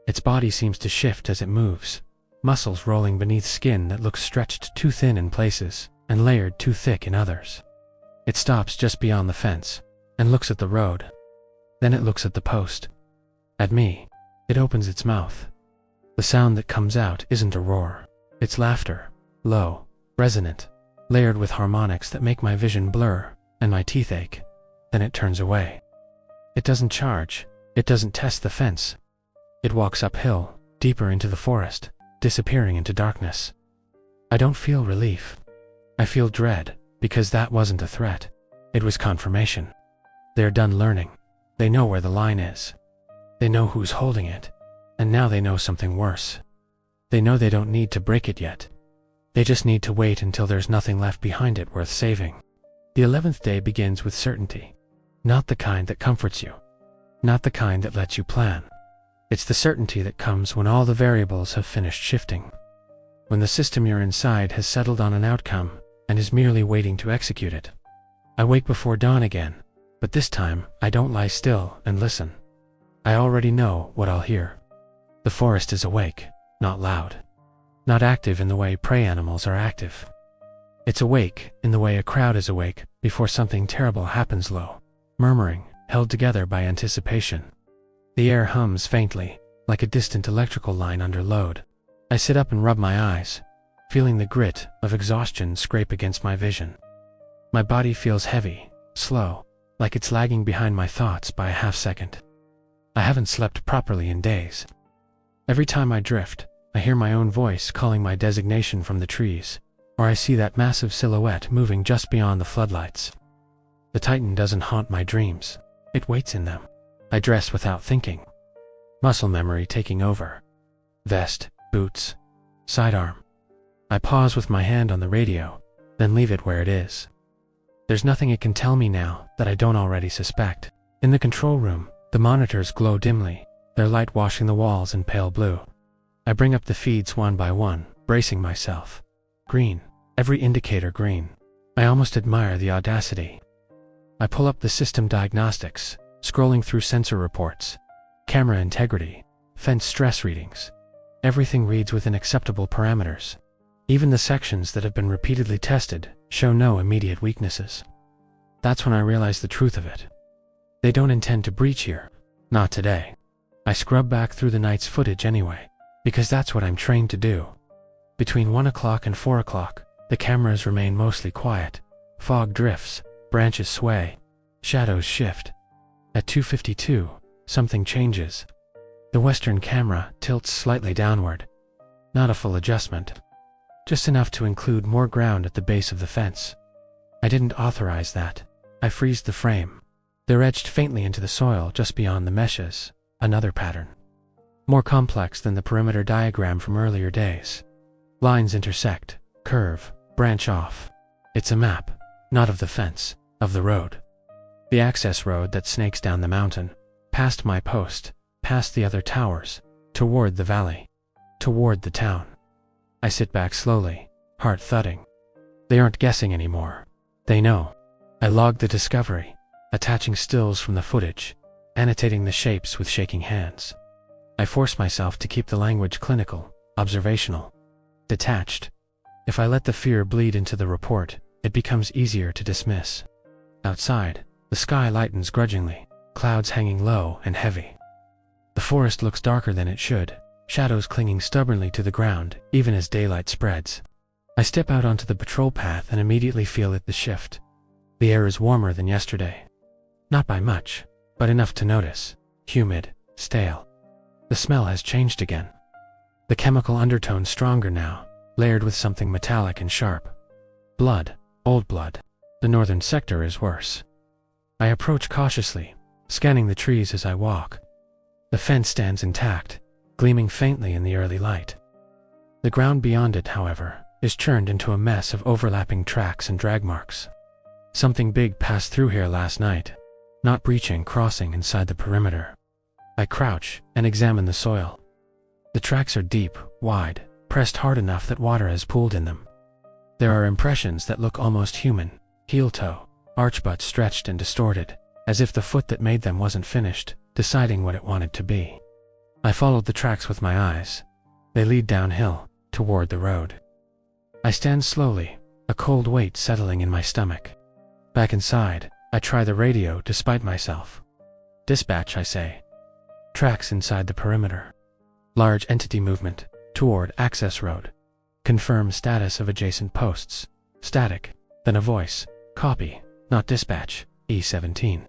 Its body seems to shift as it moves, muscles rolling beneath skin that looks stretched too thin in places and layered too thick in others. It stops just beyond the fence and looks at the road. Then it looks at the post. At me. It opens its mouth. The sound that comes out isn't a roar. It's laughter, low, resonant, layered with harmonics that make my vision blur and my teeth ache. Then it turns away. It doesn't charge. It doesn't test the fence. It walks uphill, deeper into the forest, disappearing into darkness. I don't feel relief. I feel dread, because that wasn't a threat. It was confirmation. They're done learning. They know where the line is. They know who's holding it. And now they know something worse. They know they don't need to break it yet. They just need to wait until there's nothing left behind it worth saving. The 11th day begins with certainty. Not the kind that comforts you. Not the kind that lets you plan. It's the certainty that comes when all the variables have finished shifting. When the system you're inside has settled on an outcome and is merely waiting to execute it. I wake before dawn again, but this time I don't lie still and listen. I already know what I'll hear. The forest is awake, not loud. Not active in the way prey animals are active. It's awake in the way a crowd is awake before something terrible happens, low, murmuring, held together by anticipation. The air hums faintly, like a distant electrical line under load. I sit up and rub my eyes, feeling the grit of exhaustion scrape against my vision. My body feels heavy, slow, like it's lagging behind my thoughts by a half second. I haven't slept properly in days. Every time I drift, I hear my own voice calling my designation from the trees, or I see that massive silhouette moving just beyond the floodlights. The Titan doesn't haunt my dreams. It waits in them. I dress without thinking. Muscle memory taking over. Vest, boots, sidearm. I pause with my hand on the radio, then leave it where it is. There's nothing it can tell me now that I don't already suspect. In the control room, the monitors glow dimly, their light washing the walls in pale blue. I bring up the feeds one by one, bracing myself. Green. Every indicator green. I almost admire the audacity. I pull up the system diagnostics, scrolling through sensor reports, camera integrity, fence stress readings. Everything reads within acceptable parameters. Even the sections that have been repeatedly tested show no immediate weaknesses. That's when I realize the truth of it. They don't intend to breach here. Not today. I scrub back through the night's footage anyway, because that's what I'm trained to do. Between 1 o'clock and 4 o'clock, the cameras remain mostly quiet. Fog drifts, branches sway, shadows shift. At 2:52, something changes. The western camera tilts slightly downward. Not a full adjustment. Just enough to include more ground at the base of the fence. I didn't authorize that. I freeze the frame. They're etched faintly into the soil just beyond the meshes. Another pattern. More complex than the perimeter diagram from earlier days. Lines intersect, curve, branch off. It's a map, not of the fence, of the road. The access road that snakes down the mountain, past my post, past the other towers, toward the valley, toward the town. I sit back slowly, heart thudding. They aren't guessing anymore. They know. I log the discovery, attaching stills from the footage, annotating the shapes with shaking hands. I force myself to keep the language clinical, observational, detached. If I let the fear bleed into the report, it becomes easier to dismiss. Outside, the sky lightens grudgingly, clouds hanging low and heavy. The forest looks darker than it should, shadows clinging stubbornly to the ground even as daylight spreads. I step out onto the patrol path and immediately feel it the shift. The air is warmer than yesterday. Not by much, but enough to notice. Humid, stale. The smell has changed again. The chemical undertone stronger now, layered with something metallic and sharp. Blood, old blood. The northern sector is worse. I approach cautiously, scanning the trees as I walk. The fence stands intact, gleaming faintly in the early light. The ground beyond it, however, is churned into a mess of overlapping tracks and drag marks. Something big passed through here last night, not breaching, crossing inside the perimeter. I crouch and examine the soil. The tracks are deep, wide, pressed hard enough that water has pooled in them. There are impressions that look almost human, heel-toe, archbutt stretched and distorted, as if the foot that made them wasn't finished, deciding what it wanted to be. I followed the tracks with my eyes. They lead downhill, toward the road. I stand slowly, a cold weight settling in my stomach. Back inside, I try the radio despite myself. Dispatch, I say. Tracks inside the perimeter. Large entity movement, toward access road. Confirm status of adjacent posts. Static. Then a voice. Copy, not dispatch, E17.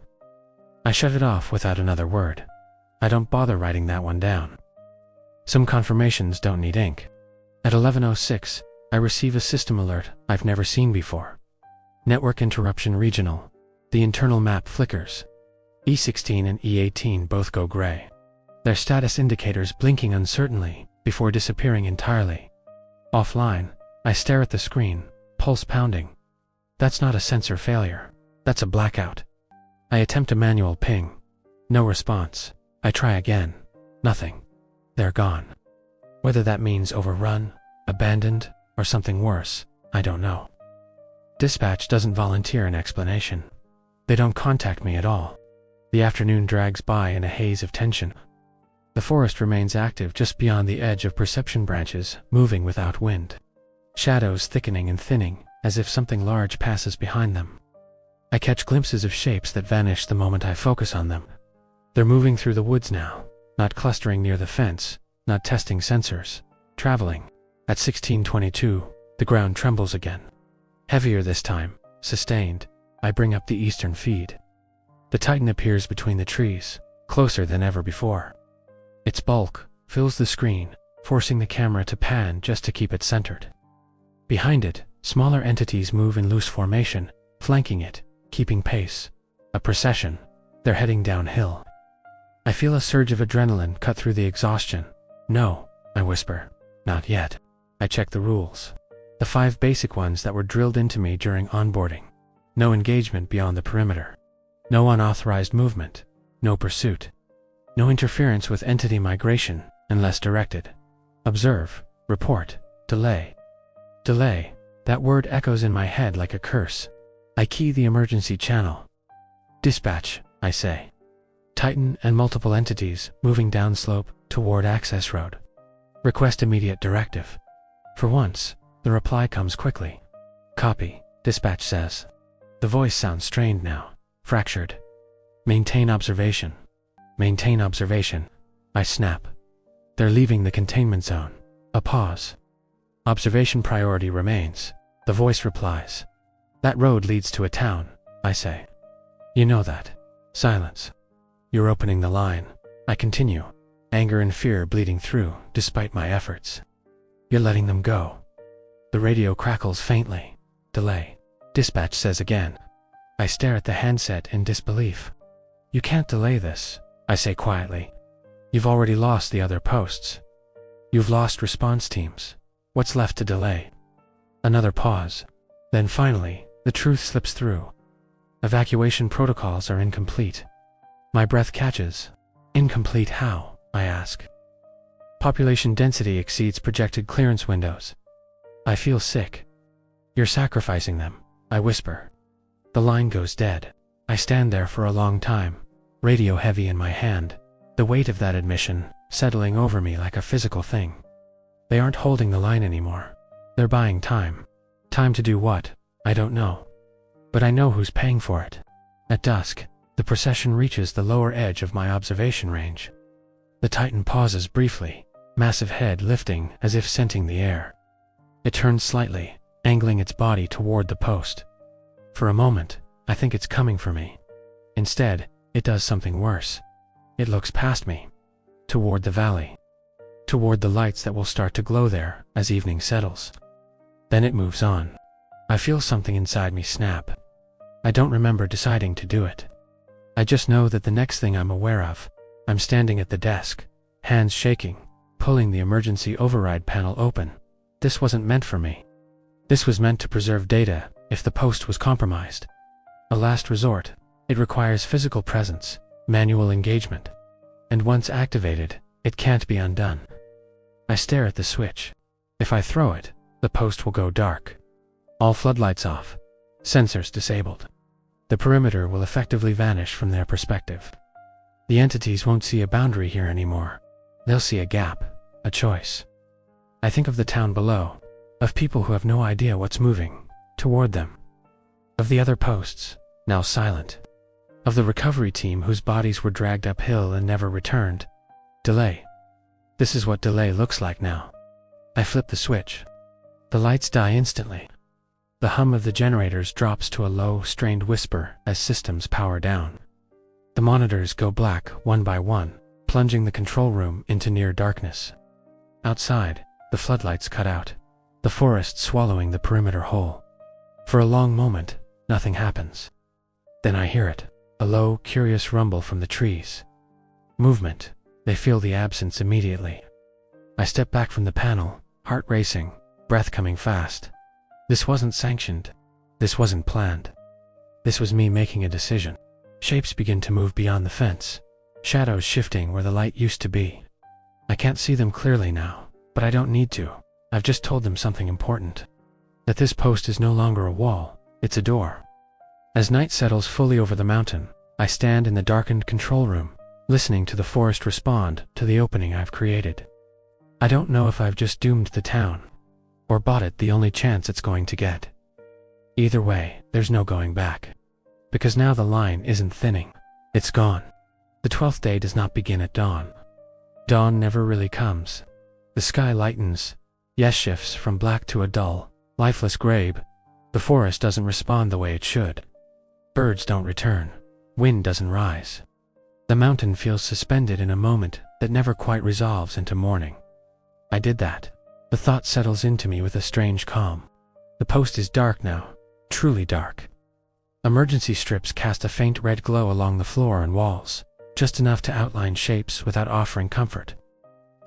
I shut it off without another word. I don't bother writing that one down. Some confirmations don't need ink. At 11:06, I receive a system alert I've never seen before. Network interruption regional. The internal map flickers. E16 and E18 both go gray, their status indicators blinking uncertainly before disappearing entirely. Offline, I stare at the screen, pulse pounding. That's not a sensor failure. That's a blackout. I attempt a manual ping. No response. I try again. Nothing. They're gone. Whether that means overrun, abandoned, or something worse, I don't know. Dispatch doesn't volunteer an explanation. They don't contact me at all. The afternoon drags by in a haze of tension. The forest remains active just beyond the edge of perception branches, moving without wind. Shadows thickening and thinning, as if something large passes behind them. I catch glimpses of shapes that vanish the moment I focus on them. They're moving through the woods now, not clustering near the fence, not testing sensors, traveling. At 1622, the ground trembles again. Heavier this time, sustained. I bring up the eastern feed. The Titan appears between the trees, closer than ever before. Its bulk fills the screen, forcing the camera to pan just to keep it centered. Behind it, smaller entities move in loose formation, flanking it, keeping pace. A procession. They're heading downhill. I feel a surge of adrenaline cut through the exhaustion. No, I whisper. Not yet. I check the rules. The 5 basic ones that were drilled into me during onboarding. No engagement beyond the perimeter. No unauthorized movement. No pursuit. No interference with entity migration, unless directed. Observe. Report. Delay. Delay. That word echoes in my head like a curse. I key the emergency channel. Dispatch, I say. Titan and multiple entities moving downslope toward access road. Request immediate directive. For once, the reply comes quickly. Copy, dispatch says. The voice sounds strained now, fractured. Maintain observation. Maintain observation. I snap. They're leaving the containment zone. A pause. Observation priority remains. The voice replies. That road leads to a town, I say. You know that. Silence. You're opening the line. I continue, anger and fear bleeding through despite my efforts. You're letting them go. The radio crackles faintly. Delay. Dispatch says again. I stare at the handset in disbelief. You can't delay this, I say quietly. You've already lost the other posts. You've lost response teams. What's left to delay? Another pause. Then finally, the truth slips through. Evacuation protocols are incomplete. My breath catches. Incomplete how? I ask. Population density exceeds projected clearance windows. I feel sick. You're sacrificing them, I whisper. The line goes dead. I stand there for a long time, radio heavy in my hand, the weight of that admission settling over me like a physical thing. They aren't holding the line anymore. They're buying time. Time to do what? I don't know. But I know who's paying for it. At dusk, the procession reaches the lower edge of my observation range. The Titan pauses briefly, massive head lifting as if scenting the air. It turns slightly, angling its body toward the post. For a moment, I think it's coming for me. Instead, it does something worse. It looks past me, toward the valley, toward the lights that will start to glow there as evening settles. Then it moves on. I feel something inside me snap. I don't remember deciding to do it. I just know that the next thing I'm aware of, I'm standing at the desk, hands shaking, pulling the emergency override panel open. This wasn't meant for me. This was meant to preserve data if the post was compromised. A last resort. It requires physical presence, manual engagement. And once activated, it can't be undone. I stare at the switch. If I throw it, the post will go dark. All floodlights off. Sensors disabled. The perimeter will effectively vanish from their perspective. The entities won't see a boundary here anymore. They'll see a gap, a choice. I think of the town below, of people who have no idea what's moving toward them, of the other posts, now silent, of the recovery team whose bodies were dragged uphill and never returned. Delay. This is what delay looks like now. I flip the switch. The lights die instantly. The hum of the generators drops to a low, strained whisper as systems power down. The monitors go black one by one, plunging the control room into near darkness. Outside, the floodlights cut out, the forest swallowing the perimeter whole. For a long moment, nothing happens. Then I hear it, a low, curious rumble from the trees. Movement. They feel the absence immediately. I step back from the panel, heart racing, breath coming fast. This wasn't sanctioned. This wasn't planned. This was me making a decision. Shapes begin to move beyond the fence, shadows shifting where the light used to be. I can't see them clearly now, but I don't need to. I've just told them something important. That this post is no longer a wall, it's a door. As night settles fully over the mountain, I stand in the darkened control room, listening to the forest respond to the opening I've created. I don't know if I've just doomed the town, or bought it the only chance it's going to get. Either way, there's no going back. Because now the line isn't thinning. It's gone. The 12th day does not begin at dawn. Dawn never really comes. The sky lightens, yes, shifts from black to a dull, lifeless gray. The forest doesn't respond the way it should. Birds don't return. Wind doesn't rise. The mountain feels suspended in a moment that never quite resolves into morning. I did that. The thought settles into me with a strange calm. The post is dark now, truly dark. Emergency strips cast a faint red glow along the floor and walls, just enough to outline shapes without offering comfort.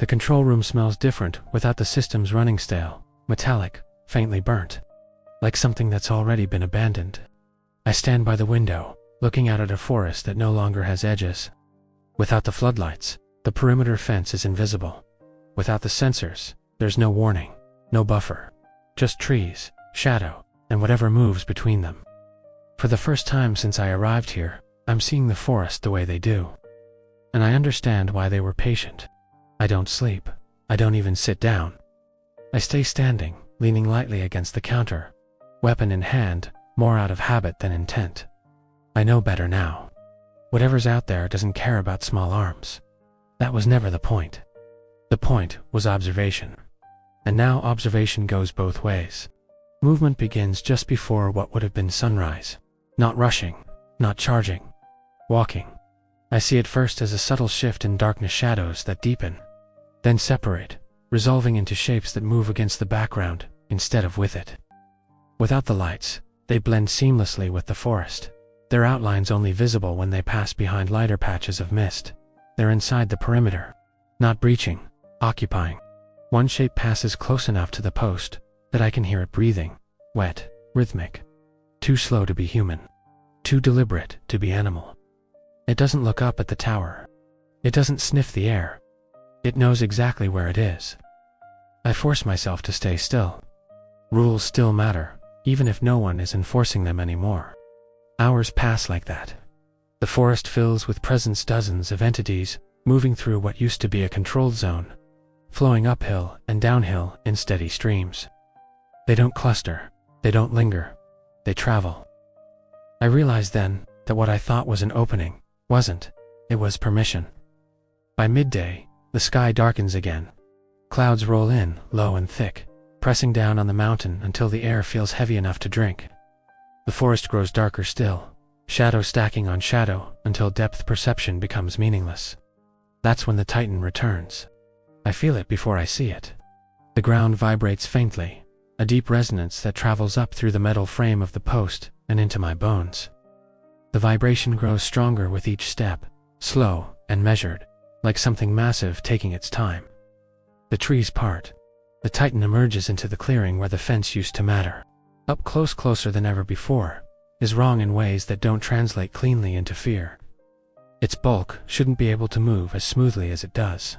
The control room smells different without the systems running stale, metallic, faintly burnt, like something that's already been abandoned. I stand by the window, looking out at a forest that no longer has edges. Without the floodlights, the perimeter fence is invisible. Without the sensors, there's no warning, no buffer, just trees, shadow, and whatever moves between them. For the first time since I arrived here, I'm seeing the forest the way they do. And I understand why they were patient. I don't sleep. I don't even sit down. I stay standing, leaning lightly against the counter, weapon in hand, more out of habit than intent. I know better now. Whatever's out there doesn't care about small arms. That was never the point. The point was observation. And now observation goes both ways. Movement begins just before what would have been sunrise. Not rushing, not charging, walking. I see it first as a subtle shift in darkness, shadows that deepen, then separate, resolving into shapes that move against the background instead of with it. Without the lights, they blend seamlessly with the forest. Their outlines only visible when they pass behind lighter patches of mist. They're inside the perimeter, not breaching, occupying. One shape passes close enough to the post that I can hear it breathing, wet, rhythmic. Too slow to be human. Too deliberate to be animal. It doesn't look up at the tower. It doesn't sniff the air. It knows exactly where it is. I force myself to stay still. Rules still matter, even if no one is enforcing them anymore. Hours pass like that. The forest fills with presence, dozens of entities moving through what used to be a controlled zone, flowing uphill and downhill in steady streams. They don't cluster. They don't linger. They travel. I realized then that what I thought was an opening wasn't. It was permission. By midday, the sky darkens again. Clouds roll in, low and thick, pressing down on the mountain until the air feels heavy enough to drink. The forest grows darker still, shadow stacking on shadow until depth perception becomes meaningless. That's when the Titan returns. I feel it before I see it. The ground vibrates faintly, a deep resonance that travels up through the metal frame of the post and into my bones. The vibration grows stronger with each step, slow and measured, like something massive taking its time. The trees part. The Titan emerges into the clearing where the fence used to matter. Up close, closer than ever before, is wrong in ways that don't translate cleanly into fear. Its bulk shouldn't be able to move as smoothly as it does.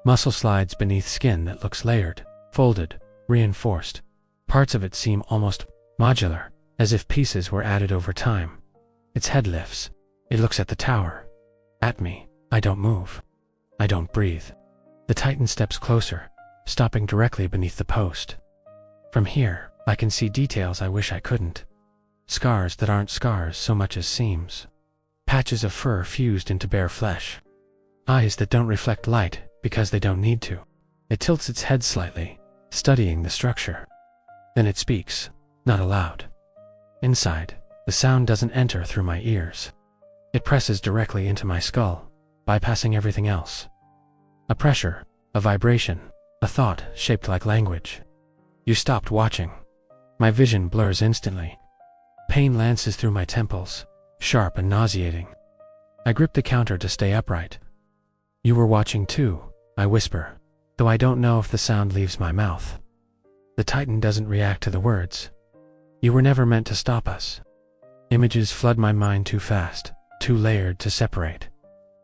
Muscle slides beneath skin that looks layered, folded, reinforced. Parts of it seem almost modular, as if pieces were added over time. Its head lifts. It looks at the tower. At me. I don't move. I don't breathe. The Titan steps closer, stopping directly beneath the post. From here, I can see details I wish I couldn't. Scars that aren't scars so much as seams. Patches of fur fused into bare flesh. Eyes that don't reflect light because they don't need to. It tilts its head slightly, studying the structure. Then it speaks, not aloud. Inside, the sound doesn't enter through my ears. It presses directly into my skull, bypassing everything else. A pressure, a vibration, a thought shaped like language. You stopped watching. My vision blurs instantly. Pain lances through my temples, sharp and nauseating. I grip the counter to stay upright. "You were watching too," I whisper, though I don't know if the sound leaves my mouth. The Titan doesn't react to the words. "You were never meant to stop us." Images flood my mind too fast, too layered to separate.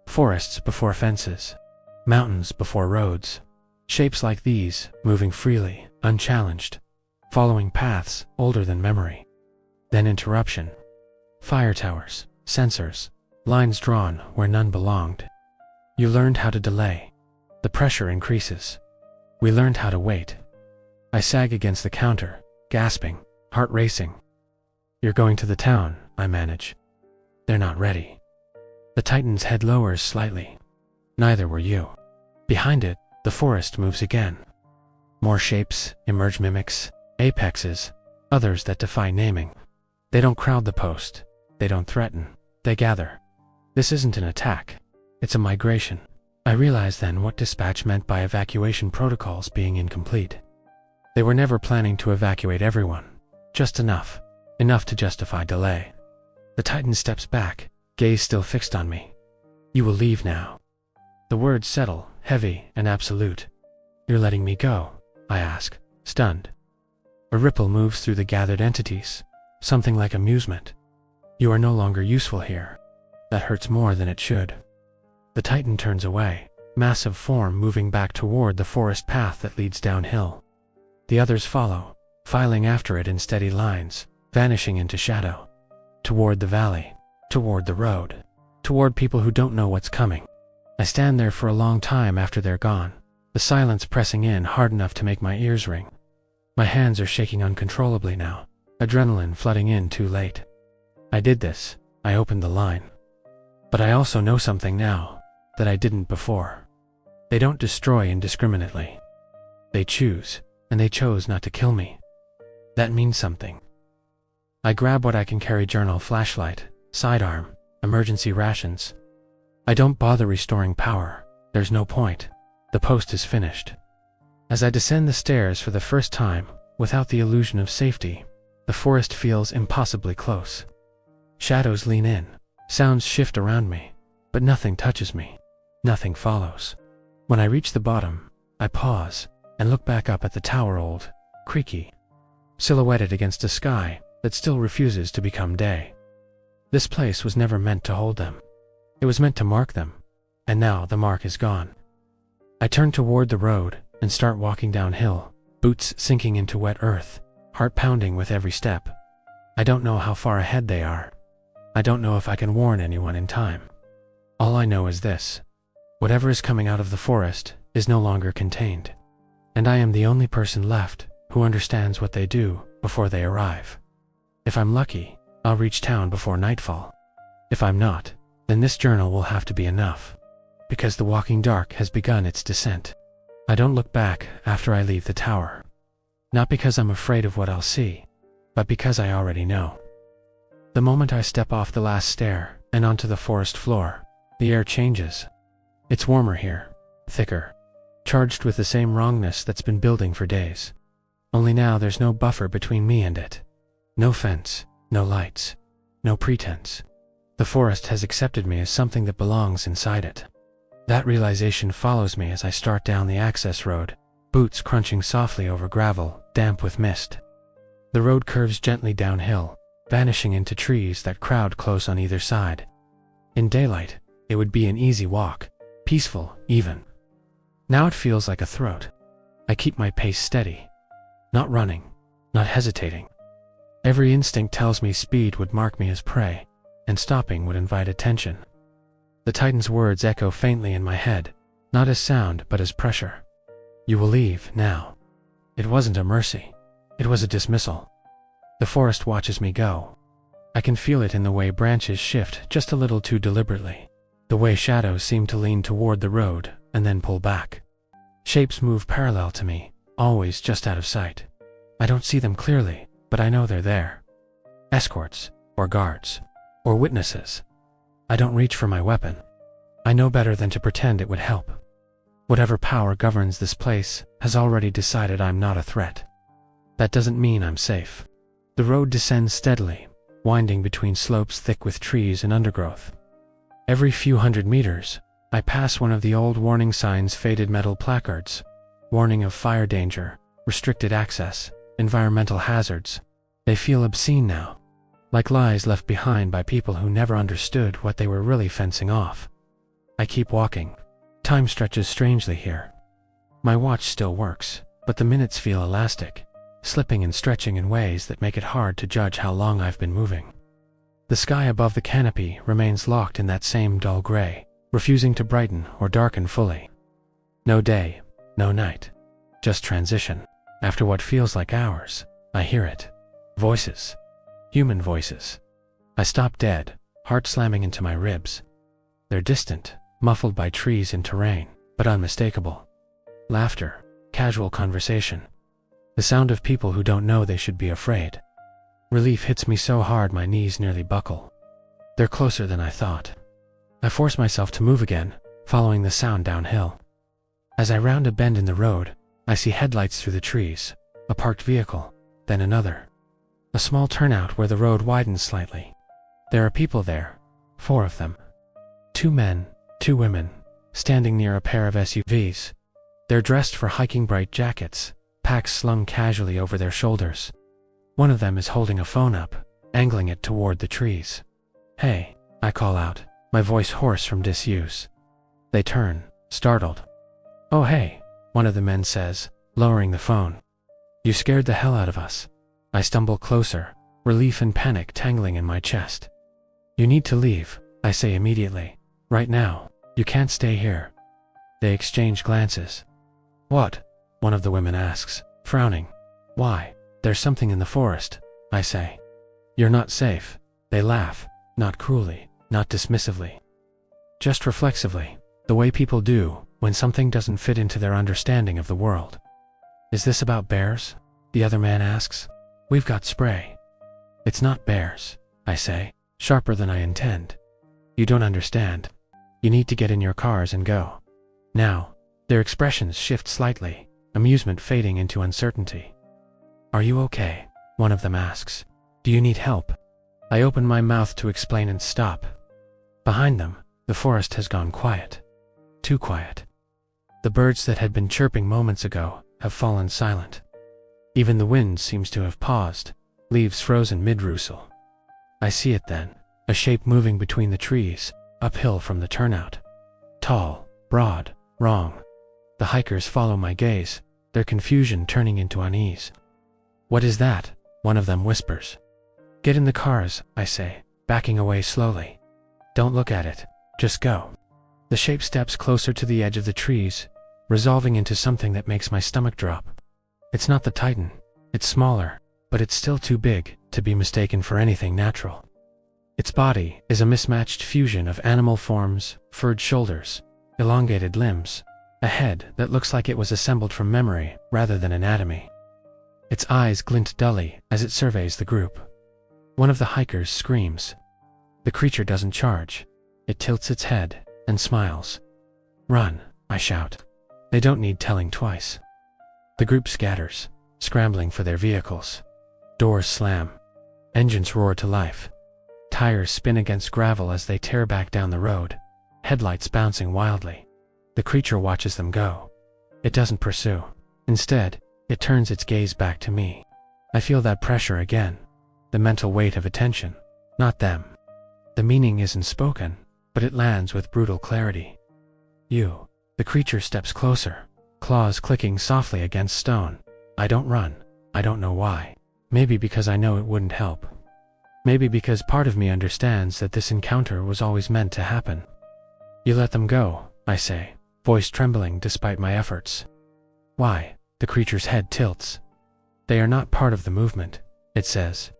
Forests before fences, mountains before roads. Shapes like these, moving freely, unchallenged, following paths older than memory. Then interruption. Fire towers, sensors, lines drawn where none belonged. You learned how to delay. The pressure increases. We learned how to wait. I sag against the counter, gasping, heart racing. "You're going to the town," I manage. "They're not ready." The Titan's head lowers slightly. "Neither were you." Behind it, the forest moves again. More shapes, emerge mimics, apexes, others that defy naming. They don't crowd the post. They don't threaten. They gather. This isn't an attack. It's a migration. I realize then what dispatch meant by evacuation protocols being incomplete. They were never planning to evacuate everyone. Just enough. Enough to justify delay. The Titan steps back, gaze still fixed on me. "You will leave now." The words settle, heavy and absolute. "You're letting me go?" I ask, stunned. A ripple moves through the gathered entities, something like amusement. "You are no longer useful here." That hurts more than it should. The Titan turns away, massive form moving back toward the forest path that leads downhill. The others follow, filing after it in steady lines, vanishing into shadow. Toward the valley, toward the road, toward people who don't know what's coming. I stand there for a long time after they're gone, the silence pressing in hard enough to make my ears ring. My hands are shaking uncontrollably now, adrenaline flooding in too late. I did this. I opened the line. But I also know something now that I didn't before. They don't destroy indiscriminately. They choose, and they chose not to kill me. That means something. I grab what I can carry: journal, flashlight, sidearm, emergency rations. I don't bother restoring power. There's no point. The post is finished. As I descend the stairs for the first time, without the illusion of safety, the forest feels impossibly close. Shadows lean in, sounds shift around me, but nothing touches me. Nothing follows. When I reach the bottom, I pause and look back up at the tower, old, creaky, silhouetted against a sky that still refuses to become day. This place was never meant to hold them. It was meant to mark them, and now the mark is gone. I turn toward the road and start walking downhill, boots sinking into wet earth, heart pounding with every step. I don't know how far ahead they are. I don't know if I can warn anyone in time. All I know is this: whatever is coming out of the forest is no longer contained, and I am the only person left who understands what they do before they arrive. If I'm lucky, I'll reach town before nightfall. If I'm not, then this journal will have to be enough, because the walking dark has begun its descent. I don't look back after I leave the tower. Not because I'm afraid of what I'll see, but because I already know. The moment I step off the last stair and onto the forest floor, the air changes. It's warmer here, thicker, charged with the same wrongness that's been building for days. Only now there's no buffer between me and it. No fence, no lights, no pretense. The forest has accepted me as something that belongs inside it. That realization follows me as I start down the access road, boots crunching softly over gravel, damp with mist. The road curves gently downhill, vanishing into trees that crowd close on either side. In daylight, it would be an easy walk, peaceful, even. Now it feels like a throat. I keep my pace steady. Not running, not hesitating. Every instinct tells me speed would mark me as prey, and stopping would invite attention. The Titan's words echo faintly in my head, not as sound but as pressure. "You will leave now." It wasn't a mercy. It was a dismissal. The forest watches me go. I can feel it in the way branches shift just a little too deliberately, the way shadows seem to lean toward the road and then pull back. Shapes move parallel to me, always just out of sight. I don't see them clearly, but I know they're there. Escorts, or guards, or witnesses. I don't reach for my weapon. I know better than to pretend it would help. Whatever power governs this place has already decided I'm not a threat. That doesn't mean I'm safe. The road descends steadily, winding between slopes thick with trees and undergrowth. Every few hundred meters, I pass one of the old warning signs' faded metal placards, warning of fire danger, restricted access, environmental hazards. They feel obscene now, like lies left behind by people who never understood what they were really fencing off. I keep walking. Time stretches strangely here. My watch still works, but the minutes feel elastic, slipping and stretching in ways that make it hard to judge how long I've been moving. The sky above the canopy remains locked in that same dull gray, refusing to brighten or darken fully. No day, no night, just transition. After what feels like hours, I hear it. Voices. Human voices. I stop dead, heart slamming into my ribs. They're distant, muffled by trees and terrain, but unmistakable. Laughter, casual conversation. The sound of people who don't know they should be afraid. Relief hits me so hard my knees nearly buckle. They're closer than I thought. I force myself to move again, following the sound downhill. As I round a bend in the road, I see headlights through the trees, a parked vehicle, then another. A small turnout where the road widens slightly. There are people there, 4 of them. 2 men, 2 women, standing near a pair of SUVs. They're dressed for hiking, bright jackets, packs slung casually over their shoulders. One of them is holding a phone up, angling it toward the trees. "Hey," I call out, my voice hoarse from disuse. They turn, startled. "Oh hey," one of the men says, lowering the phone. "You scared the hell out of us." I stumble closer, relief and panic tangling in my chest. "You need to leave," I say immediately. "Right now. You can't stay here." They exchange glances. "What?" one of the women asks, frowning. "Why? There's something in the forest," I say. "You're not safe." They laugh, not cruelly, not dismissively. Just reflexively, the way people do when something doesn't fit into their understanding of the world. "Is this about bears?" the other man asks. "We've got spray." "It's not bears," I say, sharper than I intend. "You don't understand. You need to get in your cars and go. Now." Their expressions shift slightly, amusement fading into uncertainty. "Are you okay?" one of them asks. "Do you need help?" I open my mouth to explain and stop. Behind them, the forest has gone quiet. Too quiet. The birds that had been chirping moments ago have fallen silent. Even the wind seems to have paused, leaves frozen mid-rustle. I see it then, a shape moving between the trees, uphill from the turnout. Tall, broad, wrong. The hikers follow my gaze, their confusion turning into unease. "What is that?" one of them whispers. "Get in the cars," I say, backing away slowly. "Don't look at it, just go." The shape steps closer to the edge of the trees, resolving into something that makes my stomach drop. It's not the Titan, it's smaller, but it's still too big to be mistaken for anything natural. Its body is a mismatched fusion of animal forms, furred shoulders, elongated limbs, a head that looks like it was assembled from memory rather than anatomy. Its eyes glint dully as it surveys the group. One of the hikers screams. The creature doesn't charge. It tilts its head and smiles. "Run," I shout. They don't need telling twice. The group scatters, scrambling for their vehicles. Doors slam. Engines roar to life. Tires spin against gravel as they tear back down the road, headlights bouncing wildly. The creature watches them go. It doesn't pursue. Instead, it turns its gaze back to me. I feel that pressure again, the mental weight of attention, not them. The meaning isn't spoken, but it lands with brutal clarity. "You." The creature steps closer, claws clicking softly against stone. I don't run. I don't know why. Maybe because I know it wouldn't help. Maybe because part of me understands that this encounter was always meant to happen. "You let them go," I say, voice trembling despite my efforts. "Why?" The creature's head tilts. "They are not part of the movement," it says.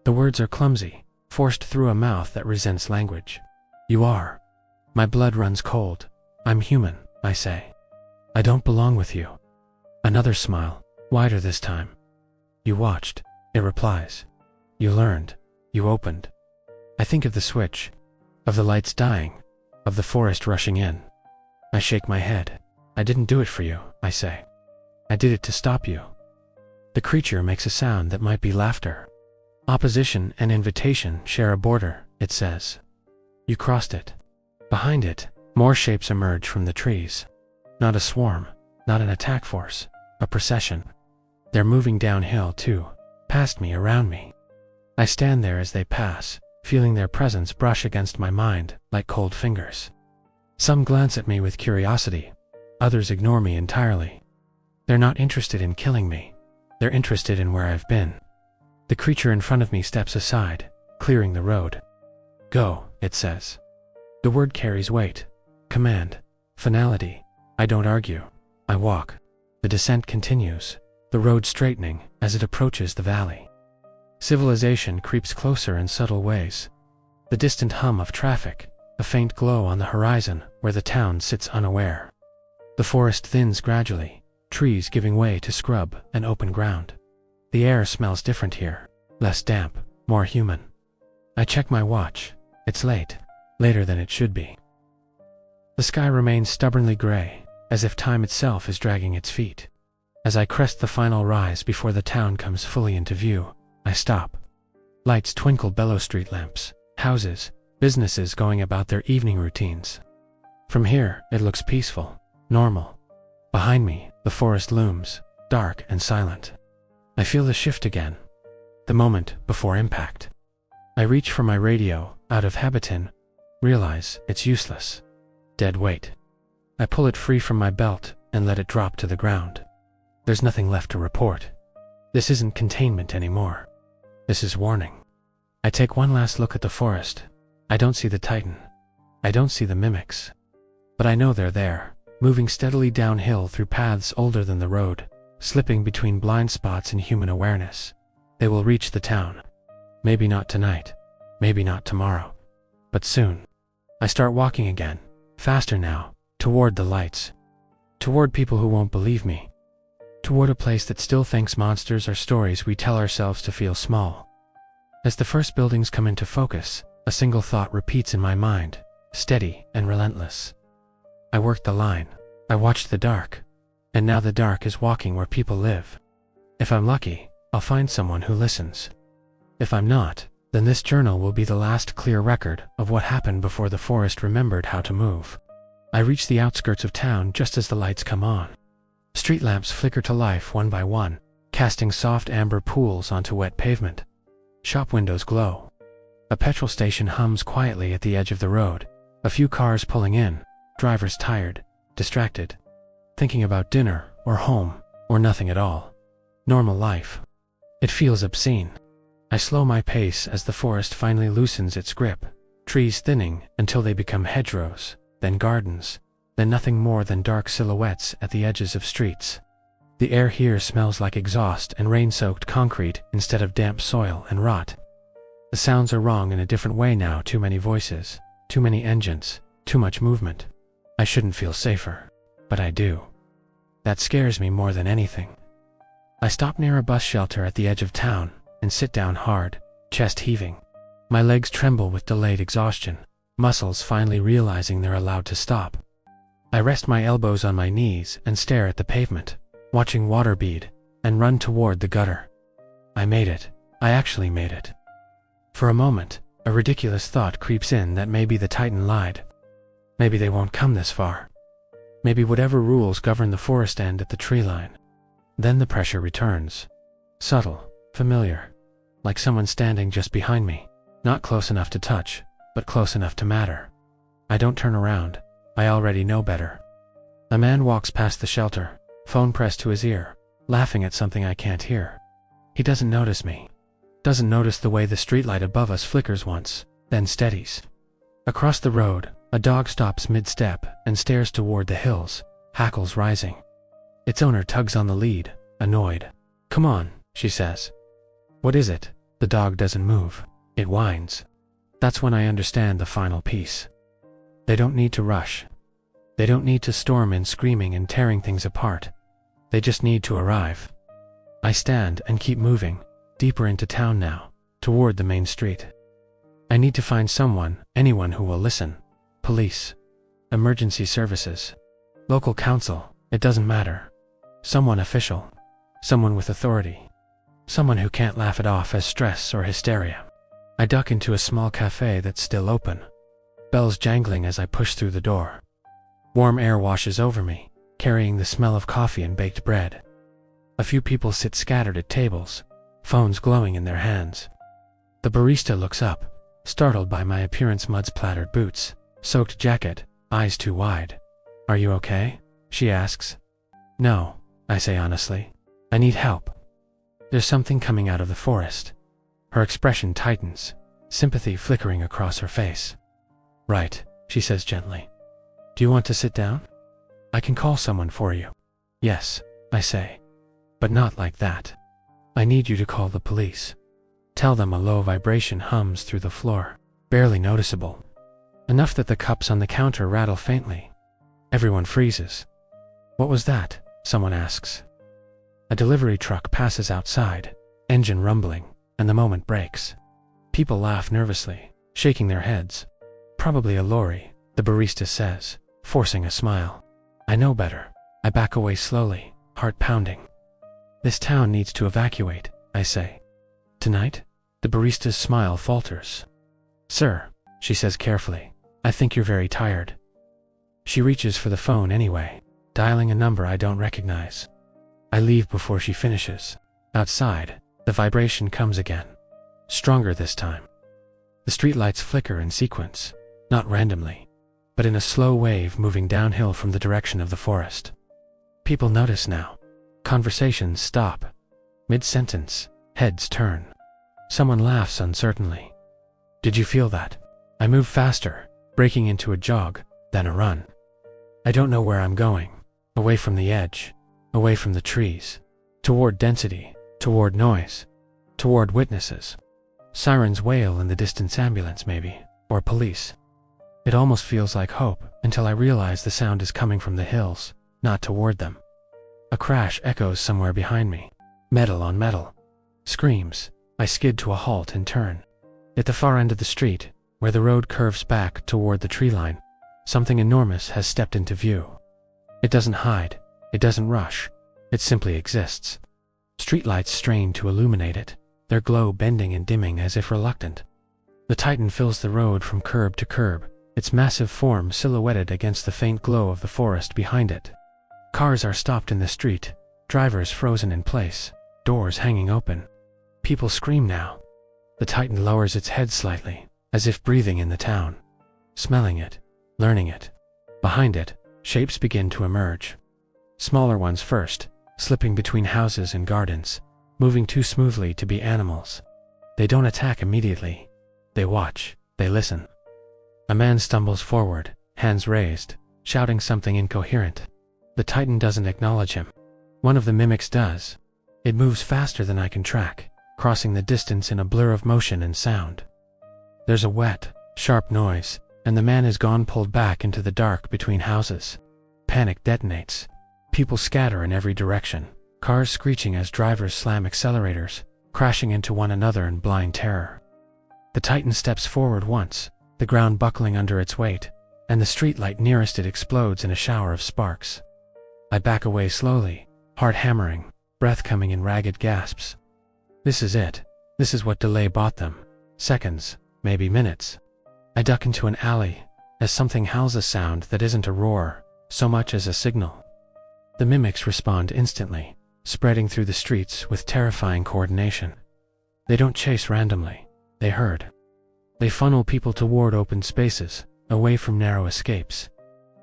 The words are clumsy, forced through a mouth that resents language. "You are." My blood runs cold. "I'm human," I say. "I don't belong with you." Another smile, wider this time. "You watched," it replies. "You learned. You opened." I think of the switch, of the lights dying, of the forest rushing in. I shake my head. "I didn't do it for you," I say. "I did it to stop you." The creature makes a sound that might be laughter. Opposition and invitation share a border, it says. You crossed it. Behind it, more shapes emerge from the trees. Not a swarm, not an attack force, a procession. They're moving downhill too, past me, around me. I stand there as they pass, feeling their presence brush against my mind like cold fingers. Some glance at me with curiosity, others ignore me entirely. They're not interested in killing me, they're interested in where I've been. The creature in front of me steps aside, clearing the road. Go, it says. The word carries weight, command, finality. I don't argue. I walk. The descent continues, the road straightening as it approaches the valley. Civilization creeps closer in subtle ways. The distant hum of traffic, a faint glow on the horizon where the town sits unaware. The forest thins gradually, trees giving way to scrub and open ground. The air smells different here, less damp, more human. I check my watch. It's late, later than it should be. The sky remains stubbornly gray, as if time itself is dragging its feet. As I crest the final rise before the town comes fully into view, I stop. Lights twinkle, bellow street lamps, houses, businesses going about their evening routines. From here, it looks peaceful, normal. Behind me, the forest looms, dark and silent. I feel the shift again. The moment before impact. I reach for my radio, out of habitin, realize it's useless. Dead weight. I pull it free from my belt and let it drop to the ground. There's nothing left to report. This isn't containment anymore. This is warning. I take one last look at the forest. I don't see the Titan. I don't see the mimics. But I know they're there, moving steadily downhill through paths older than the road, slipping between blind spots in human awareness. They will reach the town. Maybe not tonight, maybe not tomorrow, but soon. I start walking again, faster now, toward the lights. Toward people who won't believe me. Toward a place that still thinks monsters are stories we tell ourselves to feel small. As the first buildings come into focus, a single thought repeats in my mind, steady and relentless. I worked the line. I watched the dark. And now the dark is walking where people live. If I'm lucky, I'll find someone who listens. If I'm not, then this journal will be the last clear record of what happened before the forest remembered how to move. I reach the outskirts of town just as the lights come on. Street lamps flicker to life one by one, casting soft amber pools onto wet pavement. Shop windows glow. A petrol station hums quietly at the edge of the road. A few cars pulling in, drivers tired, distracted, thinking about dinner or home or nothing at all. Normal life. It feels obscene. I slow my pace as the forest finally loosens its grip, trees thinning until they become hedgerows, then gardens, then nothing more than dark silhouettes at the edges of streets. The air here smells like exhaust and rain-soaked concrete instead of damp soil and rot. The sounds are wrong in a different way now. Too many voices, too many engines, too much movement. I shouldn't feel safer, but I do. That scares me more than anything. I stop near a bus shelter at the edge of town and sit down hard, chest heaving. My legs tremble with delayed exhaustion, muscles finally realizing they're allowed to stop. I rest my elbows on my knees and stare at the pavement, watching water bead, and run toward the gutter. I made it. I actually made it. For a moment, a ridiculous thought creeps in that maybe the Titan lied. Maybe they won't come this far. Maybe whatever rules govern the forest end at the tree line. Then the pressure returns. Subtle, familiar, like someone standing just behind me, not close enough to touch, but close enough to matter. I don't turn around. I already know better. A man walks past the shelter, phone pressed to his ear, laughing at something I can't hear. He doesn't notice me. Doesn't notice the way the streetlight above us flickers once, then steadies. Across the road, a dog stops mid-step and stares toward the hills, hackles rising. Its owner tugs on the lead, annoyed. "Come on," she says. "What is it?" The dog doesn't move. It whines. That's when I understand the final piece. They don't need to rush. They don't need to storm in screaming and tearing things apart. They just need to arrive. I stand and keep moving, deeper into town now, toward the main street. I need to find someone, anyone who will listen. Police. Emergency services. Local council, it doesn't matter. Someone official. Someone with authority. Someone who can't laugh it off as stress or hysteria. I duck into a small cafe that's still open. Bells jangling as I push through the door. Warm air washes over me, carrying the smell of coffee and baked bread. A few people sit scattered at tables, phones glowing in their hands. The barista looks up, startled by my appearance. Mud-splattered boots, soaked jacket, eyes too wide. "Are you okay?" she asks. "No," I say honestly. "I need help." There's something coming out of the forest. Her expression tightens, sympathy flickering across her face. "Right," she says gently. "Do you want to sit down? I can call someone for you." "Yes," I say. "But not like that. I need you to call the police. Tell them." A low vibration hums through the floor, barely noticeable. Enough that the cups on the counter rattle faintly. Everyone freezes. "What was that?" someone asks. A delivery truck passes outside, engine rumbling, and the moment breaks. People laugh nervously, shaking their heads. "Probably a lorry," the barista says, forcing a smile. I know better. I back away slowly, heart pounding. "This town needs to evacuate," I say. "Tonight?" The barista's smile falters. "Sir," she says carefully, "I think you're very tired." She reaches for the phone anyway, dialing a number I don't recognize. I leave before she finishes. Outside, the vibration comes again. Stronger this time. The streetlights flicker in sequence, not randomly, but in a slow wave moving downhill from the direction of the forest. People notice now. Conversations stop. Mid-sentence, heads turn. Someone laughs uncertainly. "Did you feel that?" I move faster, breaking into a jog, then a run. I don't know where I'm going. Away from the edge, away from the trees, toward density, toward noise, toward witnesses. Sirens wail in the distance, ambulance maybe, or police. It almost feels like hope until I realize the sound is coming from the hills, not toward them. A crash echoes somewhere behind me. Metal on metal. Screams. I skid to a halt and turn. At the far end of the street, where the road curves back toward the tree line, something enormous has stepped into view. It doesn't hide. It doesn't rush. It simply exists. Streetlights strain to illuminate it, their glow bending and dimming as if reluctant. The Titan fills the road from curb to curb, its massive form silhouetted against the faint glow of the forest behind it. Cars are stopped in the street, drivers frozen in place, doors hanging open. People scream now. The Titan lowers its head slightly, as if breathing in the town. Smelling it, learning it. Behind it, shapes begin to emerge. Smaller ones first, slipping between houses and gardens, moving too smoothly to be animals. They don't attack immediately. They watch, they listen. A man stumbles forward, hands raised, shouting something incoherent. The Titan doesn't acknowledge him. One of the mimics does. It moves faster than I can track, crossing the distance in a blur of motion and sound. There's a wet, sharp noise, and the man is gone, pulled back into the dark between houses. Panic detonates. People scatter in every direction, cars screeching as drivers slam accelerators, crashing into one another in blind terror. The Titan steps forward once, the ground buckling under its weight, and the streetlight nearest it explodes in a shower of sparks. I back away slowly, heart hammering, breath coming in ragged gasps. This is it. This is what delay bought them. Seconds, maybe minutes. I duck into an alley, as something howls, a sound that isn't a roar, so much as a signal. The mimics respond instantly, spreading through the streets with terrifying coordination. They don't chase randomly. They herd. They funnel people toward open spaces, away from narrow escapes.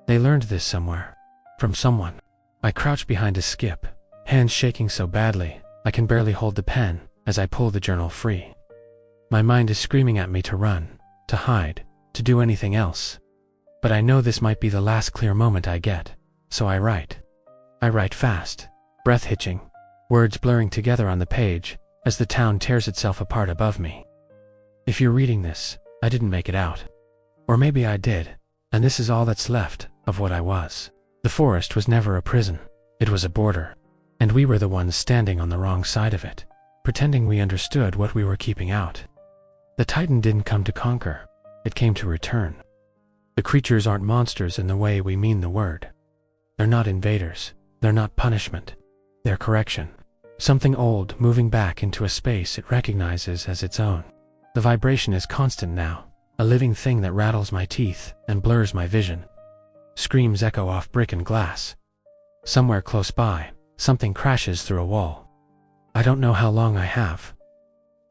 They learned this somewhere. From someone. I crouch behind a skip, hands shaking so badly, I can barely hold the pen as I pull the journal free. My mind is screaming at me to run, to hide, to do anything else. But I know this might be the last clear moment I get, so I write. I write fast, breath hitching, words blurring together on the page as the town tears itself apart above me. If you're reading this, I didn't make it out. Or maybe I did, and this is all that's left of what I was. The forest was never a prison. It was a border. And we were the ones standing on the wrong side of it, pretending we understood what we were keeping out. The Titan didn't come to conquer. It came to return. The creatures aren't monsters in the way we mean the word. They're not invaders. They're not punishment. They're correction. Something old moving back into a space it recognizes as its own. The vibration is constant now, a living thing that rattles my teeth and blurs my vision. Screams echo off brick and glass. Somewhere close by, something crashes through a wall. I don't know how long I have.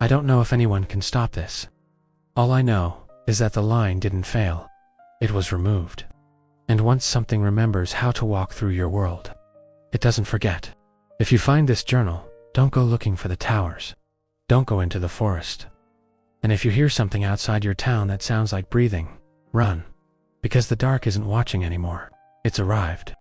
I don't know if anyone can stop this. All I know is that the line didn't fail. It was removed. And once something remembers how to walk through your world, it doesn't forget. If you find this journal, don't go looking for the towers. Don't go into the forest. And if you hear something outside your town that sounds like breathing, run. Because the dark isn't watching anymore. It's arrived.